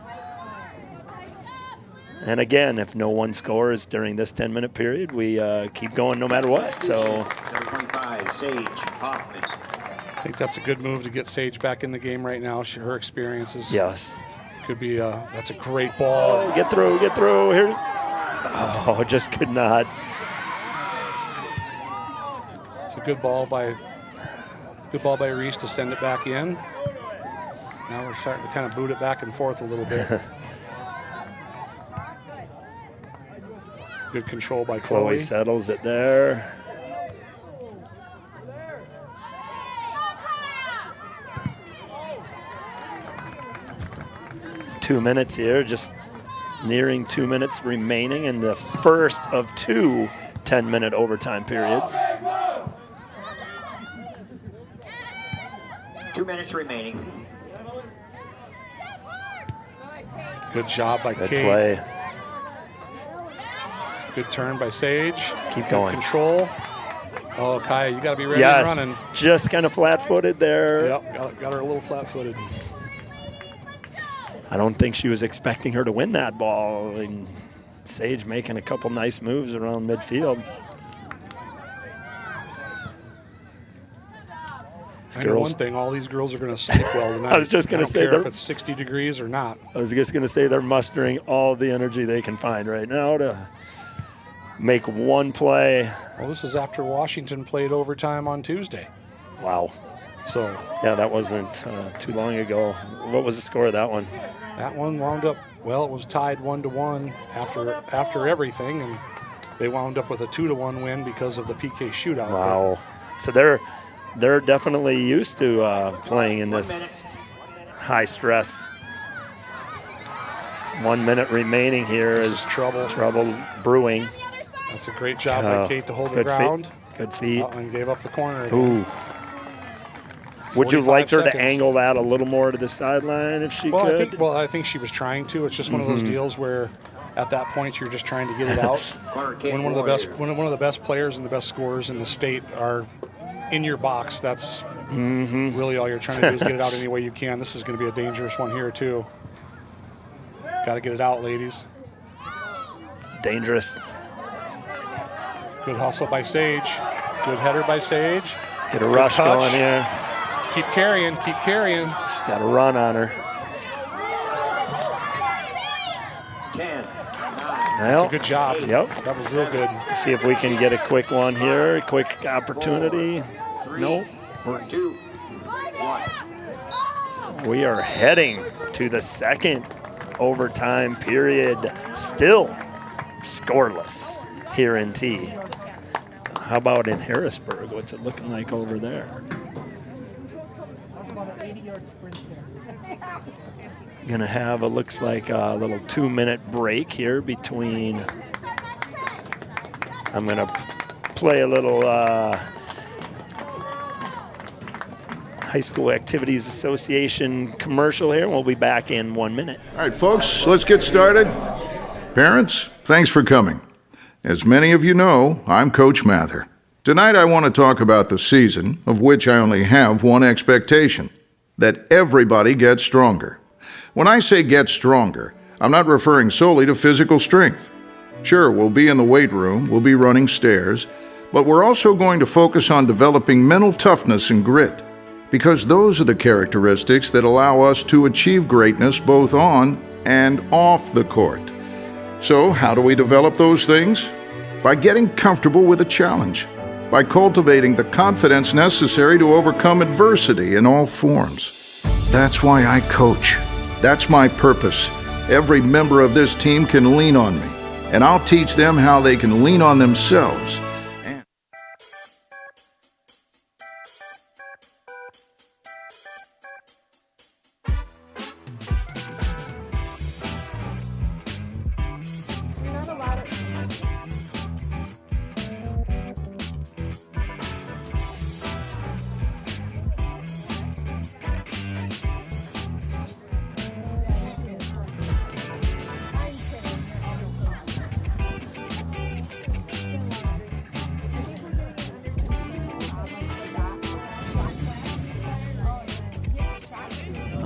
And again, if no one scores during this 10-minute period, we keep going no matter what. So, 25, Sage Hoffman. I think that's a good move to get Sage back in the game right now. Her experiences. Yes. Could be. That's a great ball. Oh, get through here. Oh, just could not. It's a good ball by Reese to send it back in. Now we're starting to kind of boot it back and forth a little bit. Good control by Chloe. Settles it there. Two minutes here, just nearing 2 minutes remaining in the first of 2 10-minute overtime periods. 2 minutes remaining. Good job by Good Kate. play. Good turn by Sage. Keep going. Good control. Oh, Kaya, you got to be ready Yes, and running. just kind of flat-footed there. Yep, got her a little flat-footed. I don't think she was expecting her to win that ball. And Sage making a couple nice moves around midfield. I know one thing, all these girls are going to sleep well tonight. I was just going to say, if it's 60 degrees or not. I was just going to say they're mustering all the energy they can find right now to make one play. Well, this is after Washington played overtime on Tuesday. Wow. So yeah, that wasn't too long ago. What was the score of that one? That one wound up, well, it was tied 1-1 after everything, and they wound up with a 2-1 win because of the PK shootout. Wow. So they're definitely used to playing in this high stress. 1 minute remaining here is trouble brewing. That's a great job by Kate to hold the ground. Good feet. And gave up the corner again. Ooh. Would you like her seconds. to angle that a little more to the sideline if she could? I think she was trying to. It's just one of those deals where at that point you're just trying to get it out. When one of the best players and the best scorers in the state are in your box, that's really all you're trying to do is get it out any way you can. This is going to be a dangerous one here too. Got to get it out, ladies. Dangerous. Good hustle by Sage. Good header by Sage. Get a rush going here. Keep carrying. She's got a run on her. 10, 9. Well, that's a good job. Yep. That was real good. See if we can get a quick one here. A quick opportunity. 3, Nope. 2, 1. We are heading to the second overtime period. Still scoreless here in T. How about in Harrisburg? What's it looking like over there? Gonna have looks like a little 2 minute break here between. I'm gonna play a little High School Activities Association commercial here. We'll be back in 1 minute. All right, folks, let's get started. Parents, thanks for coming. As many of you know, I'm Coach Mather. Tonight I want to talk about the season, of which I only have one expectation: that everybody gets stronger. When I say get stronger, I'm not referring solely to physical strength. Sure, we'll be in the weight room, we'll be running stairs, But we're also going to focus on developing mental toughness and grit, because those are the characteristics that allow us to achieve greatness both on and off the court. So, how do we develop those things? By getting comfortable with a challenge, by cultivating the confidence necessary to overcome adversity in all forms. That's why I coach. That's my purpose. Every member of this team can lean on me, and I'll teach them how they can lean on themselves.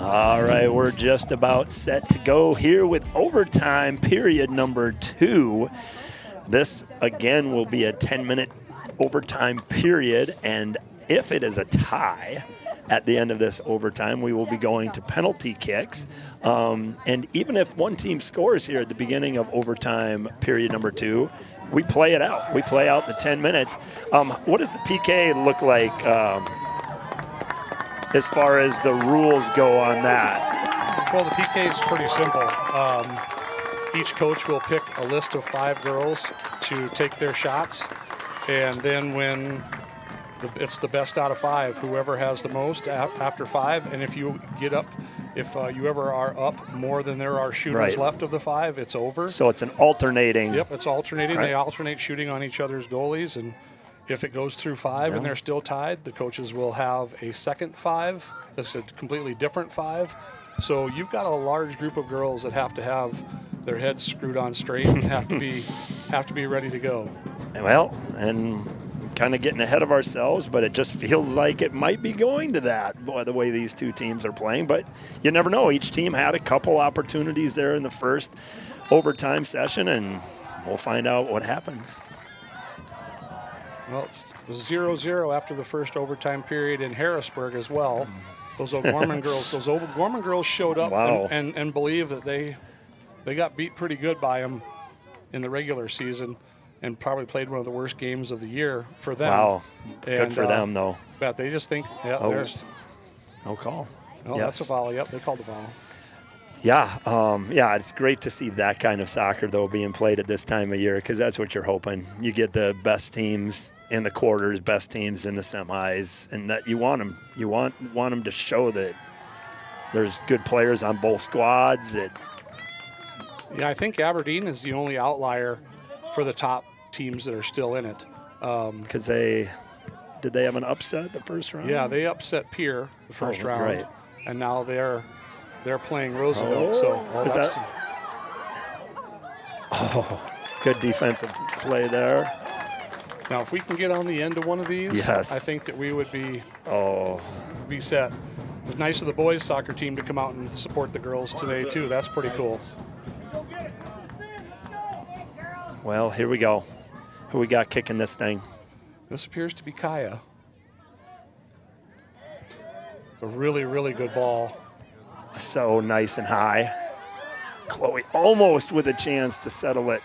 All right, we're just about set to go here with overtime period number 2. This, again, will be a 10-minute overtime period, and if it is a tie at the end of this overtime, we will be going to penalty kicks. And even if one team scores here at the beginning of overtime period number 2, we play it out. We play out the 10 minutes. What does the PK look like as far as the rules go on that? Well, the PK is pretty simple. Each coach will pick a list of 5 girls to take their shots, and then when it's the best out of 5, whoever has the most after 5, and if you get up, if you ever are up more than there are shooters left of the 5, it's over. So it's an alternating. Yep, it's alternating. Right. They alternate shooting on each other's goalies, and if it goes through 5 and they're still tied, the coaches will have a second 5. It's a completely different 5. So you've got a large group of girls that have to have their heads screwed on straight and have to be ready to go. Well, and kind of getting ahead of ourselves, but it just feels like it might be going to that by the way these two teams are playing. But you never know. Each team had a couple opportunities there in the first overtime session, and we'll find out what happens. Well, it was 0-0 after the first overtime period in Harrisburg as well. Those O'Gorman girls showed up and believe that they got beat pretty good by them in the regular season and probably played one of the worst games of the year for them. Wow. Good for them, though. But they just think, there's no call. No, that's a foul. Yep, they called the foul. Yeah, it's great to see that kind of soccer, though, being played at this time of year, because that's what you're hoping. You get the best teams in the quarters, best teams in the semis, and that you want them. You want them to show that there's good players on both squads. Yeah, I think Aberdeen is the only outlier for the top teams that are still in it. Because did they have an upset the first round? Yeah, they upset Pier the first round, right. And now they're playing Roosevelt. Good defensive play there. Now, if we can get on the end of one of these, I think that we would be set. It was nice of the boys' soccer team to come out and support the girls today, too. That's pretty cool. Well, here we go. Who we got kicking this thing? This appears to be Kaya. It's a really, really good ball. So nice and high. Chloe almost with a chance to settle it.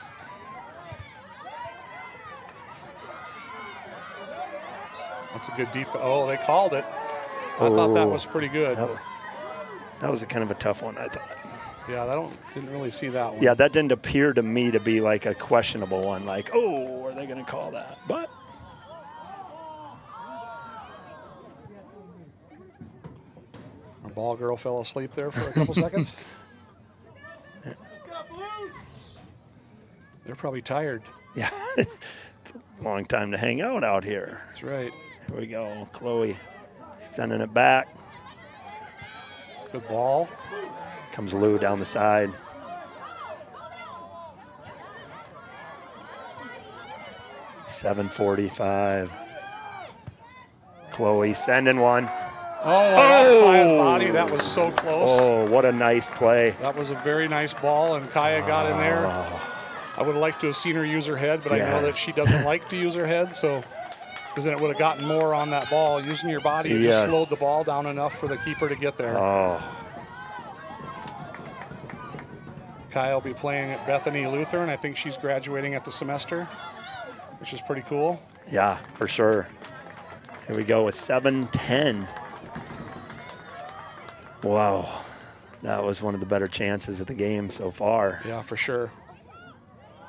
That's a good defense. Oh, they called it. I thought that was pretty good. That was a kind of a tough one, I thought. Yeah, didn't really see that one. Yeah, that didn't appear to me to be like a questionable one. Like, are they going to call that? But our ball girl fell asleep there for a couple seconds. They're probably tired. Yeah, it's a long time to hang out here. That's right. Here we go. Chloe sending it back. Good ball. Comes Lou down the side. .745. Chloe sending one. Kaya's body. That was so close. Oh, what a nice play. That was a very nice ball, and Kaya got in there. I would have liked to have seen her use her head, but I know that she doesn't like to use her head, so because then it would have gotten more on that ball. Using your body, you just slowed the ball down enough for the keeper to get there. Oh. Kyle will be playing at Bethany Lutheran. I think she's graduating at the semester, which is pretty cool. Yeah, for sure. Here we go with 7-10. Wow. That was one of the better chances of the game so far. Yeah, for sure.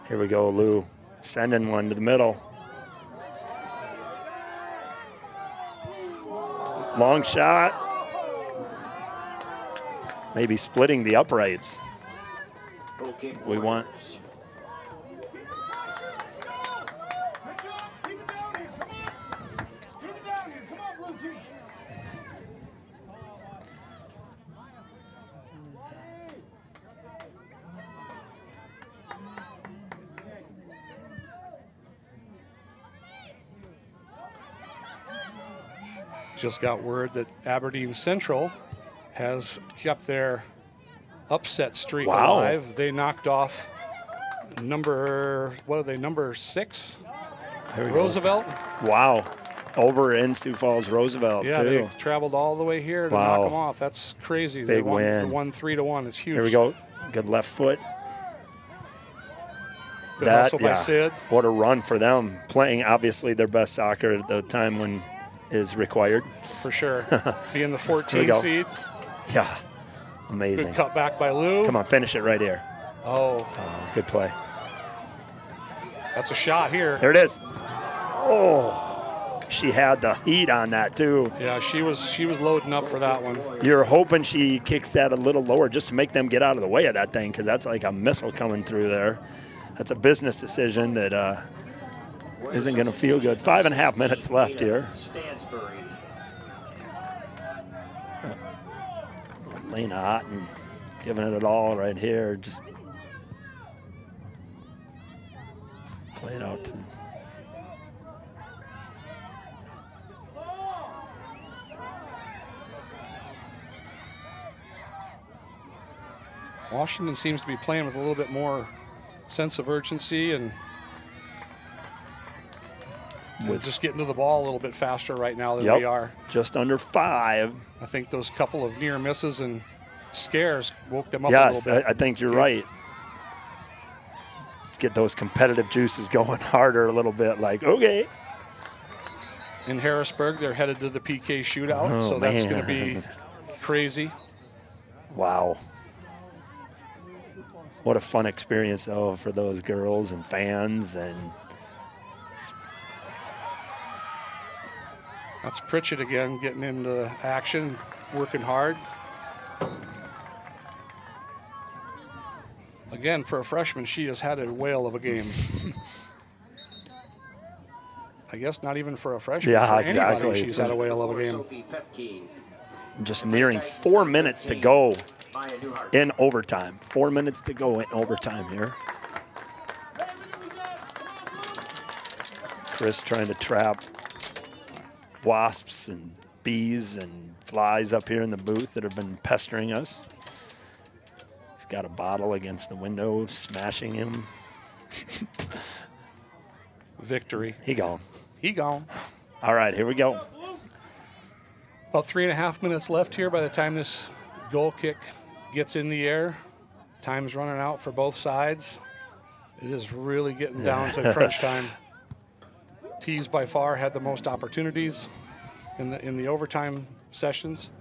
Here we go, Lou. Sending one to the middle. Long shot. Maybe splitting the uprights. We want. Just got word that Aberdeen Central has kept their upset streak alive. They knocked off number 6? Roosevelt. Wow. Over in Sioux Falls, Roosevelt, yeah, too. They traveled all the way here to knock them off. That's crazy. Big win. They won 3-1. It's huge. Here we go. Good left foot. Good hustle by Sid. What a run for them. Playing, obviously, their best soccer at the time when is required. For sure. Being the 14 seed. Yeah. Amazing. Good cut back by Lou. Come on, finish it right here. Oh, good play. That's a shot here. There it is. Oh, she had the heat on that too. Yeah, she was loading up for that one. You're hoping she kicks that a little lower just to make them get out of the way of that thing, because that's like a missile coming through there. That's a business decision that isn't going to feel good. 5.5 minutes left here. Lena Otten giving it all right here. Just play it out. Washington seems to be playing with a little bit more sense of urgency and just getting to the ball a little bit faster right now than we are. Just under 5. I think those couple of near misses and scares woke them up a little bit. Yes, I think you're right. Get those competitive juices going harder a little bit, like, okay. In Harrisburg, they're headed to the PK shootout, so that's going to be crazy. Wow. What a fun experience, though, for those girls and fans. And that's Pritchett again, getting into action, working hard. Again, for a freshman, she has had a whale of a game. I guess not even for a freshman. Yeah, for exactly. Anybody, she's had a whale of a game. Just nearing 4 minutes to go in overtime. 4 minutes to go in overtime here. Chris trying to trap wasps and bees and flies up here in the booth that have been pestering us. He's got a bottle against the window, smashing him. Victory. He gone. He gone. All right, here we go. About 3.5 minutes left here by the time this goal kick gets in the air. Time's running out for both sides. It is really getting down to crunch time. T's by far had the most opportunities in the overtime sessions.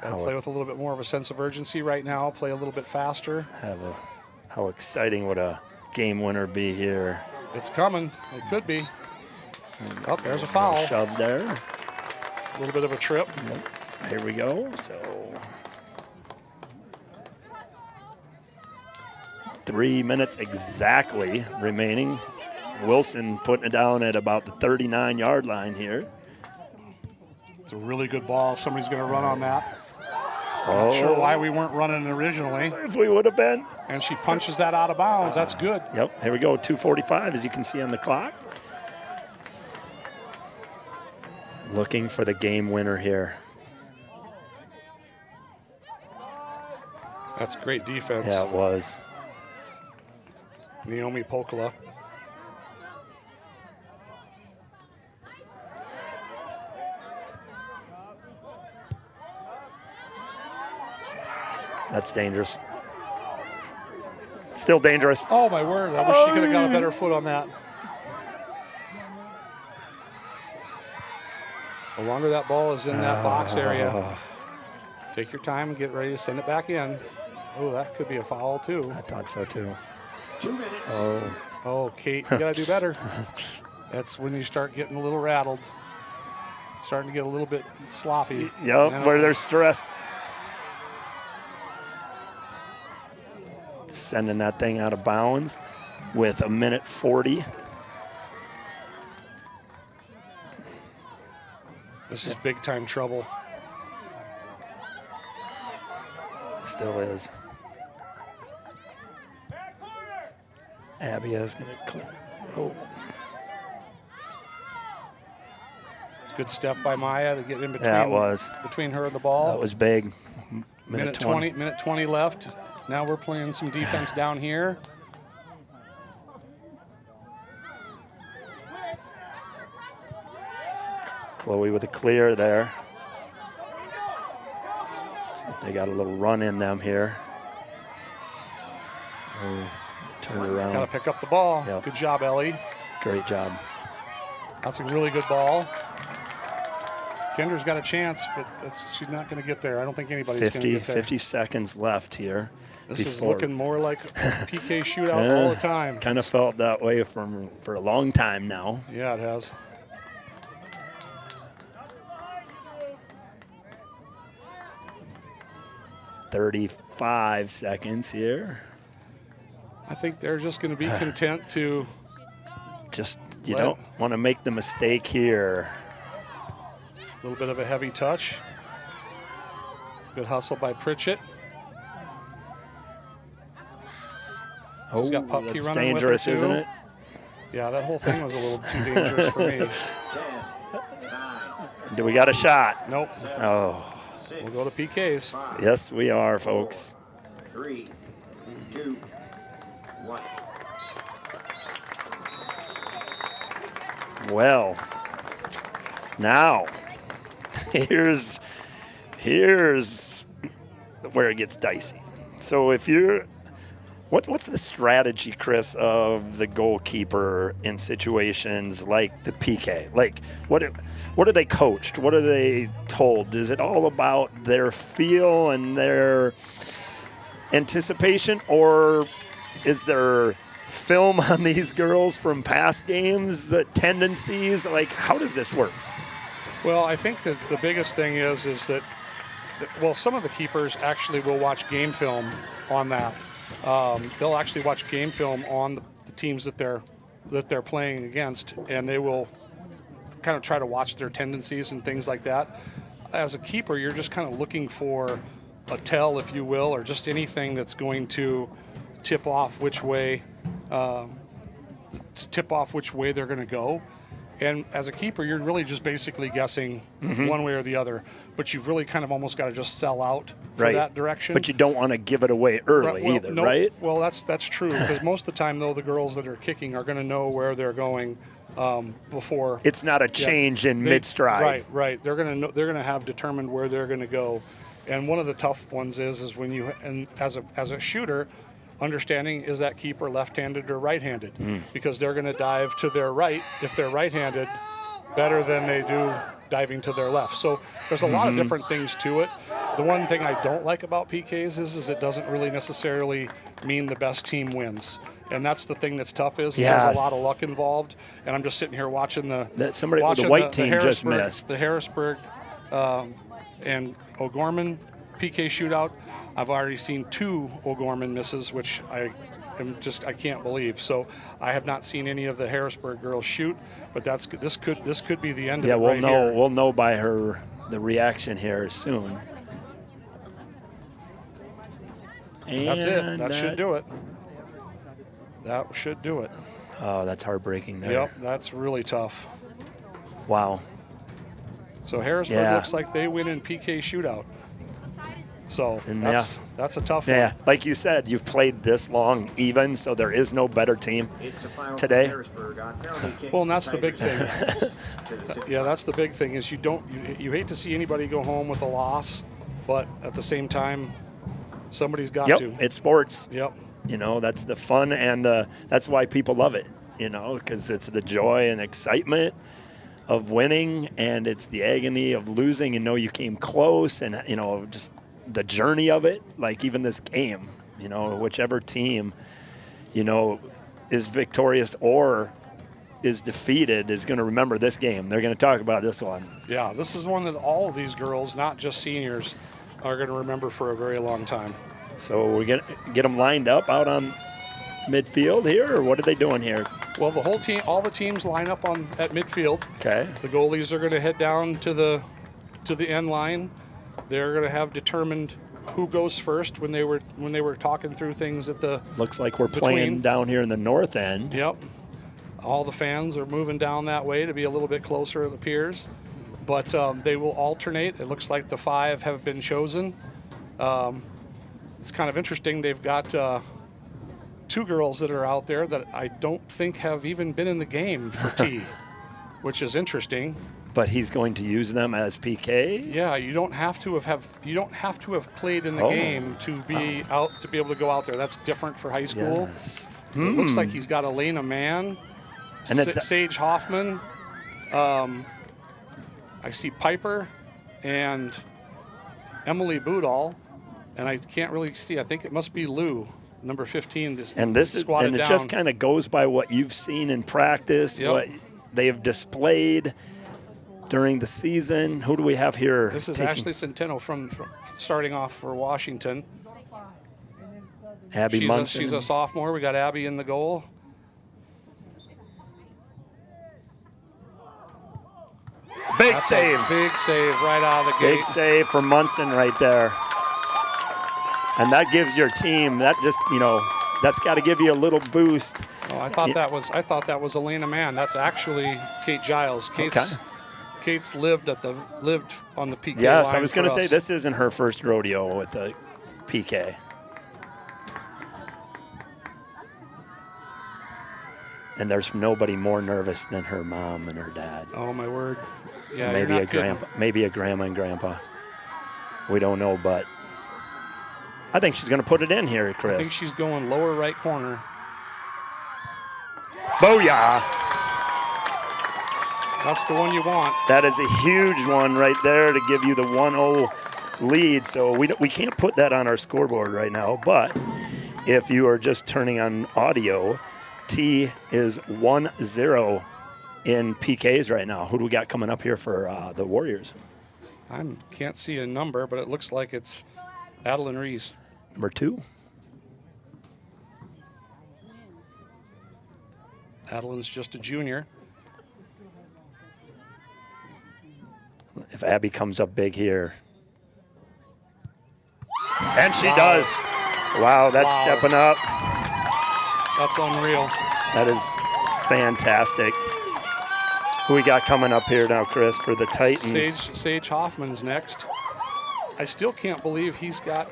Play with a little bit more of a sense of urgency right now. Play a little bit faster. How exciting would a game winner be here? It's coming. It could be. Oh, there's a foul. Shove there. A little bit of a trip. Yep. Here we go. So 3 minutes exactly remaining. Wilson putting it down at about the 39-yard line here. It's a really good ball if somebody's going to run on that. Oh. Not sure why we weren't running originally. If we would have been. And she punches that out of bounds. That's good. Yep, here we go, 2:45 as you can see on the clock. Looking for the game winner here. That's great defense. Yeah, it was. Naomi Pokola. That's dangerous. Still dangerous. Oh, my word. I wish she could have got a better foot on that. The longer that ball is in that box area, take your time and get ready to send it back in. Oh, that could be a foul, too. I thought so, too. Oh, Kate, you got to do better. That's when you start getting a little rattled. Starting to get a little bit sloppy. Yep, where there's stress. Sending that thing out of bounds with 1:40. This is big time trouble. Still is. Abby is going to. Oh. Good step by Maya to get in between. Yeah, it was. Between her and the ball. That was big. Minute 20. Minute 20 left. Now we're playing some defense down here. Chloe with a clear there. See if they got a little run in them here. Turn around. Got to pick up the ball. Yep. Good job, Ellie. Great job. That's a really good ball. Kendra's got a chance, but she's not going to get there. I don't think anybody's going to get there. 50 seconds left here. This is looking more like a PK shootout all the time. Kind of felt that way for a long time now. Yeah, it has. "35 seconds here. I think they're just going to be content to just, you don't want to make the mistake here. A little bit of a heavy touch. Good hustle by Pritchett. She's got Pupke that's running dangerous, with her, isn't it? Yeah, that whole thing was a little too dangerous for me. Do we got a shot? Nope. Oh. We'll go to PKs. Yes, we are, folks. 3, 2, 1. Well, now, here's where it gets dicey. So if you're, what's the strategy, Chris, of the goalkeeper in situations like the PK? Like, what are they coached? What are they told? Is it all about their feel and their anticipation, or is there film on these girls from past games, the tendencies? Like, how does this work? Well, I think that the biggest thing is that some of the keepers actually will watch game film on that. They'll actually watch game film on the teams that they're playing against, and they will kind of try to watch their tendencies and things like that. As a keeper, you're just kind of looking for a tell, if you will, or just anything that's going to tip off which way they're going to go. And as a keeper, you're really just basically guessing one way or the other. But you've really kind of almost got to just sell out for that direction. But you don't want to give it away early either, right? Well, that's true, because most of the time, though, the girls that are kicking are going to know where they're going before. It's not a change in mid-stride. Right. They're going to have determined where they're going to go. And one of the tough ones is when you, and as a shooter, understanding is that keeper left-handed or right-handed, because they're going to dive to their right if they're right-handed better than they do diving to their left. So there's a lot of different things to it. The one thing I don't like about PKs is it doesn't really necessarily mean the best team wins. And that's the thing that's tough is there's a lot of luck involved. And I'm just sitting here watching the white team just missed. The Harrisburg and O'Gorman PK shootout. I've already seen 2 O'Gorman misses, which I can't believe. So I have not seen any of the Harrisburg girls shoot, but this could be the end of it. Yeah, we'll know by the reaction here soon. And that's it. That should do it. That should do it. Oh, that's heartbreaking there. Yep, that's really tough. Wow. So Harrisburg looks like they win in PK shootout. So And that's a tough Yeah, one. like you said, you've played this long even, so there is no better team today. Well, and that's the big thing. Yeah, that's the big thing is you hate to see anybody go home with a loss, but at the same time, somebody's got to. It's sports. Yep. You know, that's the fun, and that's why people love it, you know, because it's the joy and excitement of winning, and it's the agony of losing and know you came close, and, you know, just the journey of it. Like even this game, you know, whichever team, you know, is victorious or is defeated is going to remember this game. They're going to talk about this one. Yeah, this is one that all of these girls, not just seniors, are going to remember for a very long time. So we're going to get them lined up out on midfield here, or what are they doing here? Well, the whole team, all the teams line up at midfield. Okay. The goalies are going to head down to the end line. They're going to have determined who goes first when they were talking through things at the. Looks like we're playing down here in the north end. Yep. All the fans are moving down that way to be a little bit closer, it appears. But they will alternate. It looks like the 5 have been chosen. It's kind of interesting. They've got 2 girls that are out there that I don't think have even been in the game for T, which is interesting. But he's going to use them as PK? Yeah, you don't have to have played in the game to be to be able to go out there. That's different for high school. Yes. It looks like he's got Elena Mann, And it's Sage Hoffman. I see Piper and Emily Boudall, and I can't really see. I think it must be Lou, number 15. It just kind of goes by what you've seen in practice, what they have displayed during the season. Who do we have here? This is Ashley Centeno from starting off for Washington. Abby Munson. She's a sophomore. We got Abby in the goal. Big save right out of the gate. Big save for Munson right there. And that gives your team, that just, you know, that's got to give you a little boost. Oh, I thought that was Elena Mann. That's actually Kate Giles. Kate's lived on the PK line. Yes, I was going to say this isn't her first rodeo with the PK. And there's nobody more nervous than her mom and her dad. Oh my word! Yeah, maybe a grandma and grandpa. We don't know, but I think she's going to put it in here, Chris. I think she's going lower right corner. Booyah! That's the one you want. That is a huge one right there to give you the 1-0 lead. So we can't put that on our scoreboard right now, but if you are just turning on audio, T is 1-0 in PKs right now. Who do we got coming up here for the Warriors? I can't see a number, but it looks like it's Adeline Reese. Number 2. Adeline's just a junior. If Abby comes up big here. And she does. Wow, that's stepping up. That's unreal. That is fantastic. Who we got coming up here now, Chris, for the Titans? Sage Hoffman's next. I still can't believe he's got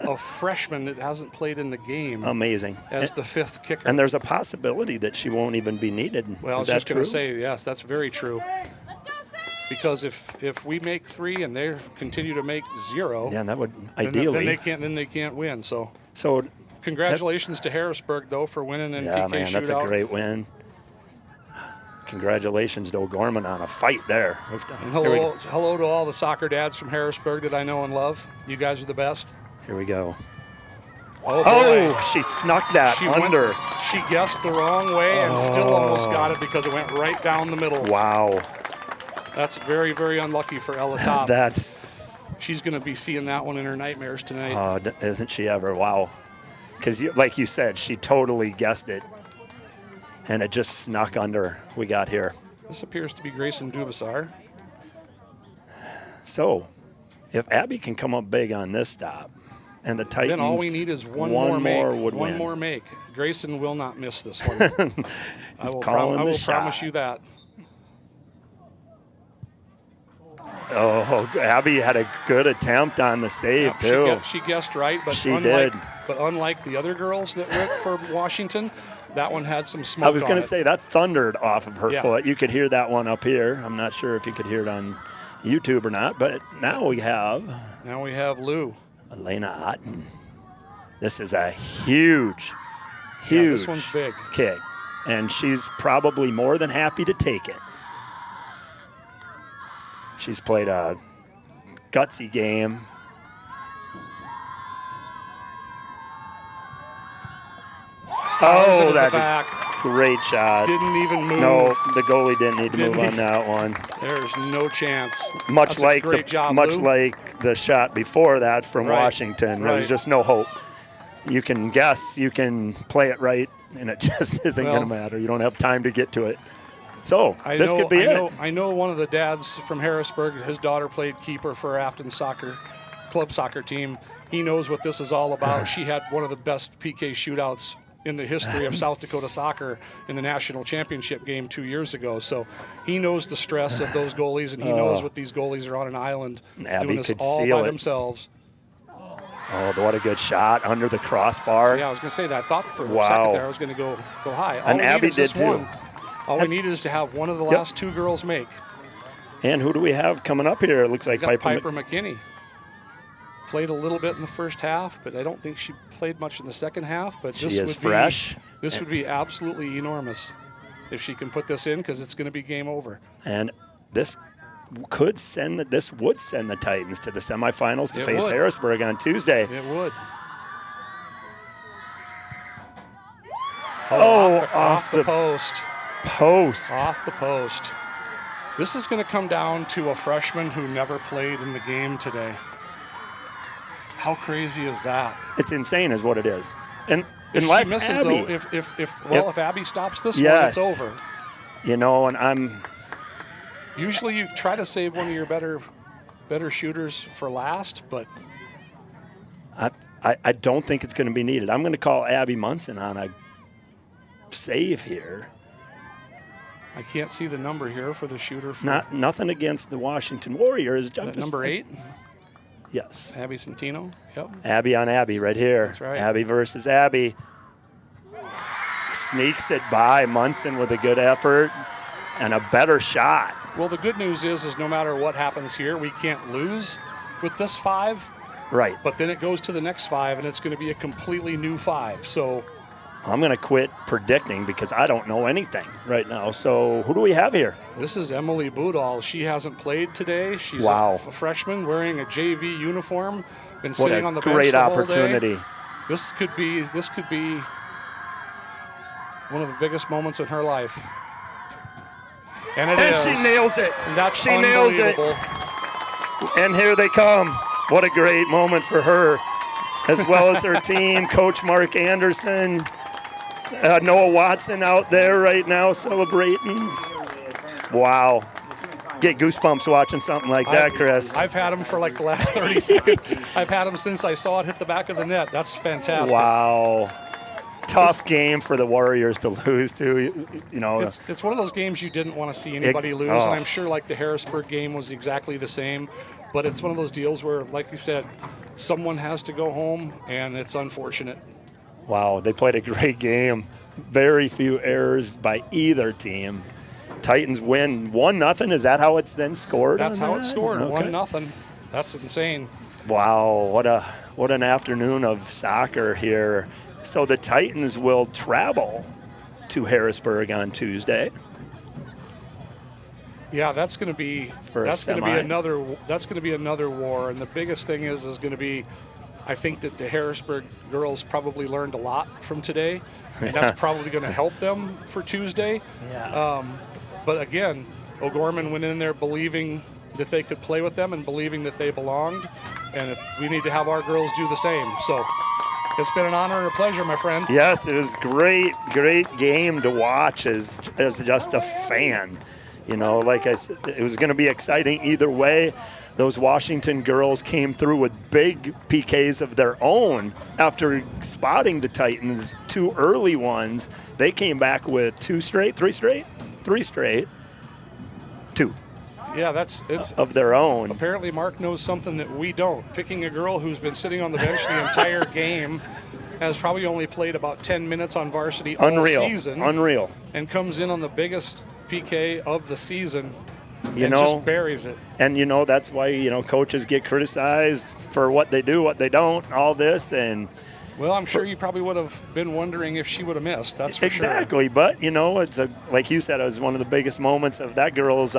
a freshman that hasn't played in the game. Amazing. As the 5th kicker. And there's a possibility that she won't even be needed. Well, I was just going to say, yes, that's very true. Because if we make 3 and they continue to make 0, yeah, that would ideally. Then they can't win. So So congratulations to Harrisburg, though, for winning in PK yeah, man, shootout. That's a great win. Congratulations to O'Gorman on a fight there. And hello to all the soccer dads from Harrisburg that I know and love. You guys are the best. Here we go. Oh, she snuck that under. She guessed the wrong way and still almost got it because it went right down the middle. Wow. That's very, very unlucky for Ella Top. She's going to be seeing that one in her nightmares tonight. Oh, isn't she ever? Wow. Because, like you said, she totally guessed it. And it just snuck under. We got here. This appears to be Grayson Dubasar. So, if Abby can come up big on this stop, and the Titans, then all we need is one more make. Win. Grayson will not miss this one. I will promise you that. Oh, Oh, Abby had a good attempt on the save, too. She guessed right, but she did. But unlike the other girls that went for Washington, that one had some smoke. I was going to say that thundered off of her Yeah. foot. You could hear that one up here. I'm not sure if you could hear it on YouTube or not, but now we have Lou. Elena Otten. This is a huge this one's big. kick, and she's probably more than happy to take it. She's played a gutsy game. Oh, that is great shot. Didn't even move. No, the goalie didn't need to move on that one. There's no chance. Much like Lou. the shot before that from Right. Washington. Right. There's just no hope. You can guess, you can play it right, and it just isn't going to matter. You don't have time to get to it. So this could be it. I know one of the dads from Harrisburg, his daughter played keeper for Afton club soccer team. He knows what this is all about. She had one of the best PK shootouts in the history of South Dakota soccer in the national championship game 2 years ago. So he knows the stress of those goalies, and he knows what these goalies are on an island Abby doing this could all seal by it. themselves. Oh, what a good shot under the crossbar. Yeah, I was going to say that. I thought for a Wow. second there I was going to go high. All And we need Abby is this did too. one. All we need is to have one of the last two girls make. And who do we have coming up here? It looks like Piper McKinney. Played a little bit in the first half, but I don't think she played much in the second half. But She is fresh. This would be absolutely enormous if she can put this in, because it's going to be game over. And this would send the Titans to the semifinals to face would. Harrisburg on Tuesday. It would. Off the post. Off the post. This is going to come down to a freshman who never played in the game today. How crazy is that? It's insane is what it is. And If unless she misses, Abby, though, if Abby stops this yes, one, it's over. You know, and Usually you try to save one of your better shooters for last, but I don't think it's going to be needed. I'm going to call Abby Munson on a save here. I can't see the number here for the shooter. Nothing against the Washington Warriors. Number 8? Yes. Abby Santino. Yep. Abby on Abby right here. That's right. Abby versus Abby. Sneaks it by Munson with a good effort and a better shot. Well, the good news is no matter what happens here, we can't lose with this 5. Right. But then it goes to the next 5, and it's going to be a completely new 5. So I'm going to quit predicting because I don't know anything right now. So who do we have here? this is Emily Budall. She hasn't played today. She's Wow. a freshman wearing a JV uniform. Been What sitting a on the bench great the whole day. opportunity. This could be one of the biggest moments in her life. And it is. she nails it. And that's she nails it. unbelievable. And here they come. What a great moment for her, as well as her team. Coach Mark Anderson, Noah Watson out there right now celebrating. Wow. Get goosebumps watching something like that, Chris. I've had them for like the last 30 seconds. I've had them since I saw it hit the back of the net. That's fantastic. Wow. Tough game for the Warriors to lose to. You know, It's one of those games you didn't want to see anybody lose, and I'm sure like the Harrisburg game was exactly the same. But it's one of those deals where, like you said, someone has to go home, and it's unfortunate. wow, they played a great game. Very few errors by either team. Titans win 1-0. Is that how it's then scored? That's how it's scored, Okay. 1-0. That's insane. Wow, what an afternoon of soccer here. So the Titans will travel to Harrisburg on Tuesday. Yeah, that's going to be another war, and the biggest thing is going to be, I think that the Harrisburg girls probably learned a lot from today, and that's probably going to help them for Tuesday. Yeah. But again, O'Gorman went in there believing that they could play with them and believing that they belonged, and if we need to have our girls do the same. So it's been an honor and a pleasure, my friend. Yes, it was great game to watch as just a fan. You know, like I said, it was going to be exciting either way. Those Washington girls came through with big PKs of their own after spotting the Titans, 2 early ones. They came back with 2 straight, 3 straight? 3 straight. 2. Yeah, it's of their own. Apparently, Mark knows something that we don't. Picking a girl who's been sitting on the bench the entire game, has probably only played about 10 minutes on varsity all season. Unreal. And comes in on the biggest PK of the season. You and know, just buries it. And, that's why, coaches get criticized for what they do, what they don't, all this. And well, I'm sure you probably would have been wondering if she would have missed. That's for exactly. sure. But, it's like you said, it was one of the biggest moments of that girl's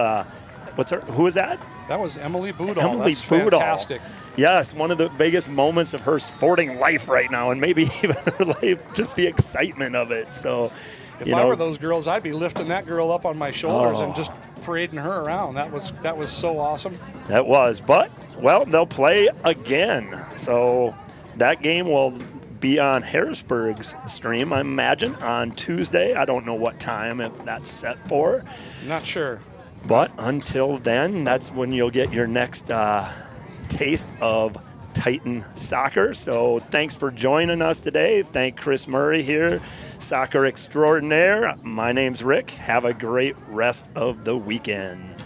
who was that? That was Emily Boudall. Emily That's Boudall. Fantastic. Yes, one of the biggest moments of her sporting life right now, and maybe even her life, just the excitement of it. So, if I were those girls, I'd be lifting that girl up on my shoulders and just parading her around. That was so awesome. That was. But, well, they'll play again. So that game will be on Harrisburg's stream, I imagine, on Tuesday. I don't know what time if that's set for. Not sure. But until then, that's when you'll get your next taste of Titan soccer. So thanks for joining us today. Thank Chris Murray here, soccer extraordinaire. My name's Rick. Have a great rest of the weekend.